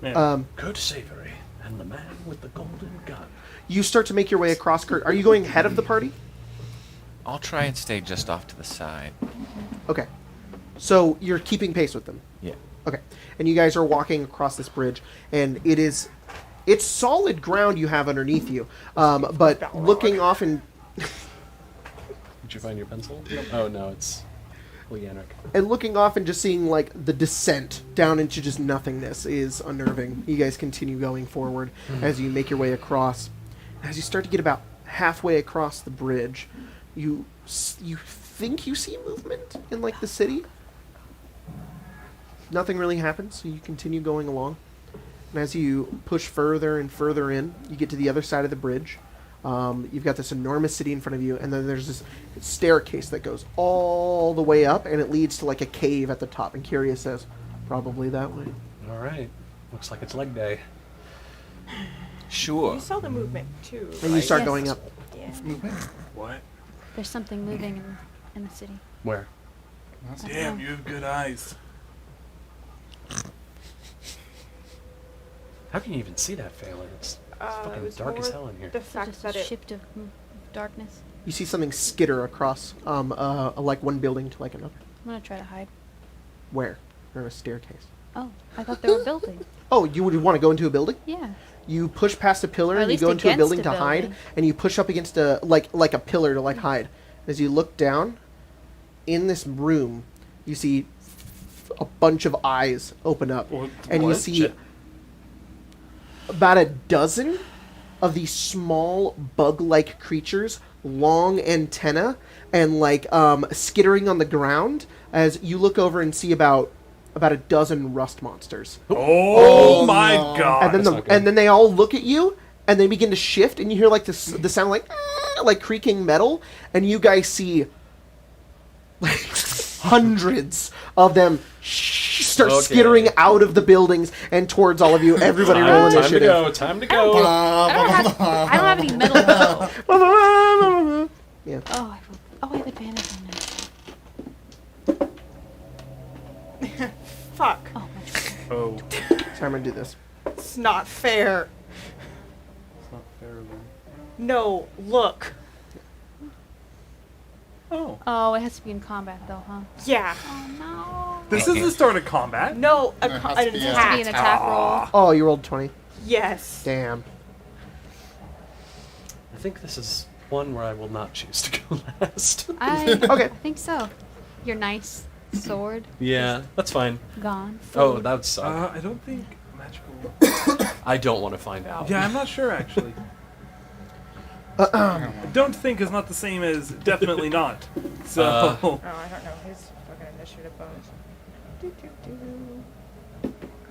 Man. Good savory and the man with the golden gun. You start to make your way across. Kurt, are you going ahead of the party? I'll try and stay just off to the side. Okay. So you're keeping pace with them. Yeah. Okay. And you guys are walking across this bridge, and it's solid ground you have underneath you. But looking off and Did you find your pencil? Oh no, it's Leanric. and looking off and just seeing like the descent down into just nothingness is unnerving. You guys continue going forward as you make your way across. As you start to get about halfway across the bridge, you think you see movement in like the city. Nothing really happens, so you continue going along. And as you push further and further in, you get to the other side of the bridge. You've got this enormous city in front of you, and then there's this staircase that goes all the way up, and it leads to like a cave at the top. And Kyria says, probably that way. All right. Looks like it's leg day. Sure. You saw the movement too. And you right? start Yes. going up. Yeah. What? There's something moving in the city. Where? Damn, you have good eyes. How can you even see that, Phelan? It's It fucking was dark as more hell in here. The So fact just that a it. shift of darkness. You see something skitter across like one building to like another. I'm gonna try to hide. Where? Or a staircase. Oh, I thought they were building. Oh, you would want to go into a building? Yeah. You push past a pillar Or at and you least go into a against building a to hide, building. and you push up against a like a pillar to like hide. As you look down, in this room, you see a bunch of eyes open up, and you What? see Shit. about a dozen of these small bug-like creatures, long antenna, and like skittering on the ground. As you look over and see about a dozen rust monsters. Oh, my no. god. And then they all look at you, and they begin to shift, and you hear like the sound like creaking metal, and you guys see like hundreds of them start Okay. skittering out of the buildings and towards all of you. Everybody roll Time to initiative. go. Time to go. I don't have any metal. though. Yeah. Oh, I have advantage on that. Fuck. Oh, my God. Oh, So I'm gonna do this. It's not fair. it's not fair then. No, look. Oh. Oh, it has to be in combat though, huh? Yeah. Oh no. This is the start of combat? No, There has to an be It has to be an attack. attack roll. Oh, you rolled 20. Yes. Damn. I think this is one where I will not choose to go last. Okay. I think so. Your nice sword Yeah, that's fine. gone. Oh, that would suck. I don't think magical. I don't want to find out. Yeah, I'm not sure actually. Don't think is not the same as definitely not. So. Oh, I don't know. His fucking initiative bonus.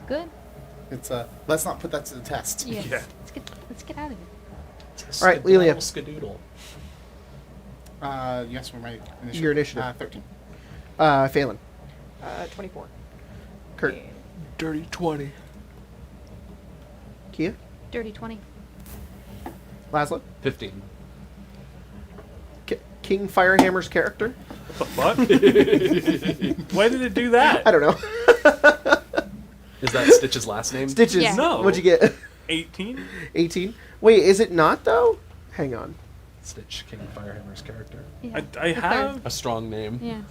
Good. It's let's not put that to the test. Yes. Yeah. Let's get out of here. Just All right, a little Lelia. Skadoodle. Yes, for my initiative. Your initiative. 13. Phelan. 24. Kurt. And Dirty 20. Kia. Dirty 20. Laszlo. 15. King Firehammer's character. What the fuck? Why did it do that? I don't know. Is that Stitch's last name? Stitches. Yeah. No. What'd you get? 18? 18. Wait, is it not though? Hang on. Stitch, King Firehammer's character. Yeah. I The have. third. A strong name. Yeah.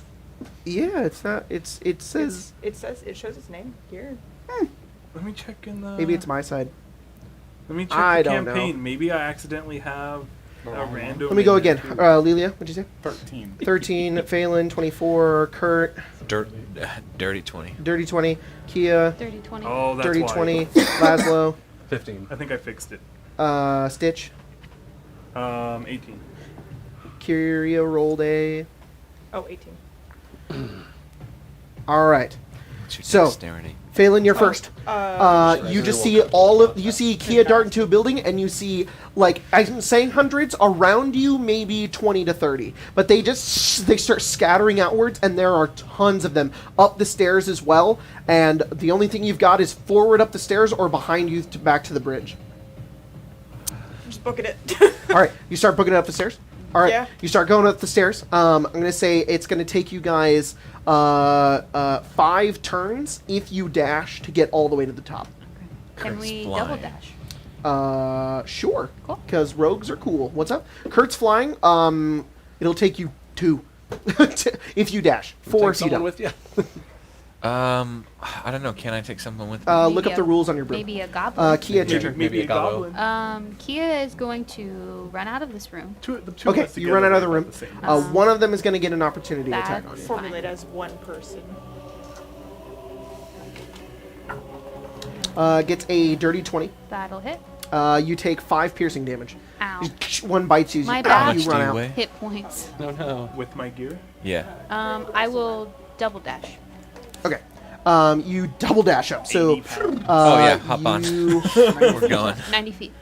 Yeah, it's not. It says. it shows its name here. Let me check in the. Maybe it's my side. Let me check I the don't know. campaign. Maybe I accidentally have a random. Let me go again. too. Lelia, what'd you say? 13. 13. Phelan, 24. Kurt, Dirty 20. dirty 20. Kia, Dirty 20. Oh, that's dirty why. 20. Laszlo, 15. I think I fixed it. Stitch. 18. Kyria rolled a. Oh, 18. All right. What's your So- dexterity? Phelan, you're first. Uh, You just see you see Kia dart into a building, and you see, like, I'm saying hundreds around you, maybe 20 to 30, but they start scattering outwards, and there are tons of them up the stairs as well. And the only thing you've got is forward up the stairs or behind you back to the bridge. just booking it. All right, you start booking it up the stairs. All right, Yeah. you start going up the stairs. I'm gonna say it's gonna take you guys 5 turns if you dash to get all the way to the top. Can Kurt's we flying. double dash? Sure. Cool. Because rogues are cool. What's up? Kurt's flying. It'll take you 2 if you dash. 4 Take if you someone don't. with you. I don't know. Can I take someone with me? Look Maybe up the rules on your broom. Maybe a goblin. Kia, it's your turn. Maybe a Gobbo. goblin. Kia is going to run out of this room. The two of Okay, us you run together out of the are room. about the same. One of them is going to get an opportunity attack on That's you. Formulate as one person. Gets a dirty 20. That'll hit. You take 5 piercing damage. Ow. One bites you. My you bad. you How run much do you out. weigh? Hit points. No, no. With my gear? Yeah. I will double dash. Okay. You double dash up. So. 80 pounds. Oh, yeah, hop on. you- We're going. 90 feet.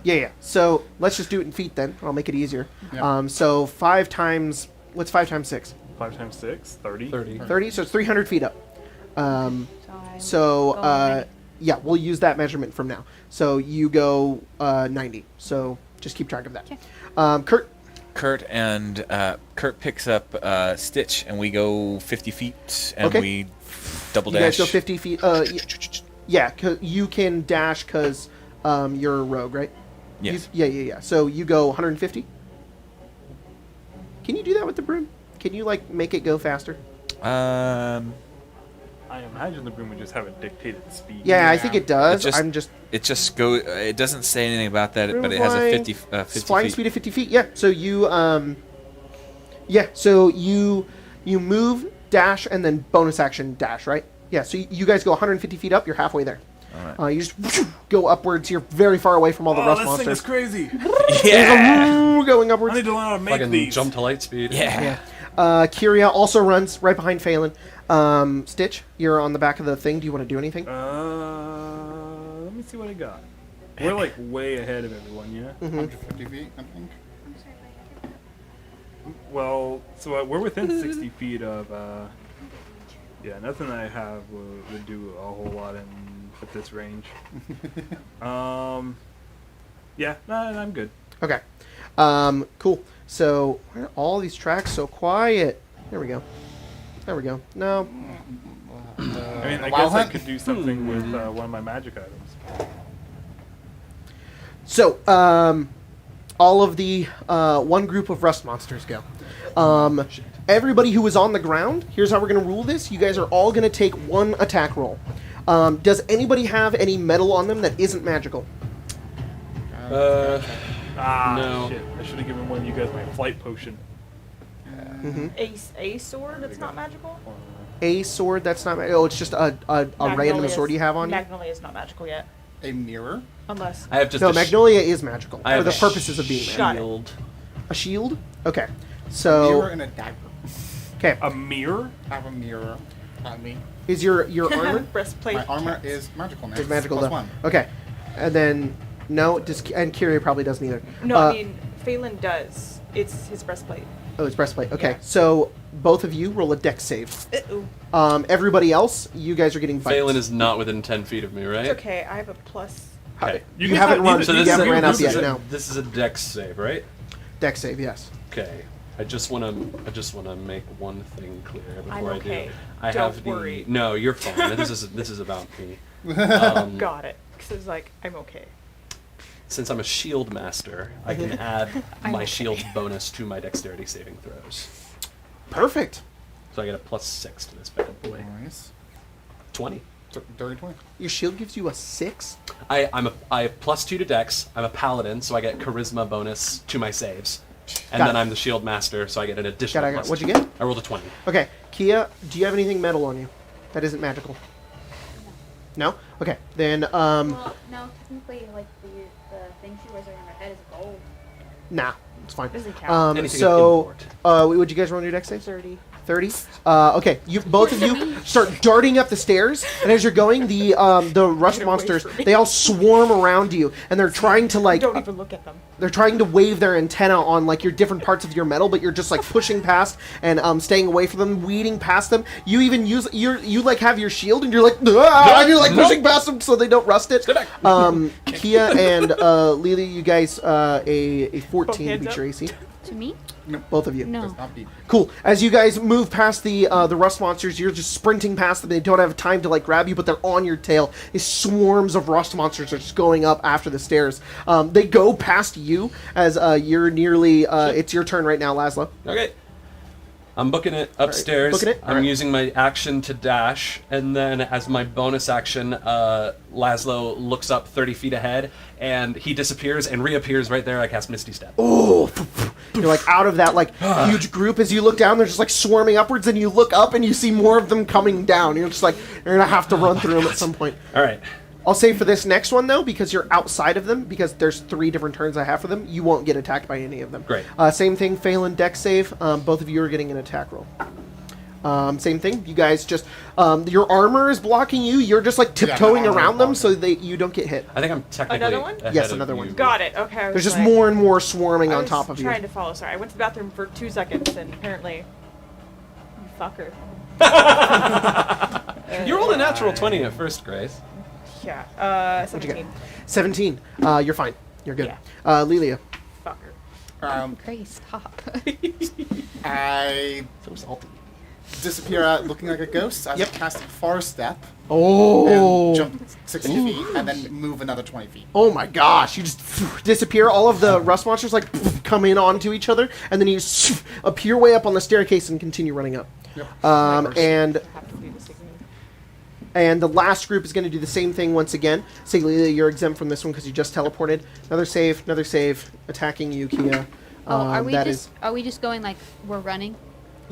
Yeah. So let's just do it in feet then. I'll make it easier. Yeah. So 5 times. What's 5 times 6? 5 times 6, 30. 30. 30. So it's 300 feet up. So, Yeah, we'll use that measurement from now. So you go 90. So just keep track of that. Okay. Kurt, Kurt picks up Stitch, and we go 50 feet, and Okay. we double you dash. guys go 50 feet. Yeah, 'cause you can dash because you're a rogue, right? Yes. Yeah. So you go 150. Can you do that with the broom? Can you like make it go faster? I imagine the broom would just have a dictated speed. Yeah, I think it does. It just- I'm just It just go. It doesn't say anything about that, Broom but it has a flying, 50 flying feet. speed of 50 feet. Yeah. So you you move, dash, and then bonus action dash, right? Yeah. So you guys go 150 feet up. You're halfway there. All right. You just go upwards. You're very far away from all the rust this thing monsters. is crazy. Yeah. Going I upwards. need to learn how to make Fucking these. jump to light speed. Yeah. Kyria also runs right behind Phelan. Stitch, you're on the back of the thing. Do you want to do anything? Let me see what I got. We're like way ahead of everyone, yeah? 150 feet, I think. Well, so we're within 60 feet of, yeah, nothing I have would do a whole lot at this range. Yeah, no, I'm good. Okay. Cool. So, why are all these tracks so quiet? There we go. No. I mean, I Wild guess I Hunt? could do something with one of my magic items. So, all of the one group of rust monsters go. Everybody who is on the ground, here's how we're going to rule this. You guys are all going to take 1 attack roll. Does anybody have any metal on them that isn't magical? No. Shit. I should have given one of you guys my flight potion. A sword that's not magical? A sword that's not... Oh, it's just a random Magnolia sword is- you have on you? Magnolia is not magical yet. a mirror. Unless. I have just No, Magnolia is magical I for have the a purposes of being magical. shield. A shield? Okay. Mirror So, and a dagger. A okay. mirror? I have a mirror on me. Is your armor? Breastplate. My armor is magical now. Is magical Plus though. 1. Okay. And then, no, and Kyria probably doesn't either. No, I mean, Phelan does. It's his breastplate. Oh, it's breastplate. Okay, Yeah. so both of you roll a dex save. Uh-oh. Everybody else, you guys are getting bites. Phelan is not within 10 feet of me, right? It's okay. I have a plus. Okay. You can haven't have run. either. So You this is haven't a, ran up this yet. is a, No. this is a dex save, right? Dex save. Yes. Okay. I just want to make one thing clear before I'm okay. I do. I Don't have worry. the No, you're fine. this is about me. Got it. Because it's like, I'm okay. Since I'm a shield master, I can add my shield bonus to my dexterity saving throws. Perfect. So I get a +6 to this bad boy. Nice. 20. Dirty 20. Your shield gives you a 6. I have +2 to dex. I'm a paladin, so I get charisma bonus to my saves. And Got then it. I'm the shield master, so I get an additional Got it. +2. What'd you get? I rolled a 20. Okay, Kia, do you have anything metal on you that isn't magical? No. Okay, then Well, no, technically, like the thing she wears around her head is gold. nah, it's fine. Doesn't count. Anything So, of would you guys roll on your dex saves? 30. 30. Okay, you both of you start darting up the stairs, and as you're going, the rust Get away monsters from me. they all swarm around you, and they're trying to like Don't even look at them. they're trying to wave their antenna on like your different parts of your metal, but you're just like pushing past and staying away from them, weeding past them. You even use you like have your shield, and you're like and you're like pushing past them so they don't rust it. Kia and Lily, you guys a 14 to hands beat up. your AC. To me? Both of you. No. Does not beat. Cool. As you guys move past the rust monsters, you're just sprinting past them. They don't have time to like grab you, but they're on your tail. These swarms of rust monsters are just going up after the stairs. They go past you as you're nearly. It's your turn right now, Laszlo. Okay. I'm booking it upstairs. Booking it? I'm Alright. using my action to dash, and then as my bonus action, Laszlo looks up 30 feet ahead, and he disappears and reappears right there. I cast Misty Step. Oh, you're like out of that like huge group. As you look down, they're just like swarming upwards, and you look up and you see more of them coming down. You're just like you're gonna have to run through them at some point. All right. I'll say for this next one, though, because you're outside of them, because there's 3 different turns I have for them, you won't get attacked by any of them. Great. Same thing, Phelan dex save. Both of you are getting an attack roll. Same thing. You guys just... your armor is blocking you. You're just, like, tiptoeing armor around them blocking. so that you don't get hit. I think I'm technically Another one? ahead Yes, of another one. you. Got it. Okay. I was There's just like- more and more swarming I on was top of you. trying to follow. Sorry, I went to the bathroom for 2 seconds, and apparently, you fucker. You rolled a natural 20 at first, Grace. Yeah. What'd you get? 17. 17. You're fine. You're good. Yeah. Lilia. Fucker. Grace, stop. I So salty. disappear out looking like a ghost. I Yep. cast Far Step Oh. and jump 60 feet and then move another 20 feet. Oh my gosh, you just disappear. All of the rust monsters like come in onto each other, and then you appear way up on the staircase and continue running up. Yep. And Have to do this again. And the last group is going to do the same thing once again. Say, you're exempt from this one because you just teleported. Another save, attacking you, Kia. Are we that just going like we're running?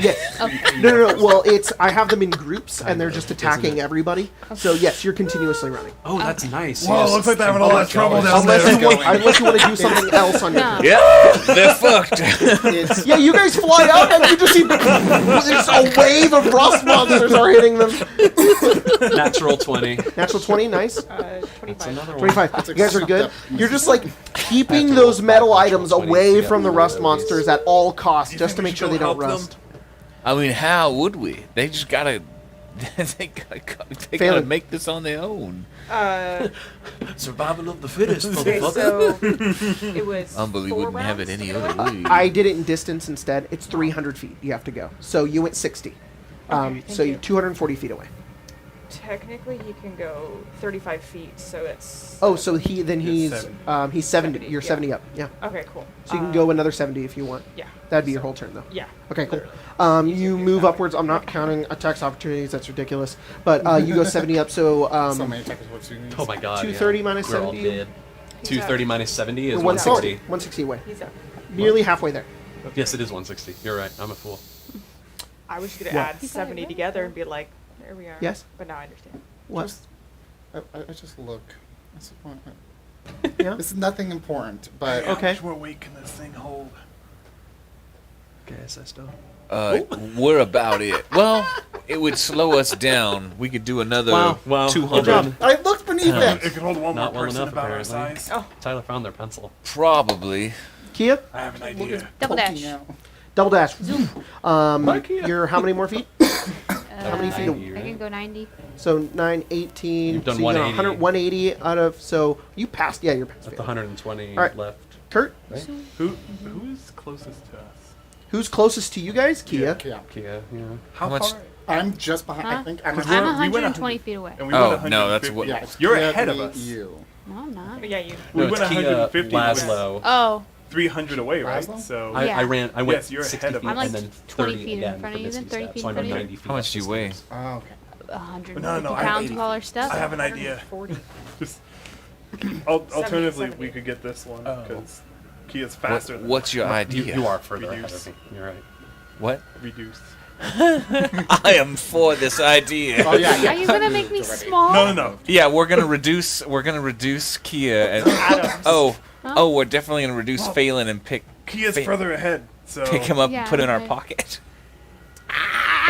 Yes. Okay. No. Well, I have them in groups, and they're just attacking everybody. So yes, you're continuously running. Oh, that's nice. Whoa, Yes. looks like they're having a lot of trouble down Unless there. you want to do something else on your No. turn. Yeah, they're fucked. It's Yeah, you guys fly up, and you just see there's a wave of rust monsters are hitting them. Natural 20. Natural 20, nice. 25. Another one. 25. You guys are good. You're just like keeping those metal items away from the rust monsters at all costs, just to make sure they don't rust. I mean, how would we? They just gotta. They gotta Phelan. make this on their own. Survival of the fittest, Okay, motherfucker. so it was. Unbelievable. 4 Wouldn't have it rounds any together? other way. I did it in distance instead. It's 300 feet you have to go. So you went 60. thank So you. you're 240 feet away. Technically, he can go 35 feet, so it's. Oh, so he's 70. 70. 70, You're yeah. 70 up. Yeah. Okay, cool. So you can go another 70 if you want. Yeah. That'd be your whole turn though. Yeah. Okay, cool. literally. You move upwards. I'm not counting attacks opportunities. That's ridiculous. But you go 70 up. So so many types of opportunities. Oh my god. 230 yeah. minus We're all 70. dead. He's 230 up. minus 70 is 160. 160. 160 away. He's up. Nearly halfway there. Yes, it is 160. You're right. I'm a fool. I was gonna What? add 70 together and be like, there we are. Yes? But now I understand. What? Just, I just look. Yeah. This is nothing important, but Okay. How much more weight can this thing hold? Guess I still. We're about it. Well, it would slow us down. We could do another Wow. 200. I looked beneath It it. could hold one Not more well person enough, about our apparently. size. Oh, Tyler found their pencil. Probably. Kia, I have an idea. Double dash. double dash. Bye, Kia. You're how many more feet? How many feet? I can go 90. So 9, 18. You've done so you got 180. 180 out of. So you passed. Yeah, you're past. At the Phelan. 120 All right. left. Kurt, Who's closest to us? who's closest to you guys? Kia. Yeah. Kia, yeah. How much- far? I'm just behind. I Huh? think I'm. Because I'm we went 120 feet away. And we Oh, went no, that's 150. what- Yeah, You're Kia ahead of beat us. You. No, I'm not. yeah, you. We No, went it's Kia 150. Laslo. Oh, 300 away, right? Laszlo? So Yeah. I went Yes, you're 60 ahead of feet us. I'm like and then 20 30 feet in again front of for you, then Misty 30 Step, feet so in I'm front of you. 90 feet. How much do you weigh? Oh, okay. 150 No, I- pounds of all our stuff. I have an idea. 40. Just alternatively, 70. we could get this one Oh. because Kia's faster. than What's your You, idea? you are further ahead Reduce. of me. You're right. What? reduced. I am for this idea. Oh yeah, yeah. Are you gonna make me small? No. Yeah, we're gonna reduce Kia and we're definitely gonna reduce Phelan and pick Kia's Phe- further ahead, so pick him up Yeah, and put in our okay. pocket.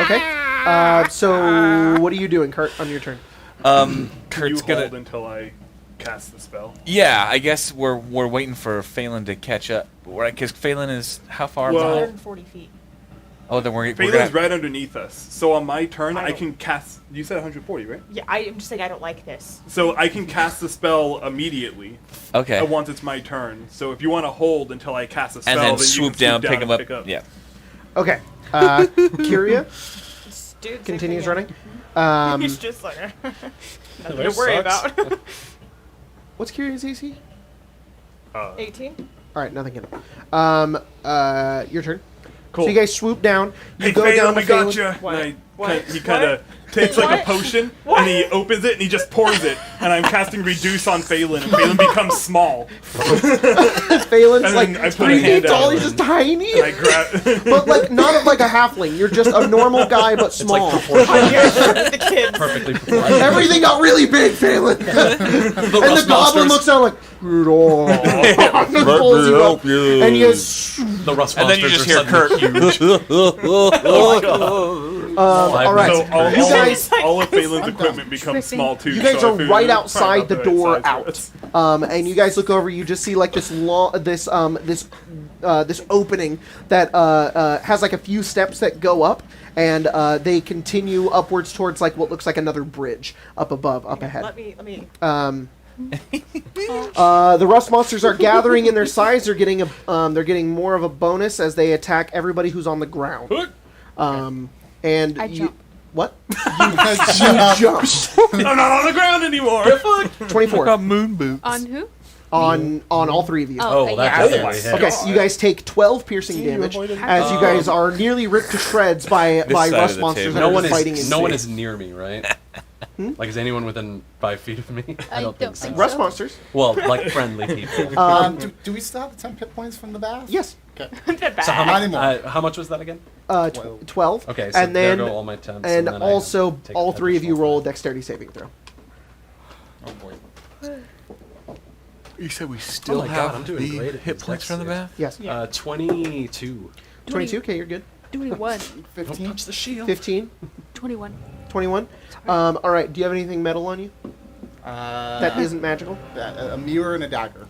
Okay. So what are you doing, Kurt? On your turn. Can Kurt's you gonna. hold until I cast the spell. Yeah, I guess we're waiting for Phelan to catch up, right? Because Phelan is how far Well- behind? 140 feet. Oh, then we're Phelan's gonna. right underneath us, so on my turn I I don't- can cast. You said 140, right? Yeah, I'm just saying I don't like this. So I can cast the spell immediately. Okay. Once it's my turn. So if you want to hold until I cast a spell, And then you swoop can down, swoop pick him up. and pick Yeah. Okay. Kyria Just do the same continues thing running. He's just like nothing to That worry sucks. about. What's Kyria's AC? 18. All right, nothing in it. Your turn. Cool. So you guys swoop down. You Hey, go Phelan, down to we got Phelan. you. What? And What? he kind of takes like a What? potion What? and he opens it and he just pours it. And I'm casting reduce on Phelan, and Phelan becomes small. Phelan's And like then I put 3 a hand feet tall. out. He's just tiny. And I grab. But like not like a halfling. You're just a normal guy but small. The kids. Perfectly proportioned. Everything got really big, Phelan. And the goblin looks down like, Rudolph. And pulls you up. And you guys, The rust And then you monsters just are hear suddenly huge. all right. So You guys, all of Phelan's I'm equipment becomes Tripping. small too. you guys so I are figured right it was outside probably the about door right size for out. us. And you guys look over. You just see like this long, this opening that has like a few steps that go up, and they continue upwards towards like what looks like another bridge up above, up ahead. Let me. The rust monsters are gathering in their size. They're getting more of a bonus as they attack everybody who's on the ground. And I you, jump. what? Shut Jump. I'm not on the ground anymore. 24 moon boots. On who? on all three of you. Oh, Oh, that yeah. definitely hit. Okay, you guys take 12 piercing damage as you guys are nearly ripped to shreds by This side of rust the monsters table. that No are one just fighting is. in No one space. is near me, right? Like, is anyone within 5 feet of me? I don't think so. Rust monsters. Well, like friendly people. do we still have the 10 hit points from the bath? Yes. Okay. So how, Not anymore. how much was that again? 12. Okay, so and then there go all my 10s. and then I also take all 10 three of you additional roll a time. dexterity saving throw. Oh boy. You said we still Oh my have God, I'm doing the great at hit these points from the bath? Yes. 22. 22. Okay, you're good. 21. 15. Touch the shield. 15. 21. 21. All right. Do you have anything metal on you that That isn't magical? a mirror and a dagger.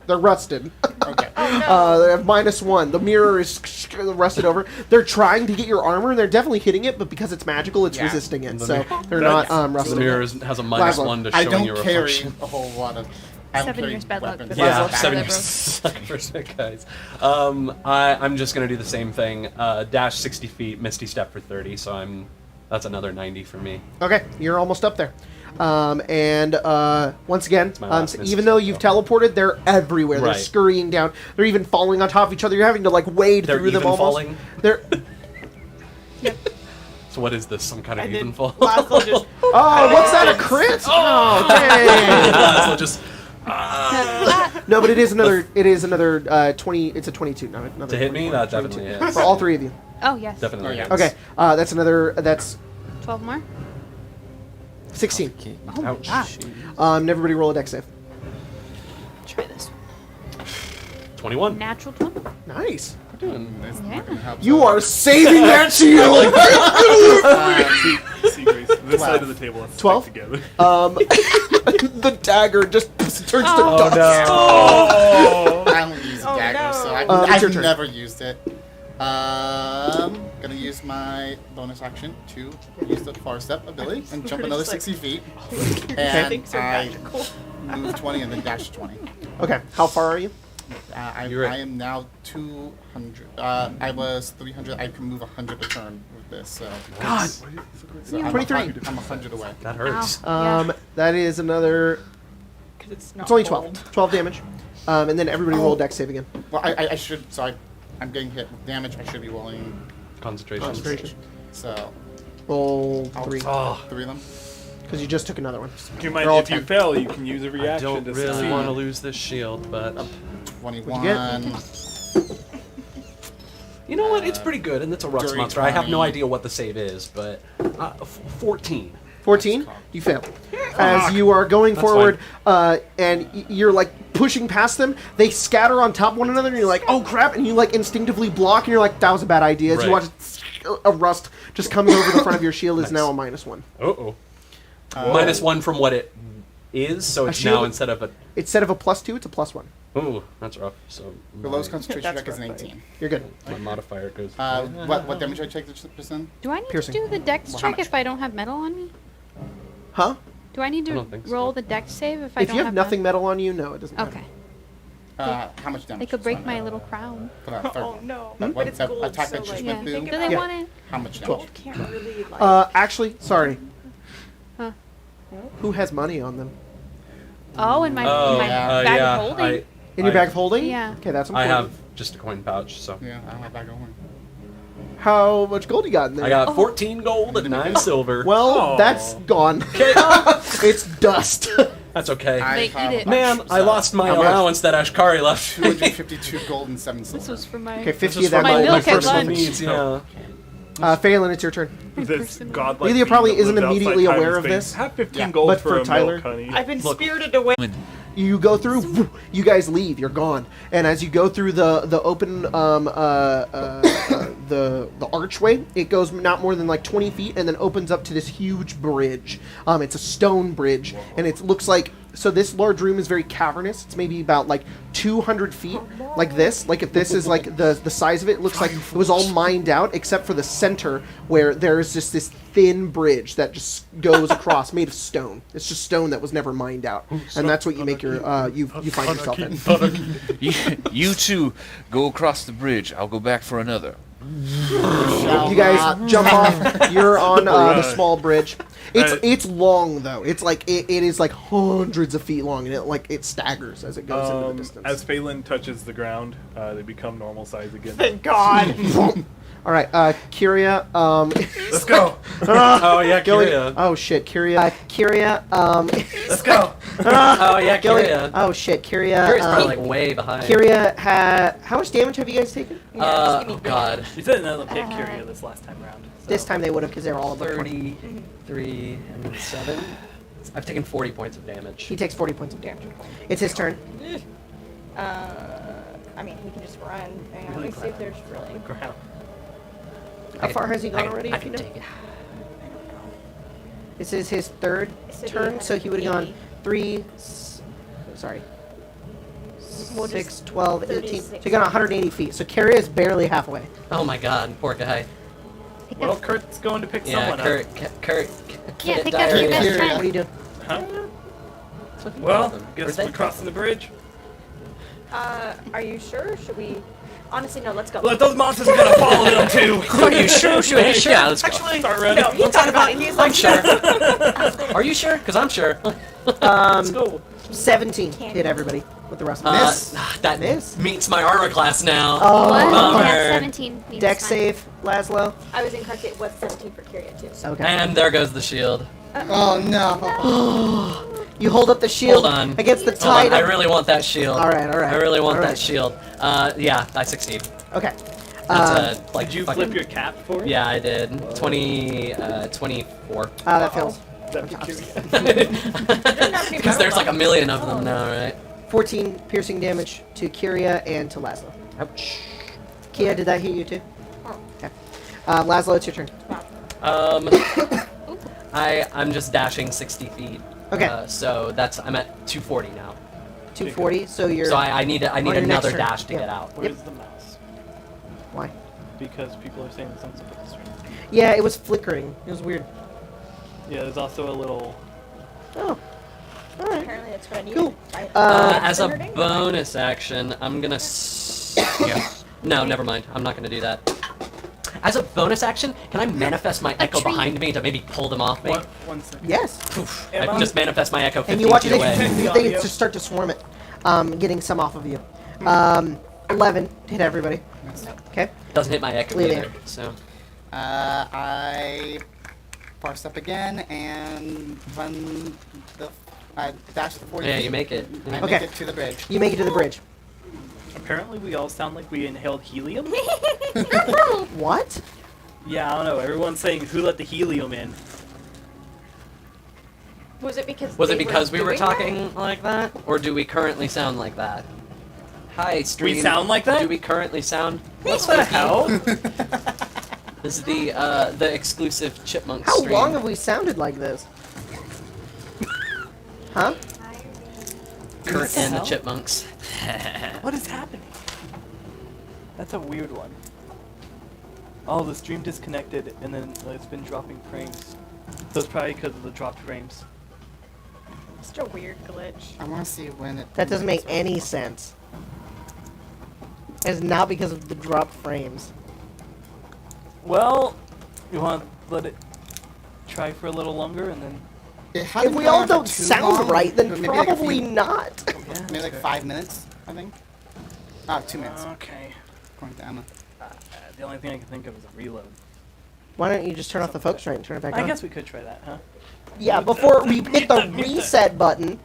They're rusted. Okay. They have -1. The mirror is rusted over. They're trying to get your armor, and they're definitely hitting it, but because it's magical, it's Yeah. resisting it. The So mirror- they're not The rusted. mirror has a -1 to I showing don't your carry reflection. a whole lot of. I don't 7 carry years bad luck. weapons. Yeah, Bad 7 luck, years. 100%, guys. I'm just gonna do the same thing. Dash 60 feet, Misty Step for 30. So that's another 90 for me. Okay, you're almost up there. Once again, my last even message, though you've teleported, they're everywhere. They're Right. scurrying down. They're even falling on top of each other. You're having to like wade They're through them even almost. falling. They're So what is this? Some kind of And then even fall? Laszlo just oh, what's that? A crit? Oh, dang. So just No, but it is another. It is another 20. It's a 22. Not another to hit me. 24, That 22. definitely hits. For all three of you. Oh, yes. Definitely. Oh, yeah. hits. Okay, that's another. That's 12 more? 16. Oh my god. Everybody roll a dex save. Try this. 21. Natural 20. Nice. It's not gonna help. You are saving that shield! See, Grace, this side of the table. Let's 12? stick together. The dagger just turns to Oh, dust. Oh! I don't use Oh, daggers, no. so it's your I've turn. never used it. Gonna use my bonus action to use the far step ability and jump another 60 feet. And Things are I magical. move 20 and then dash 20. Okay, how far are you? I am now 200. I was 300. I can move 100 a turn with this. So. God. So Yeah. 23. I'm 100 away. That hurts. Ow. That is another. Because it's not It's only cold. 12. 12 damage. And then everybody roll a dex save again. Well, I should. So I'm getting hit with damage. I should be rolling. Concentration. Concentration. So Roll 3. Oh, 3 of them. Because you just took another one. Keep in They're mind, all if you 10. fail, you can use a I reaction don't to really succeed. want to lose this shield, but 21. you know what? It's pretty good, and it's a rust Dirty monster. I have no 20. idea what the save is, but 14. 14, you fail. As you are going That's forward, and you're like pushing past them, they scatter on top of one another, and you're like, oh crap, and you like instinctively block, and you're like, that was a bad idea. As you Right. watch a rust just coming over the front of your shield is now a -1. Uh-oh. -1 from what it is, so it's shield- now instead of a... Instead of a +2, it's a +1. Ooh, that's rough. So The lowest concentration That's check is an rough, 18. You're good. my modifier goes... What damage do I take this in? Do I need Piercing. to do the dex Well, how check much? if I don't have metal on me? Huh? Do I need I to don't think so. roll the dex save if I If don't you have have nothing metal on you, no, it doesn't matter. Okay. How much damage? They could break my little crown. Oh no. That But it's gold, attack so that just like, Yeah. went Do through. think they about want it? How much damage? gold can't really like. Actually, sorry. Huh. Who has money on them? Oh, in my, bag of holding? In your bag of holding? Yeah. Okay, that's I important. have just a coin pouch, so... Yeah, I don't have that going. How much gold you got in there? I got 14 gold and 9 silver. Well, Aw. that's gone. it's dust. That's okay. I They have eat it. Man, I lost my How much? allowance that Ashkari left. 252 gold and 7 silver. This was for my... Okay, 50 Just of that for my gold. milk at personal lunch. needs. needs, yeah. Phelan, it's your turn. This godlike Lydia being probably that isn't lived outside immediately time and aware of space. this. Have 15 Yeah. gold But for for a Tyler- milk, honey. I've been Look. spirited away. You go through. You guys leave. You're gone. And as you go through the open the archway, it goes not more than like 20 feet, and then opens up to this huge bridge. It's a stone bridge, and it looks like. So this large room is very cavernous. It's maybe about like 200 feet, like this. Like if this is like the size of it, it looks like it was all mined out, except for the center where there's just this thin bridge that just goes across, made of stone. It's just stone that was never mined out, and that's what you make your you find yourself in. You two go across the bridge. I'll go back for another. You guys jump off. You're on the small bridge. It's long though. It's like it is like hundreds of feet long, and it staggers as it goes into the distance. As Phelan touches the ground, they become normal size again. Thank God. All right, Kyria. Let's go. Oh, yeah, Going, Kyria. oh shit, Kyria. Kyria. Let's go. Oh, yeah, Going, Kyria. oh shit, Kyria. Kyria's probably like way behind. Kyria had. How much damage have you guys taken? Oh god. You said another pick Kyria this last time round. So. This time they would have because they're all above 20. 33 and 7. I've taken 40 points of damage. He takes 40 points of damage. It's his turn. I mean, we can just run. And let me see if there's really. Ground. How far has he gone already? I if you can know? take it. This is his third So turn, so he would have gone 3. Sorry. We'll 6, just 12, 18. 36. So he got 180 feet. So Kyria is barely halfway. Oh my god, poor guy. Well, Kurt's going to pick Yeah, someone Kurt. Yeah, pick up diarrhea. your best Kyria, friend. what are you doing? up. Huh? That's what you Well, call them. guess Where'd we're they crossing the bridge. Are you sure? Should we? Honestly, no. Let's go. Look, those monsters are gonna follow them too. Are you sure? Should we? Yeah, let's go. Actually, start running. No, he thought about it. He's I'm like, sure. Are you sure? Because I'm sure. Let's go. 17 hit everybody with the rest of Miss. That Miss. meets my armor class now. Oh, What? Bummer. Yeah, 17. Means Dex fine. save, Laszlo. I was incorrect. It was 17 for Kyria too. So. Okay. And there goes the shield. Oh no. You hold up the shield Hold on. against the Hold tide. on, I really want that shield. All right, all right. I really want all that right. shield. Yeah, I succeed. Okay. That's like Did you fucking, flip your cap for it? Yeah, I did. 24. That fails. Because there's like a million of them now, right? 14 piercing damage to Kyria and to Laszlo. Ouch. Kia, did that hit you too? Okay. Laszlo, it's your turn. I'm just dashing 60 feet. Okay. So I'm at 240 now. 240. So you're. So I need another turn. dash to get out. Where's the mouse? Why? Because people are saying something about the stream. Yeah, it was flickering. It was weird. Yeah, there's also a little. Oh. All right. Apparently that's what I need. Cool. As a bonus action, I'm gonna. No, never mind. I'm not gonna do that. As a bonus action, can I manifest my echo behind me to maybe pull them off me? One second. Yes. Poof. I just manifest my echo 15 And you watch feet away. they just start to swarm it, getting some off of you. 11 hit everybody. Okay. Doesn't hit my echo Lelia. either. So. I parse up again and run the. I dash the 40 Yeah, feet. you make it. I Okay. make it to the bridge. You make it to the bridge. Apparently, we all sound like we inhaled helium. What? Yeah, I don't know. Everyone's saying, "Who let the helium in?" Was it because we were talking like that, or do we currently sound like that? Hi, stream. We sound like that? Do we currently sound? What the hell? This is the exclusive chipmunk How stream. long have we sounded like this? Huh? Kurt and the hell? chipmunks. What is happening? That's a weird one. Oh, the stream disconnected, and then it's been dropping frames. So it's probably because of the dropped frames. It's a weird glitch. I want to see when it. That doesn't make any sense. It's not because of the dropped frames. Well, you want to let it try for a little longer, and then... If If we all don't sound right, then maybe probably like not. maybe like 5 minutes, I think. 2 minutes. Okay. According to Emma. The only thing I can think of is a reload. Why don't you just turn off the focus rate and turn it back on? I guess we could try that, huh? Yeah, before we hit the reset button.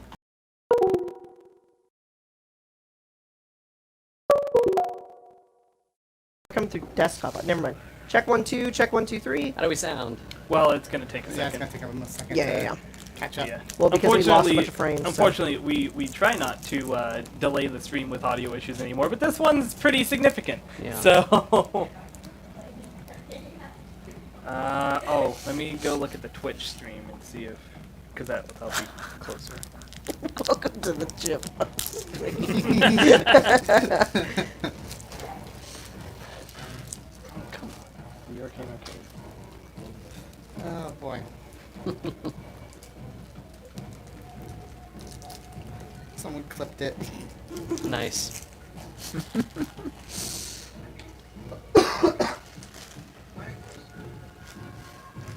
Come through desktop. Never mind. Check 1 2. Check 1 2 3. How do we sound? Well, it's gonna take a Yeah, it's second. gonna take a second Yeah. to catch up. Yeah. Well, because we lost a bunch of frames. so- Unfortunately, we try not to delay the stream with audio issues anymore, but this one's pretty significant. Yeah. So. Let me go look at the Twitch stream and see if, because that'll be closer. Welcome to the chip. You're okay, okay. Oh boy. Someone clipped it. Nice.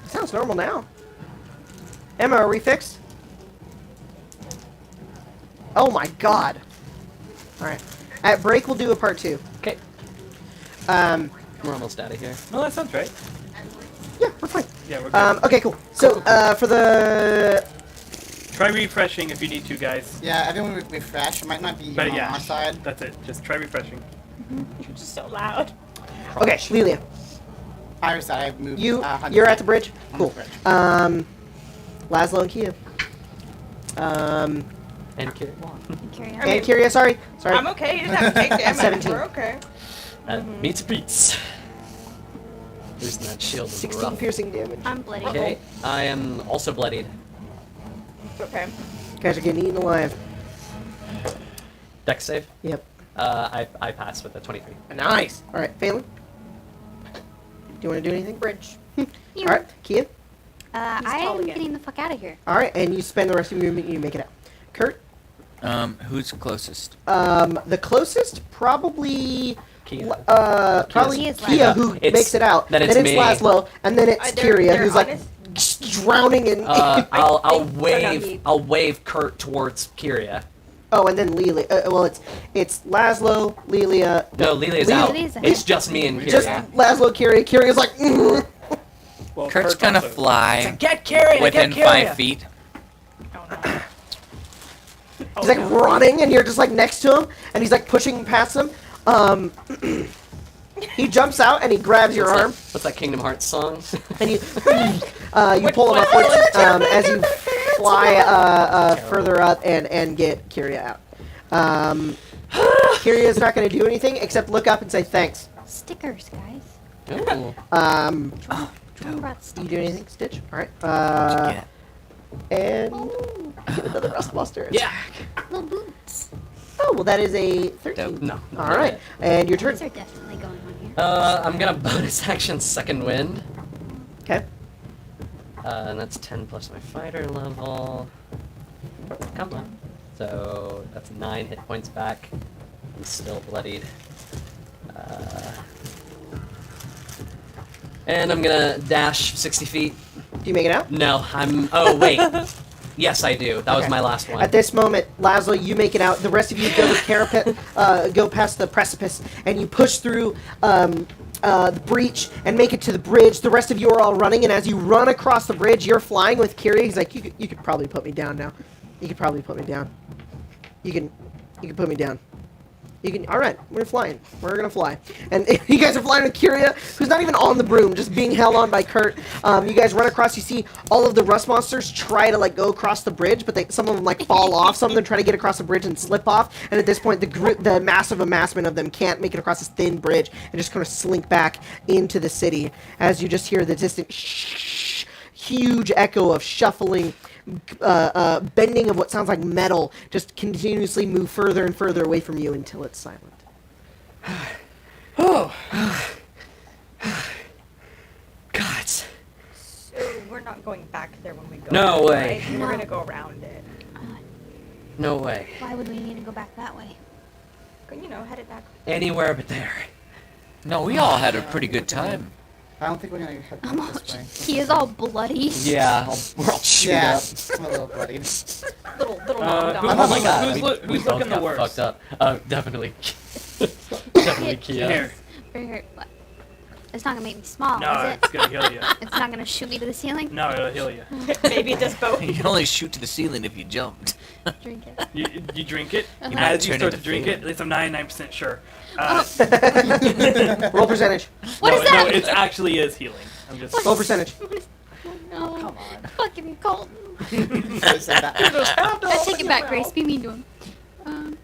Sounds normal now. Emma, are we fixed? Oh my god. Alright. At break, we'll do a part 2. Okay. We're almost out of here. No, that sounds right. Yeah, we're fine. Yeah, we're good. Okay, cool. So, for the... Try refreshing if you need to, guys. Yeah, everyone would refresh. It might not be But on yeah, our side. that's it. Just try refreshing. You're just so loud. Okay, Lelia. Our side, I've moved. You're 100 at the bridge? on Cool. the bridge. Laszlo and Kia. And carry And Kyria, sorry. I'm okay. You didn't have to take damage. 17. We're okay. Meets beats. Losing that shield is 16 rough. piercing damage. I'm bloody. Okay, I am also bloodied. Okay. Guys are getting eaten alive. Dex save? Yep. I pass with a 23. Nice. All right, Phelan. Do you want to do anything? Bridge. All right, Kia. I'm getting the fuck out of here. All right, and you spend the rest of your movement. You make it out. Kurt. Who's closest? The closest probably. Kia. Probably Kia's Kia, last. who It's- makes it out. then it's me. Laszlo, and then it's Kyria, who's like drowning in. I'll wave Kurt towards Kyria. Oh, and then Lilia. Well, it's Laszlo, Lilia. No, Lilia's out. Lilia's out. It's just me and Kyria. Just Laszlo, Kyria. Kyria's like. Well, Kurt's gonna also- fly Get Carrie. within 5 feet. He's like running, and you're just like next to him, and he's like pushing past him. He jumps out and he grabs your arm, What's that Kingdom Hearts song? and he You pull him upwards as you fly further up and get Kyria out. Kyria's not going to do anything except look up and say thanks. Stickers, guys. Ooh. You do anything, Stitch? All right. And get another Rustbuster attack. Yeah. Little boots. Oh, well, that is a 13. No. All right. And your turn. These are definitely going on here. I'm gonna bonus action Second Wind. Okay. And that's 10 plus my fighter level. Come on. So that's 9 hit points back. I'm still bloodied. And I'm gonna dash 60 feet. Do you make it out? No, I'm. Oh, wait. Yes, I do. That was my last one. At this moment, Laszlo, you make it out. The rest of you go go past the precipice, and you push through the breach and make it to the bridge. The rest of you are all running, and as you run across the bridge, you're flying with Kyria. He's like, you could probably put me down now. You could probably put me down. You can put me down. You can. All right, we're flying. We're gonna fly, and you guys are flying with Kyria, who's not even on the broom, just being held on by Kurt. You guys run across. You see all of the rust monsters try to go across the bridge, but some of them fall off. Some of them try to get across the bridge and slip off. And at this point, the massive amassment of them can't make it across this thin bridge and just kind of slink back into the city. As you just hear the distant shh, huge echo of shuffling. Bending of what sounds like metal just continuously move further and further away from you until it's silent. Oh. Gods. So we're not going back there when we go. No back, way. Right? We're gonna go around it. No way. Why would we need to go back that way? Head it back. Anywhere but there. No, we all had a pretty good time. I don't think we're gonna head back this way. He is all bloody. Yeah, we're all chewed up. I'm a little bloodied. Little nom Who- nom. Oh my god. who's We both looking the got worst? Fucked up. Definitely. Definitely Kia. Here. Very. What? It's not gonna make me small, No, is it? it's gonna heal you. It's not gonna shoot me to the ceiling. No, it'll heal you. Maybe just both. You can only shoot to the ceiling if you jumped. Drink it. You drink it. You might As you turn start to into drink food. it, at least I'm 99% sure. Roll percentage. What is that? No, it actually is healing. I'm just. Roll percentage. No. Come on. Fucking Colton. I said that. I take it back, Grace. Be mean to him.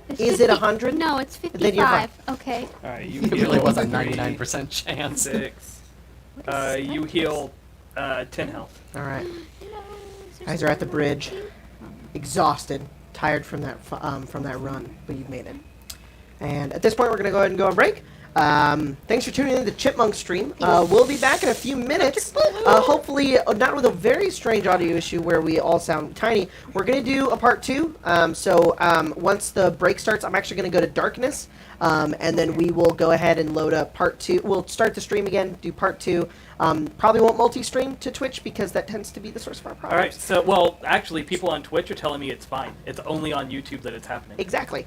It's Is 50. it 100? No, it's Then you're fine. 55. Okay. All right, you It heal really was a 3, 99% chance. 6. What is You heal 10 health. All right. No, is there Guys are at the something bridge, I can do? exhausted, tired from that run, but you've made it. And at this point, we're gonna go ahead and go on break. Thanks for tuning in to the Chipmunk stream. We'll be back in a few minutes. Hopefully, not with a very strange audio issue where we all sound tiny. We're going to do a part 2. Once the break starts, I'm actually going to go to darkness. And then we will go ahead and load up part 2. We'll start the stream again, do part 2. Probably won't multi-stream to Twitch because that tends to be the source of our problems. All right. So, well, actually, people on Twitch are telling me it's fine. It's only on YouTube that it's happening. Exactly.